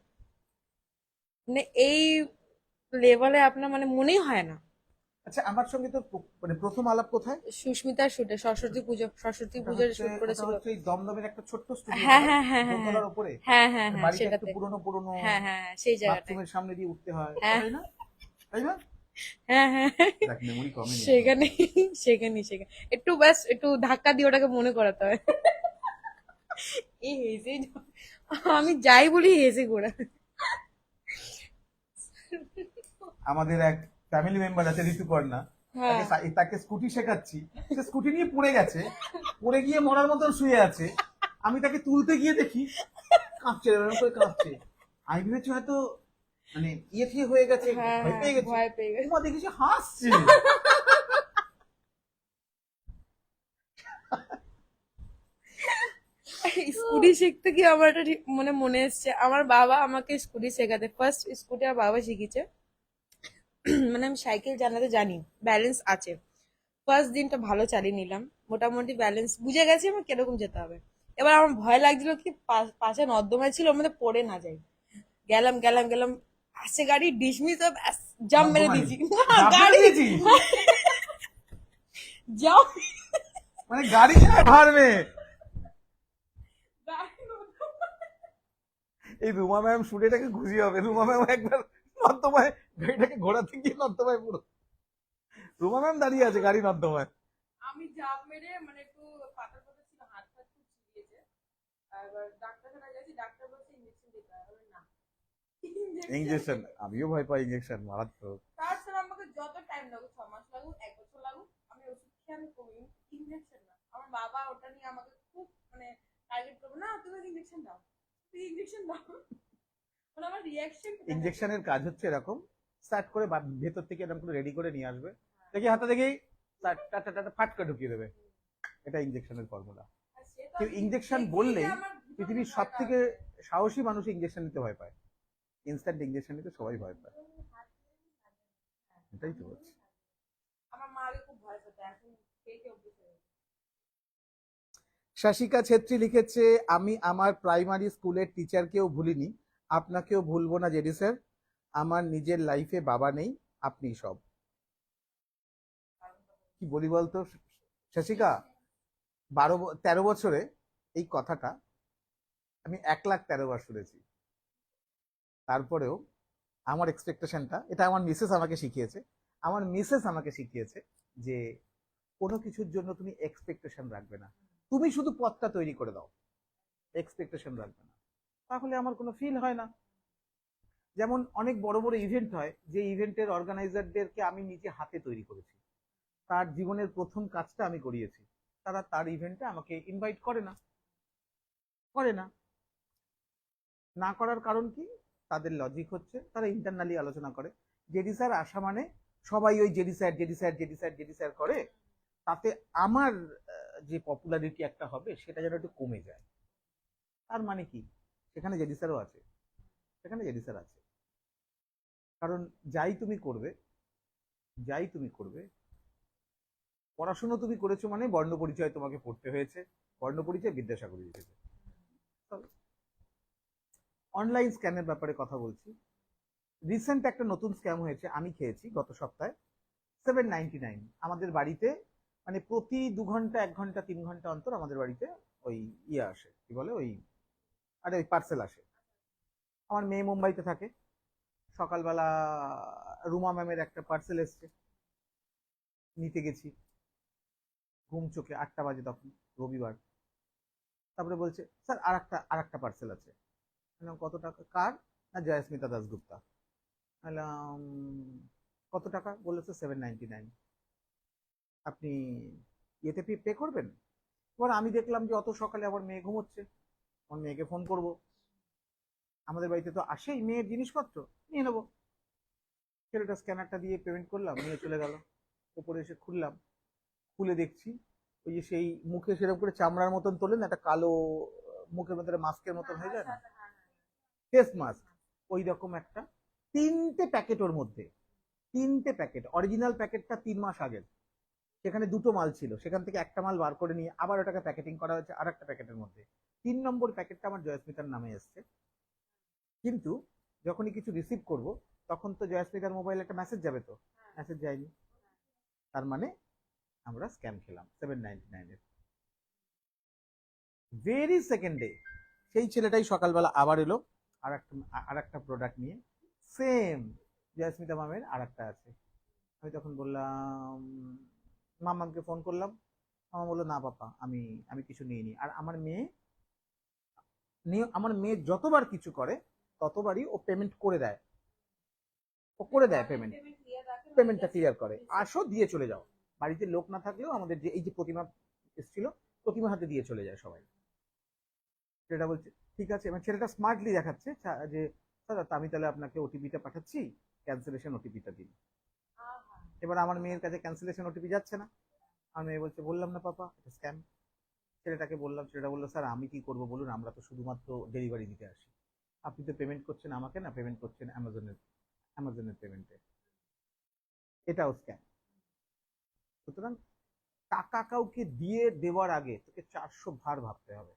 মানে এই লেভেলে আপনার মানে মনেই হয় না। আচ্ছা, আমার সঙ্গে তো মানে প্রথম আলাপ কোথায়? সুস্মিতার শুটে, সরস্বতী পুজোর শুট ওটা করেছিল। হচ্ছে এই দমদমের একটা ছোট্ট স্টুডিও, হ্যাঁ হ্যাঁ হ্যাঁ হ্যাঁ দোতলার উপরে। হ্যাঁ হ্যাঁ হ্যাঁ, বাড়িটা একটু সেটাতে। পুরনো পুরনো, হ্যাঁ হ্যাঁ হ্যাঁ, সেই জায়গাটায়। বাথরুমের সামনে দিয়ে উঠতে হয়, হ্যাঁ। তাই না? তাই না? হ্যাঁ হ্যাঁ হ্যাঁ। দেখ, মেমোরি কমেনি আমার। সেখানে সেখানে একটু ব্যাস একটু ধাক্কা দিয়ে ওটাকে মনে করাতে হয়। এই হেসে আমি যাই বলি হেসে ঘোরা। আমাদের এক ফ্যামিলি মেম্বার আছে ঋতুপর্ণা, হ্যাঁ। তাকে স্কুটি শেখাচ্ছি, সে স্কুটি নিয়ে পড়ে গেছে, পড়ে গিয়ে মরার মতন শুয়ে আছে। আমি তাকে তুলতে গিয়ে দেখি কাঁপছে, এরকম করে কাঁপছে। আমি ভেবেছি হয়তো মানে ইয়ে ঠিয়ে হয়ে গেছে, হ্যাঁ ভয় পেয়ে গেছে। ভয় পেয়ে গেছে। তোমার দেখেছি হাসছে। স্কুটি শিখতে গিয়ে আমার একটা মানে মনে এসছে, আমার বাবা আমাকে স্কুটি শেখাতে, ফার্স্ট স্কুটি আমার বাবা শিখিয়েছে। মানে আমি সাইকেল চালাতে জানি, ব্যালেন্স আছে। ফার্স্ট দিনটা ভালো চালিয়ে নিলাম, মোটামুটি ব্যালেন্স বুঝে গেছি আমার কিরকম যেতে হবে। এবার আমার ভয় লাগছিল কি পাশে নর্দমা ছিল, ওর মধ্যে পড়ে না যাই। গেলাম গেলাম গেলাম, আসছে গাড়ি, ডিসমিস জাম মেরে নর্দমায়? দিয়েছি। জাম মেরে গাড়ি দিয়েছিস? জাম, মানে গাড়ি চালায় ভারবে। এই রুমা ম্যাম শুনেটাকে খুশি হবে। রুমা ম্যাম একবার নর্দমায় গাড়িটাকে ঘোরাতে গিয়ে নর্দমায় পুরো, রুমা ম্যাম দাঁড়িয়ে আছে গাড়ি নর্দমায়। আমি জাম মেরে মানে একটু পাতা পাতা ছিল, হাত ফাত খুব ছিঁড়িয়েছে। এবার ডাক্তারখানা গেছি, ডাক্তার বলছে ইঞ্জেকশন দিতে হবে। না, ইঞ্জেকশন? আমিও ভয় পাই ইঞ্জেকশন, মারাত্মক। তার স্যার আমাকে যত টাইম লাগুক, 6 মাস লাগুক, 1 বছর লাগুক, আমি ওষুধ খেয়ে আমি কমি, ইঞ্জেকশন না। আমার বাবা ওটা নিয়ে আমাকে খুব মানে টার্গেট করবো, না তুমি ইঞ্জেকশন দাও, তুমি ইঞ্জেকশন দাও। মানে আমার রিয়াকশন। ইঞ্জেকশনের কাজ হচ্ছে এরকম, স্টার্ট করে ভেতর থেকে এরকম করে রেডি করে নিয়ে আসবে, দেখি হাতে দেখেই ফাট করে ঢুকিয়ে দেবে। এটা ইঞ্জেকশনের ফর্মুলা। কেউ ইঞ্জেকশন বললেই পৃথিবীর সব থেকে সাহসী মানুষ ইঞ্জেকশন নিতে ভয় পায়, ইনস্ট্যান্ট ইঞ্জেকশন নিতে সবাই ভয় পায়। এটাই তো বলছি। আমার মাকে খুব ভয় পেত, এখন পেটে অভ্যেস হয়ে গেছে। শাশিকা ছেত্রী লিখেছে, আমি আমার প্রাইমারি স্কুলের টিচারকেও ভুলিনি, আপনাকেও ভুলবো না জেডি স্যার। আমার নিজের লাইফে বাবা নেই, আপনি সব। কি বলি বলতো শাশিকা, 13 বছরে এই কথাটা আমি 1,13,000 বার শুনেছি। তারপরেও আমার এক্সপেকটেশনটা, এটা আমার মিসেস আমাকে শিখিয়েছে, আমার মিসেস আমাকে শিখিয়েছে যে কোনো কিছুর জন্য তুমি এক্সপেকটেশন রাখবে না, তুমি শুধু পথটা তৈরি করে দাও, এক্সপেকটেশন রাখবে না, তাহলে আমার কোনো ফিল হয় না। যেমন অনেক বড় বড় ইভেন্ট হয়, যে ইভেন্টের অর্গানাইজারদেরকে আমি নিজে হাতে তৈরি করেছি, তার জীবনের প্রথম কাজটা আমি করিয়েছি, তারা তার ইভেন্টে আমাকে ইনভাইট করে না, করে না। না করার কারণ কি? তাদের লজিক হচ্ছে তারা ইন্টারনালি আলোচনা করে, জেডি স্যার আসা মানে সবাই ওই JD sir JD sir JD sir JD sir করে, তাতে আমার যে পপুলারিটি একটা হবে সেটা যেন একটু কমে যায়। তার মানে কি? সেখানে জেডি স্যারও আছে, সেখানে জেডি স্যার আছে। কারণ যাই তুমি করবে, যাই তুমি করবে, পড়াশুনো তুমি করেছো মানে বর্ণ পরিচয় তোমাকে পড়তে হয়েছে, বর্ণ পরিচয় বিদ্যাসাগর লিখেছে। অনলাইন স্ক্যানের ব্যাপারে কথা বলছি। রিসেন্ট একটা নতুন স্ক্যাম হয়েছে, আমি খেয়েছি গত সপ্তাহে। 799 আমাদের বাড়িতে, মানে প্রতি 2 ঘন্টা 1 ঘন্টা 3 ঘন্টা অন্তর আমাদের বাড়িতে ওই ইয়ে আসে, কি বলে ওই, আরে ওই পার্সেল আসে। আমার মেয়ে মুম্বাইতে থাকে, সকালবেলা রুমা ম্যামের একটা পার্সেল এসছে, নিতে গেছি, ঘুম চোখে 8টা বাজে তখন, রবিবার। তারপরে বলছে স্যার আর একটা পার্সেল আছে। কত টাকা? কার? না জয়স্মিতা দাসগুপ্তা। বললাম কত টাকা? বলেছে 799। আপনি ইয়েতে পে করবেন? এবার আমি দেখলাম যে অত সকালে আমার মেয়ে ঘুমোচ্ছে, আমার মেয়েকে ফোন করব, আমাদের বাড়িতে তো আসেই মেয়ের জিনিসপত্র, নিয়ে নেবো। ছেলেটা স্ক্যানারটা দিয়ে পেমেন্ট করলাম, নিয়ে চলে গেল। ওপরে এসে খুললাম, খুলে দেখছি ওই যে সেই মুখে সেরকম করে চামড়ার মতন তোলেন, একটা কালো মুখের মধ্যে মাস্কের মতন হয়ে যায় না, ফেস মাস্ক, ওই রকম একটা 3টে প্যাকেট, ওর মধ্যে 3টে প্যাকেট। অরিজিনাল প্যাকেটটা 3 মাস আগের, সেখানে 2টো মাল ছিল, সেখান থেকে একটা মাল বার করে নিয়ে আবার ওটাকে প্যাকেটিং করা হয়েছে আর একটা প্যাকেটের মধ্যে। 3 নম্বর প্যাকেটটা আমার জয়স্মিতার নামে এসছে, কিন্তু যখনই কিছু রিসিভ করব তখন তো জয়স্মিতার মোবাইলে একটা মেসেজ যাবে, তো মেসেজ যায়নি। তার মানে আমরা স্ক্যাম খেলাম 799 এর। ভেরি সেকেন্ডে সেই ছেলেটাই সকালবেলা আবার এলো আর একটা প্রোডাক্ট নিয়ে, সেম জয়স্মিতা ম্যামের আর একটা আছে। আমি তখন বললাম, মামাকে ফোন করলাম, মামা বললো না পাপা, আমি আমি কিছু নিইনি। আর আমার মেয়ে যতবার কিছু করে ততবারই ও পেমেন্ট করে দেয়, ও করে দেয় পেমেন্ট, পেমেন্টটা ক্লিয়ার করে, আসো দিয়ে চলে যাও। বাড়িতে লোক না থাকলেও আমাদের যে এই যে প্রতিমা এসেছিল, প্রতিমা হাতে দিয়ে চলে যায় সবাই। ছেলেটা বলছে ঠিক আছে, মানে ছেলেটা স্মার্টলি দেখাচ্ছে যে স্যার আমি তাহলে আপনাকে ওটিপিটা পাঠাচ্ছি, ক্যান্সেলেশন ওটিপিটা দিন। এবার আমার মেয়ের কাছে ক্যান্সেলেশন ওটিপি যাচ্ছে না, আমার মেয়ে বলছে বললাম না পাপা এটা স্ক্যাম। ছেলেটাকে বললাম, ছেলেটা বললো স্যার আমি কি করবো বলুন, আমরা তো শুধুমাত্র ডেলিভারি দিতে আসি, আপনি তো পেমেন্ট করছেন আমাকে না, পেমেন্ট করছেন অ্যামাজনের পেমেন্টে, এটাও স্ক্যাম। সুতরাং টাকা কাউকে দিয়ে দেওয়ার আগে তোকে 400 বার ভাবতে হবে,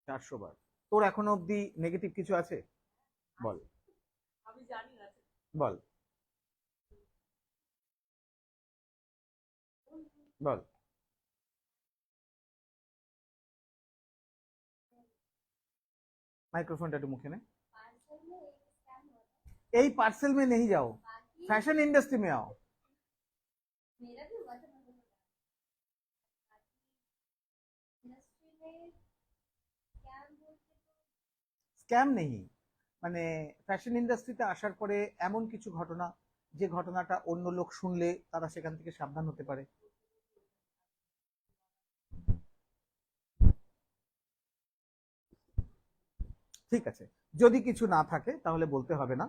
400 বার। তোর এখনো অব্দি নেগেটিভ কিছু আছে? বল, আমি জানি না। বল, বল। माइक्रोफोन टू मुखे ने, यही पार्सल में नहीं जाओ, फैशन इंडस्ट्री में आओ। मेरा भी हुआ था, मैं बोलूँ इंडस्ट्री में क्या बोलते तो স্ক্যাম নেই, মানে ফ্যাশন ইন্ডাস্ট্রিতে আসার পরে এমন কিছু ঘটনা, যে ঘটনাটা অন্য লোক শুনলে তারা সেখান থেকে সাবধান হতে পারে। ঠিক আছে, যদি কিছু না থাকে তাহলে বলতে হবে না,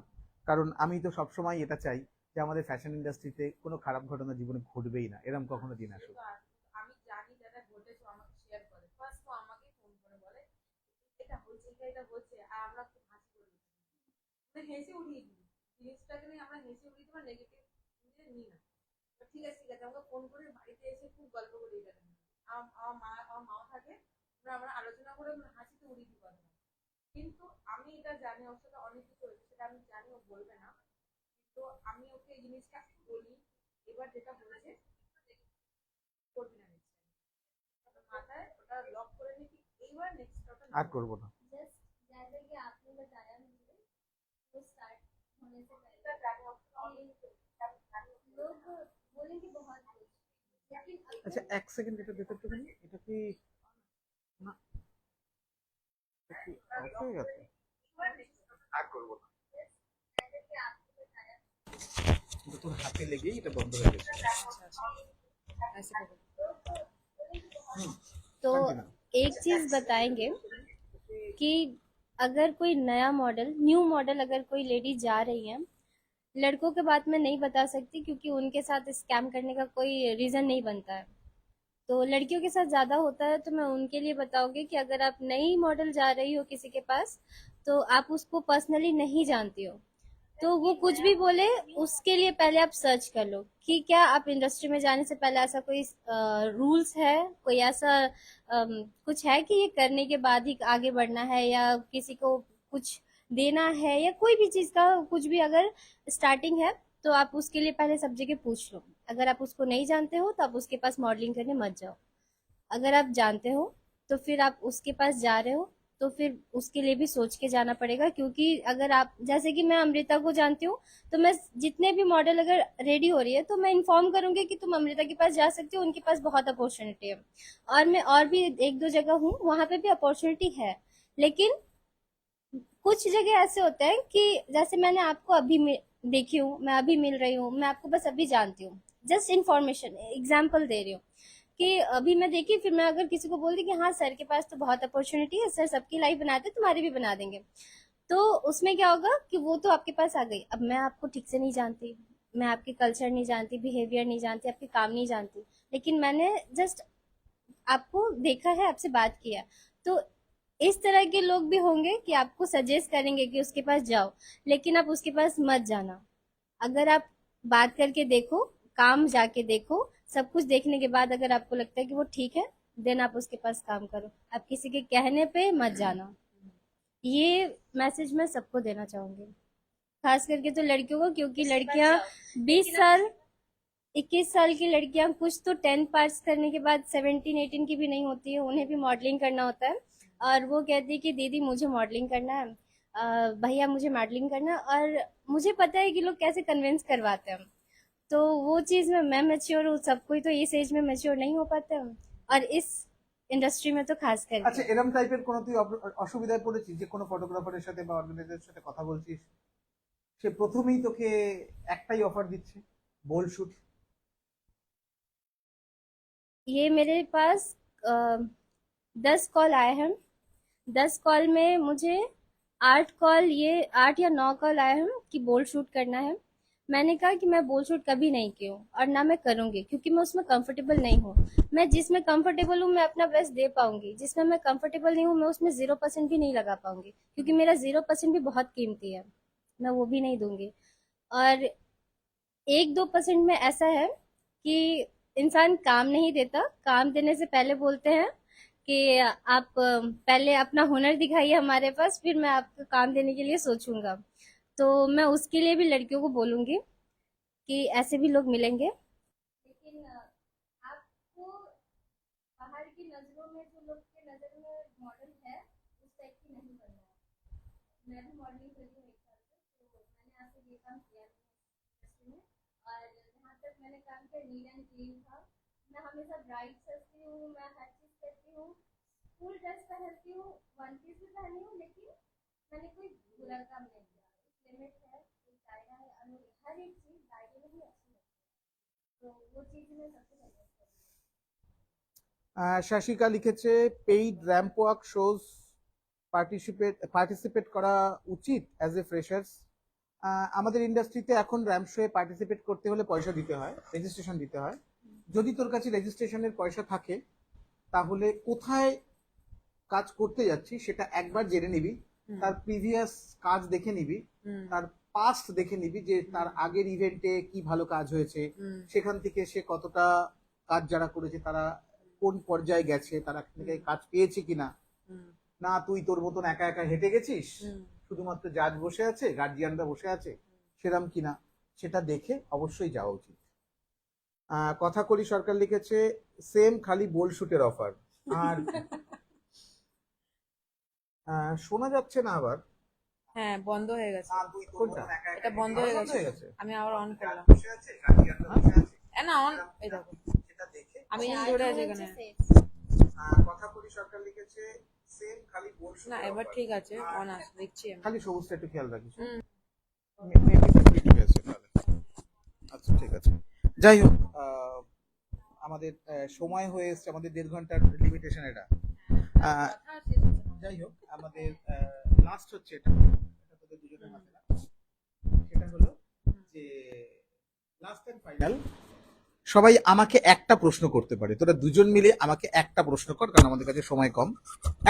কারণ আমি তো সবসময় এটা চাই যে আমাদের ফ্যাশন ইন্ডাস্ট্রিতে কোনো খারাপ ঘটনা জীবনে ঘটবেই না, এরকম কখনো দিন আসুক। আমি জানি যারা ঘটেছে আমাকে শেয়ার করে। এটা হচ্ছে এটা হচ্ছে আর আমরা খুব হাসি করে দিচ্ছি। মানে হেসে উড়িয়ে দিই জিনিসটাকে নিয়ে, আমরা হেসে উড়িয়ে দিই, নেগেটিভ নিই না। তো ঠিক আছে ঠিক আছে, আমাকে ফোন করে বাড়িতে এসে খুব গল্প করে এটা নিয়ে। আমার মাও থাকে, আমরা আলোচনা করে হাসিতে উড়িয়ে দিই কথা। কিন্তু আমি এটা জানি ওর সাথে অনেক কিছু হয়েছে, সেটা আমি জানি ও বলবে না। তো আমি ওকে এই জিনিসটা বলি, এবার যেটা হয়েছে করবি না নেক্সট টাইম, মাথায় ওটা লক করে নিবি, এইবার নেক্সট ওটা আর করবো না। जस्ट जैसे कि आपने बताया मुझे, वो स्टार्ट होने से पहले এটা জানি ওর সাথে অনেক कि কিছু হয়েছে, लोग बोलेंगे बहुत कुछ, लेकिन আচ্ছা, এক সেকেন্ড এটা দেখতে পারি, এটা কি না, এটা কি অফ হয়ে গেছে? আর করবো না, जैसे कि आपने बताया কিন্তু তোর হাতে লেগেই এটা বন্ধ হয়ে গেছে। ऐसे करो। तो Continue. एक चीज बताएंगे कि अगर कोई नया मॉडल, न्यू मॉडल अगर कोई लेडी जा रही है, लड़कों के बात में नहीं बता सकती क्योंकि उनके साथ स्कैम करने का कोई रीजन नहीं बनता है। तो लड़कियों के साथ ज्यादा होता है, तो मैं उनके लिए बताऊंगी कि अगर आप नई मॉडल जा रही हो किसी के पास, तो आप उसको पर्सनली नहीं जानती हो, तो वो कुछ भी बोले उसके लिए पहले आप सर्च कर लो कि क्या आप इंडस्ट्री में जाने से पहले ऐसा कोई रूल्स है, कोई ऐसा कुछ है कि ये करने के बाद ही आगे बढ़ना है, या किसी को कुछ देना है, या कोई भी चीज का कुछ भी अगर स्टार्टिंग है, तो आप उसके लिए पहले सब जगह पूछ लो। अगर आप उसको नहीं जानते हो तो आप उसके पास मॉडलिंग करने मत जाओ। अगर आप जानते हो तो फिर आप उसके पास जा रहे हो, तो फिर उसके लिए भी सोच के जाना पड़ेगा, क्योंकि अगर आप, जैसे कि मैं अमृता को जानती हूँ, तो मैं जितने भी मॉडल अगर रेडी हो रही है तो मैं इन्फॉर्म करूंगी कि तुम अमृता के पास जा सकती हो, उनके पास बहुत अपॉर्चुनिटी है। और मैं और भी एक दो जगह हूँ वहां पे भी अपॉर्चुनिटी है, लेकिन कुछ जगह ऐसे होते हैं कि जैसे मैंने आपको अभी देखी हूँ, मैं अभी मिल रही हूँ, मैं आपको बस अभी जानती हूँ, जस्ट इन्फॉर्मेशन एग्जाम्पल दे रही हूँ कि अभी मैं देखी, फिर मैं अगर किसी को बोल दी कि हाँ सर के पास तो बहुत अपॉर्चुनिटी है, सर सबकी लाइफ बनाते तुम्हारी भी बना देंगे, तो उसमें क्या होगा कि वो तो आपके पास आ गई, अब मैं आपको ठीक से नहीं जानती, मैं आपके कल्चर नहीं जानती, बिहेवियर नहीं जानती, आपके काम नहीं जानती, लेकिन मैंने जस्ट आपको देखा है, आपसे बात किया। तो इस तरह के लोग भी होंगे कि आपको सजेस्ट करेंगे कि उसके पास जाओ, लेकिन आप उसके पास मत जाना। अगर आप बात करके देखो, काम जाके देखो, सब कुछ देखने के बाद अगर आपको लगता है कि वो ठीक है, देन आप उसके पास काम करो, आप किसी के कहने पे मत जाना। ये मैसेज मैं सबको देना चाहूंगी, खास करके तो लड़कियों को, क्योंकि लड़कियां 20 साल 21 साल की लड़कियां कुछ तो 10 पास करने के बाद 17-18 की भी नहीं होती है, उन्हें भी मॉडलिंग करना होता है, और वो कहती है कि दीदी मुझे मॉडलिंग करना है, भैया मुझे मॉडलिंग करना है, और मुझे पता है कि लोग कैसे कन्विंस करवाते हैं। तो वो चीज में मैं मैच्योर हूँ, सब कोई तो इस एज में मैच्योर नहीं हो पाते हैं, और इस इंडस्ट्री में तो खास আচ্ছা, करके। এরকম টাইপের কোনো তুই অসুবিধায় পড়েছিস যে কোনো ফটোগ্রাফারের সাথে বা অর্গানাইজারের সাথে কথা বলছিস, সে প্রথমেই তোকে একটাই অফার দিচ্ছে, বোল্ড শুট? ये मेरे पास 10 कॉल आए हैं, 10 कॉल में मुझे 8 कॉल, ये 8 या 9 कॉल आए हैं कि बोल्ड शूट करना है। मैंने कहा कि मैं बोल्ड शूट कभी नहीं की हूँ और ना मैं करूंगी, क्योंकि मैं उसमें कंफर्टेबल नहीं हूँ। मैं जिसमें कंफर्टेबल हूँ मैं अपना बेस्ट दे पाऊंगी, जिसमें मैं कंफर्टेबल नहीं हूँ मैं उसमें 0% भी नहीं लगा पाऊंगी, क्योंकि मेरा 0% भी बहुत कीमती है, मैं वो भी नहीं दूंगी। और 1-2% में ऐसा है कि इंसान काम नहीं देता, काम देने से पहले बोलते हैं कि आप पहले अपना हुनर दिखाइए हमारे पास, फिर मैं आपको काम देने के लिए सोचूंगा। तो मैं उसके लिए भी लड़कियों को बोलूंगी कि ऐसे भी लोग मिलेंगे, लेकिन आपको बाहर की नजरों में, जो लोग के नजर में मॉडल है, उस टाइप की नहीं बनना है। मैं भी मॉडलिंग करी हूँ 1 साल से, तो मैंने आज तक ये काम किया नहीं है, और जहाँ तक मैंने काम किया नीट एंड क्लीन था। मैं हमेशा ब्राइट सजती हूँ, मैं हर चीज करती हूँ, फुल ड्रेस पहनती हूँ, वन पीस भी पहनी हूँ, लेकिन मैंने कोई बुरा काम नहीं किया। लिमिट है, एक दायरा है, हर एक चीज दायरे में ही अच्छी लगती है, तो वो चीज मैं सबसे सजेस्ट करूँगी। শাশিকা লিখেছে, paid ramp walk shows participate করা উচিত অ্যাজ এ ফ্রেশার্স? আমাদের ইন্ডাস্ট্রিতে এখন র্যাম্প শোয়ে পার্টিসিপেট করতে হলে পয়সা দিতে হয়, রেজিস্ট্রেশন দিতে হয়। যদি তোর কাছে রেজিস্ট্রেশনের পয়সা থাকে তাহলে কোথায় কাজ করতে যাচ্ছি সেটা একবার জেনে নিবি, তার প্রিভিয়াস কাজ দেখে নিবি, হুম তার পাস্ট দেখে নিবি যে তার আগের ইভেন্টে কি ভালো কাজ হয়েছে, হুম সেখান থেকে সে কতটা কাজ যারা করেছে তারা কোন পর্যায়ে গেছে, তারা থেকে কাজ পেয়েছে কিনা। হুম না তুই তোর মতন একা একা হেঁটে গেছিস, হুম শুধুমাত্র জাজ বসে আছে, গার্জিয়ানরা বসে আছে, সেরাম কিনা সেটা দেখে অবশ্যই যাওয়া উচিত। কথা কলি সরকার লিখেছে সেম খালি বোল শুটের অফার। আর শোনা যাচ্ছে না আবার। হ্যাঁ বন্ধ হয়ে গেছে, কোনটা? এটা বন্ধ আবার হয়ে বন্ধ গেছে, হয়ে গেছে? আমি আবার অন করলাম। না অন, এই দেখো সেটা দেখে আমি ধরে আছি এখানে। কথা কলি সরকার লিখেছে সেম খালি বোল না শুটের এবার অফার। ঠিক আছে, অন আছে দেখছি আমি। খালি সবুজটা একটু খেয়াল রাখিস। হুম। ঠিক আছে তাহলে। আচ্ছা ঠিক আছে। যাই হোক, আমাদের সময় হয়ে এসছে, আমাদের 1.5 ঘন্টার লিমিটেশন এটা। আহ, যাই হোক, আমাদের লাস্ট হচ্ছে এটা, এটা তোদের দুজনের মাঝে না, সেটা হলো যে লাস্ট এন্ড ফাইনাল সবাই আমাকে একটা প্রশ্ন করতে পারে। তোরা দুজন মিলে আমাকে একটা প্রশ্ন কর, কারণ আমাদের কাছে সময় কম।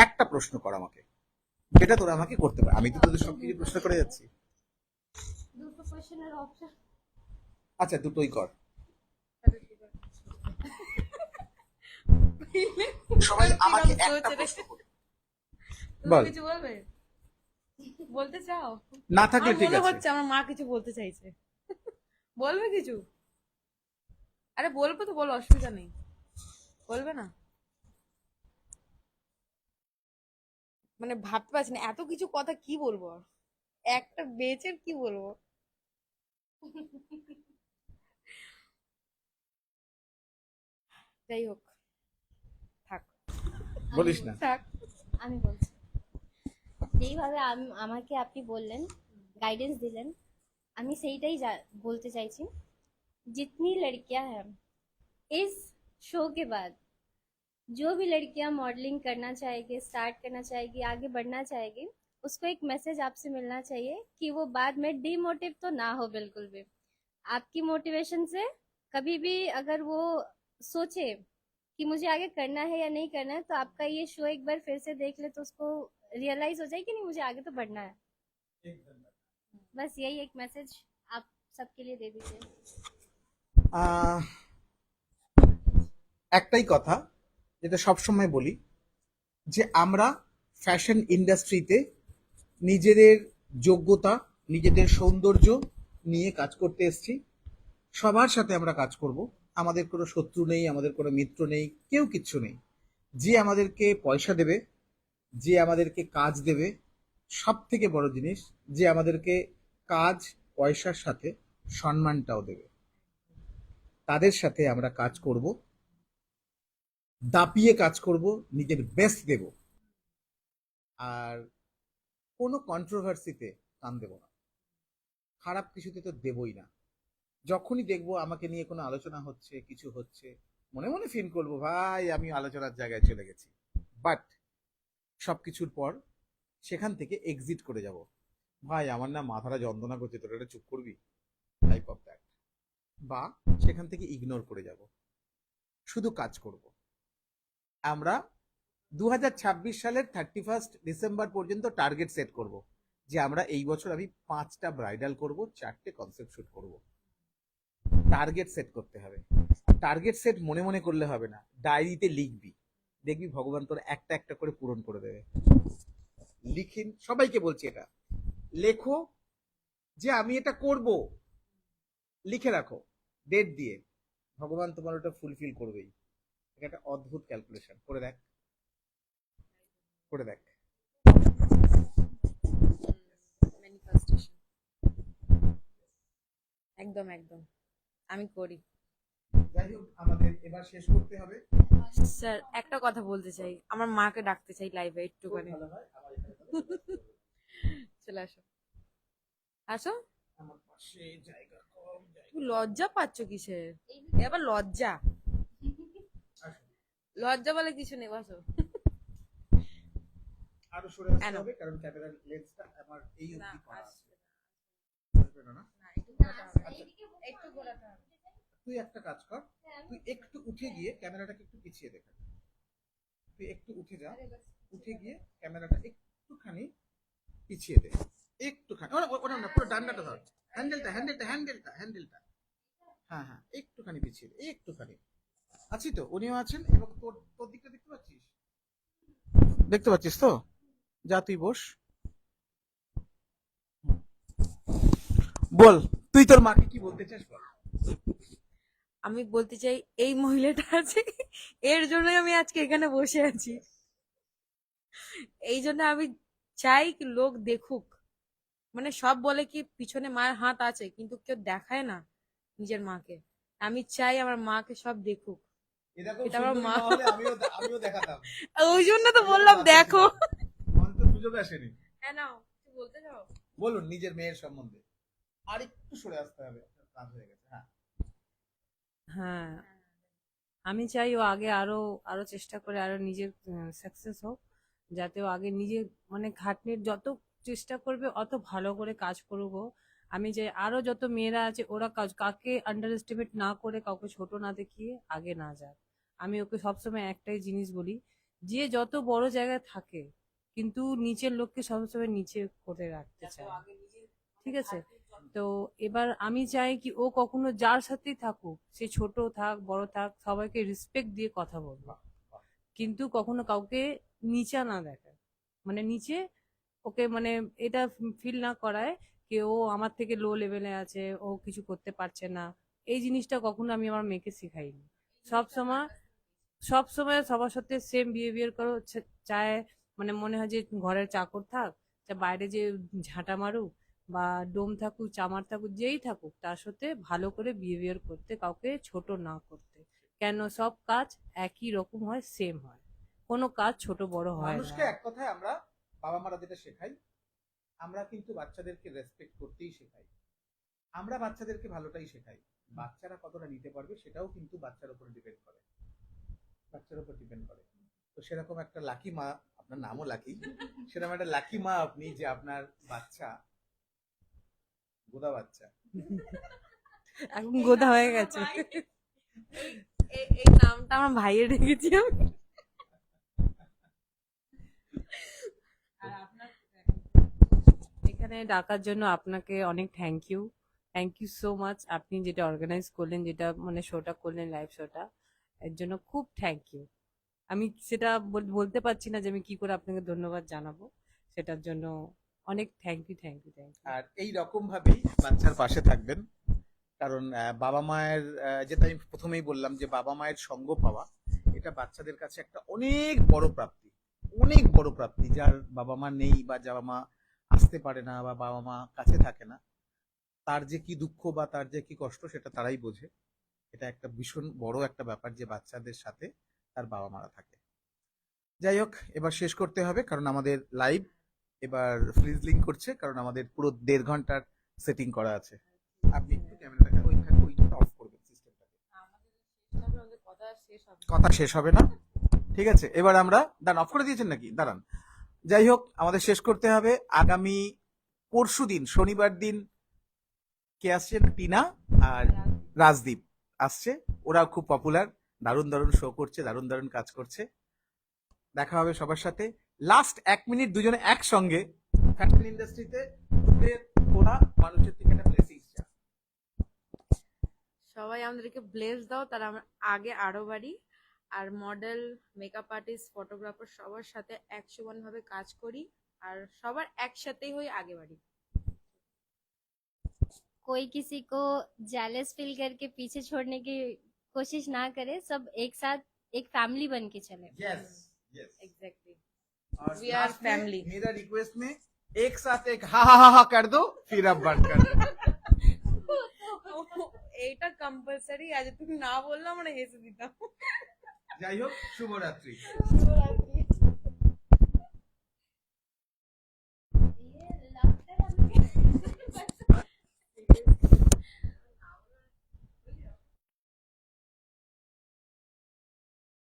একটা প্রশ্ন কর আমাকে, যেটা তোরা আমাকে করতে পারে। আমি তো তোদের সবকিছু প্রশ্ন করে যাচ্ছি। দুটো কোশ্চেনের অপশন। আচ্ছা দুটোই কর। সবাই আমাকে একটা প্রশ্ন করে বল। কিছু বলবে, বলতে চাও? না থাকলে আমার ঠিক মনে আছে। হচ্ছে আমার মা কিছু বলতে চাইছে, বলবে কিছু? আরে বলবো তো, বলো, অসুবিধা নেই, বলবে না? মানে ভাবতে পারছি না এত কিছু কথা কি বলবো আর। একটা বেচের কি বলবো। যাই হোক, থাক বলিস না। থাক। আমি বলছি, যেইভাবে আমাকে আপনি বললেন, গাइडेंस দিলেন, আমি সেইটাই বলতে চাইছি। जितनी लड़कियां हैं इस शो के बाद, जो भी लड़कियां मॉडलिंग करना चाहेगी, स्टार्ट करना चाहेगी, आगे बढ़ना चाहेगी, उसको एक मैसेज आपसे मिलना चाहिए कि वो बाद में डिमोटिव तो ना हो बिल्कुल भी। आपकी मोटिवेशन से कभी भी अगर वो सोचे कि मुझे आगे करना है या नहीं करना है, तो आपका ये शो एक बार फिर से देख ले तो उसको रियलाइज हो जाए कि नहीं, मुझे आगे तो बढ़ना है। बस यही एक मैसेज आप सबके लिए दे दीजिए। আহ, একটাই কথা যেটা সবসময় বলি, যে আমরা ফ্যাশন ইন্ডাস্ট্রিতে নিজেদের যোগ্যতা, নিজেদের সৌন্দর্য নিয়ে কাজ করতে এসেছি। সবার সাথে আমরা কাজ করব। আমাদের কোনো শত্রু নেই, আমাদের কোনো মিত্র নেই, কেউ কিচ্ছু নেই। যে আমাদেরকে পয়সা দেবে, যে আমাদেরকে কাজ দেবে, সব থেকে বড় জিনিস, যে আমাদেরকে কাজ পয়সার সাথে সম্মানটাও দেবে, তাদের সাথে আমরা কাজ করব, দাপিয়ে কাজ করব, নিজের বেস্ট দেব। আর কোনো কন্ট্রোভার্সিতে কান দেব না, খারাপ কিছুতে তো দেবই না। যখনই দেখবো আমাকে নিয়ে কোনো আলোচনা হচ্ছে, কিছু হচ্ছে, মনে মনে ফিল করবো ভাই আমি আলোচনার জায়গায় চলে গেছি, বাট সবকিছুর পর সেখান থেকে এক্সিট করে যাব। ভাই আমার না মাথাটা যন্ত্রণা করছে, তোরা এটা চুপ করবি, টাইপ অফ দ্যাট। বা সেখান থেকে ইগনোর করে যাব, শুধু কাজ করব। আমরা 2026 সালের 31 ডিসেম্বর পর্যন্ত টার্গেট সেট করব যে আমরা এই বছর আমি 5টা ব্রাইডাল করব, 4টে কনসেপ্ট শুট করব। টার্গেট সেট করতে হবে। টার্গেট সেট মনে মনে করলে হবে না, ডায়েরিতে লিখবি, দেখবি ভগবান তোর একটা একটা করে পূরণ করে দেবে। লিখিন, সবাইকে বলছি এটা লেখো যে আমি এটা করব, লিখে রাখো ডেট দিয়ে, ভগবান তোমার ওটা ফুলফিল করবেই। এটা একটা অদ্ভুত ক্যালকুলেশন, করে দেখ, করে দেখ। ম্যানিফেস্টেশন, একদম একদম আমি করি। যাই হোক, আমাদের এবার শেষ করতে হবে। স্যার একটা কথা বলতে চাই, আমার মাকে ডাকতে চাই লাইভে খুব একটুখানি। ভালো হয় আমার এখানে চলে আসো, আসো। আমার পাশে জায়গা কম, তুমি লজ্জা পাচ্ছ কিসের? এবার লজ্জা, লজ্জা বলে কিছু নেই, বসো। আরো সরে আসতে এনো। হবে, কারণ ক্যামেরার লেন্সটা আমার এই না, অবধি করা আছে। আসবে না। আসবে না, না? একটু ঘোরাতে হবে। তুই একটা কাজ কর, তুই একটু উঠে গিয়ে ক্যামেরাটাকে একটু পিছিয়ে দেখা, তুই একটু উঠে যা, উঠে গিয়ে ক্যামেরাটা একটুখানি পিছিয়ে দে, একটুখানি, ওটা না, পুরো ডান্ডাটা ধর, হ্যান্ডেলটা, হ্যাঁ হ্যাঁ, একটুখানি পিছিয়ে দে, একটুখানি। আছি তো, উনিও আছেন, এবং তোর তোর দিকটা দেখতে পাচ্ছিস, দেখতে পাচ্ছিস তো? যা তুই বস, বল তুই তোর মাকে কি বলতে চাস বল। আমি বলতে চাই এই মহিলাটা আছে, এর জন্যই আমি আজকে এখানে বসে আছি। এই জন্য আমি চাই কি লোক দেখুক, মানে সব বলে কি পিছনে মায়ের হাত আছে, কিন্তু কেউ দেখায় না নিজের মাকে। আমি চাই আমার মাকে সব দেখুক। এরকম এটা আমার সুন্দরী মা। মা হলে আমিও দেখাতাম। ওই জন্য তো বললাম দেখো। আমার তো সুযোগ আসেনি। হ্যাঁ নাও, কিছু বলতে চাও? বলুন নিজের মেয়ের সম্বন্ধে। আর একটু সরে আসতে হবে, কাজ হয়ে গেছে। হ্যাঁ, হ্যাঁ, আমি চাই ও আগে আরো আরো চেষ্টা করে আরো নিজের সাকসেস হোক, যাতে ও আগে নিজে মানে খাটনির যত চেষ্টা করবে অত ভালো করে কাজ করুক ও। আমি চাই আরো যত মেয়েরা আছে ওরা কাকে আন্ডার এস্টিমেট না করে, কাউকে ছোট না দেখিয়ে আগে না যাক। আমি ওকে সবসময় একটাই জিনিস বলি, যে যত বড় জায়গায় থাকে কিন্তু নিচের লোককে সবসময় নিচে করে রাখতে চায়, ঠিক আছে? তো এবার আমি চাই কি ও কখনো যার সাথেই থাকুক, সে ছোট থাক বড় থাক, সবাইকে রেসপেক্ট দিয়ে কথা বলবে, কিন্তু কখনো কাউকে নিচা না দেখায়, মানে নিচে ওকে মানে এটা ফিল না করায় যে ও আমার থেকে লো লেভেলে আছে, ও কিছু করতে পারছে না। এই জিনিসটা কখনো আমি আমার মেয়েকে শেখাইনি। সব সময় সব সময় সবার সাথে সেম বিহেভিয়ার করো, চায় মানে মনে হয় যে ঘরের চাকর থাক, চা বাইরে যে ঝাঁটা মারুক বা ডোম থাকুক চামার থাকুক যেই থাকুক, তার সাথে ভালো করে বিহেভিয়ার করতে, কাউকে ছোট না করতে। কেন সব কাজ একই রকম হয়, সেম হয়, কোনো কাজ ছোট বড় হয় মানুষকে না। এক কথায় আমরা বাবা মারা যেটা শেখাই, আমরা কিন্তু বাচ্চাদেরকে রেসপেক্ট করতেই শেখাই, আমরা বাচ্চাদেরকে ভালোটাই শেখাই। বাচ্চারা কতটা নিতে পারবে সেটাও কিন্তু বাচ্চার উপর ডিপেন্ড করে, তো সেরকম একটা লাকি মা, আপনার নামও লাকি, সেরকম একটা লাকি মা আপনি, যে আপনার বাচ্চা, গোদা বাচ্চা, এখন গোদা হয়ে গেছে। এই নামটা আমার ভাইয়ের রেখেছি আমি। আর আপনার এখানে ডাকার জন্য আপনাকে অনেক thank you, thank you so much. আপনি যেটা অর্গানাইজ করলেন, যেটা মানে শোটা করলেন, লাইভ শোটা, এর জন্য খুব থ্যাংক ইউ। আমি সেটা বলতে পারছি না যে আমি কি করে আপনাকে ধন্যবাদ জানাবো, সেটার জন্য অনেক thank you, thank you, thank you. আর এই রকম ভাবেই বাচ্চার পাশে থাকবেন, কারণ বাবা মায়ের, যেটা আমি প্রথমেই বললাম, যে বাবা মায়ের সঙ্গ পাওয়া, এটা বাচ্চাদের কাছে একটা অনেক বড় প্রাপ্তি, অনেক বড় প্রাপ্তি। যার বাবা মা নেই, বা বাবা মা আসতে পারে না, বা বাবা মা কাছে থাকে না, তার যে কি দুঃখ বা তার যে কি কষ্ট সেটা তারাই বোঝে। এটা একটা ভীষণ বড় একটা ব্যাপার যে বাচ্চাদের সাথে তার বাবা মারা থাকে। যাই হোক, এবার শেষ করতে হবে, কারণ আমাদের লাইভ এবার ফ্রিজলিং করছে, কারণ আমাদের পুরো 1.5 ঘন্টার সেটিং করা আছে। আপনি একটু ক্যামেরাটাকে ওইটা অফ করবেন, সিস্টেমটাকে। কথা শেষ হবে না, ঠিক আছে? এবার আমরা দাঁড়ান, অফ করে দিয়েছেন নাকি? দাঁড়ান। যাই হোক, আমাদের শেষ করতে হবে। আগামী পরশু দিন, শনিবার দিন, কে আসছেন? টিনা আর রাজদীপ আসছে। ওরা খুব পপুলার, দারুণ দারুণ শো করছে, দারুণ দারুণ কাজ করছে। দেখা হবে সবার সাথে। লাস্ট 1 মিনিট দুজনে একসঙ্গে ফ্যাশন ইন্ডাস্ট্রিতে তোদের ওরা মানুষের থেকে একটা ব্লেসিংস চা। সবাই আমাদেরকে ব্লেস দাও, তারা আমরা আগে আরো বাড়ি। আর মডেল, মেকআপ আর্টিস্ট, ফটোগ্রাফার সবার সাথে 101 ভাবে কাজ করি, আর সবার একসাথেই হই, আগে বাড়ি। कोई किसी को जेलस फील करके पीछे छोड़ने की कोशिश ना करे, सब एक साथ एक फैमिली बन के चले। यस यस, एग्जैक्टली, और We are last में family. मेरा रिक्वेस्ट में एक साथ एक हा हा हा हा कर दो, फिर अब बंद कर दो। এইটা কম্পালসারি, আজ তুমি না বললে আমরা হেসে দিতাম। যাই হোক, শুভরাত্রি। শুভরাত্রি।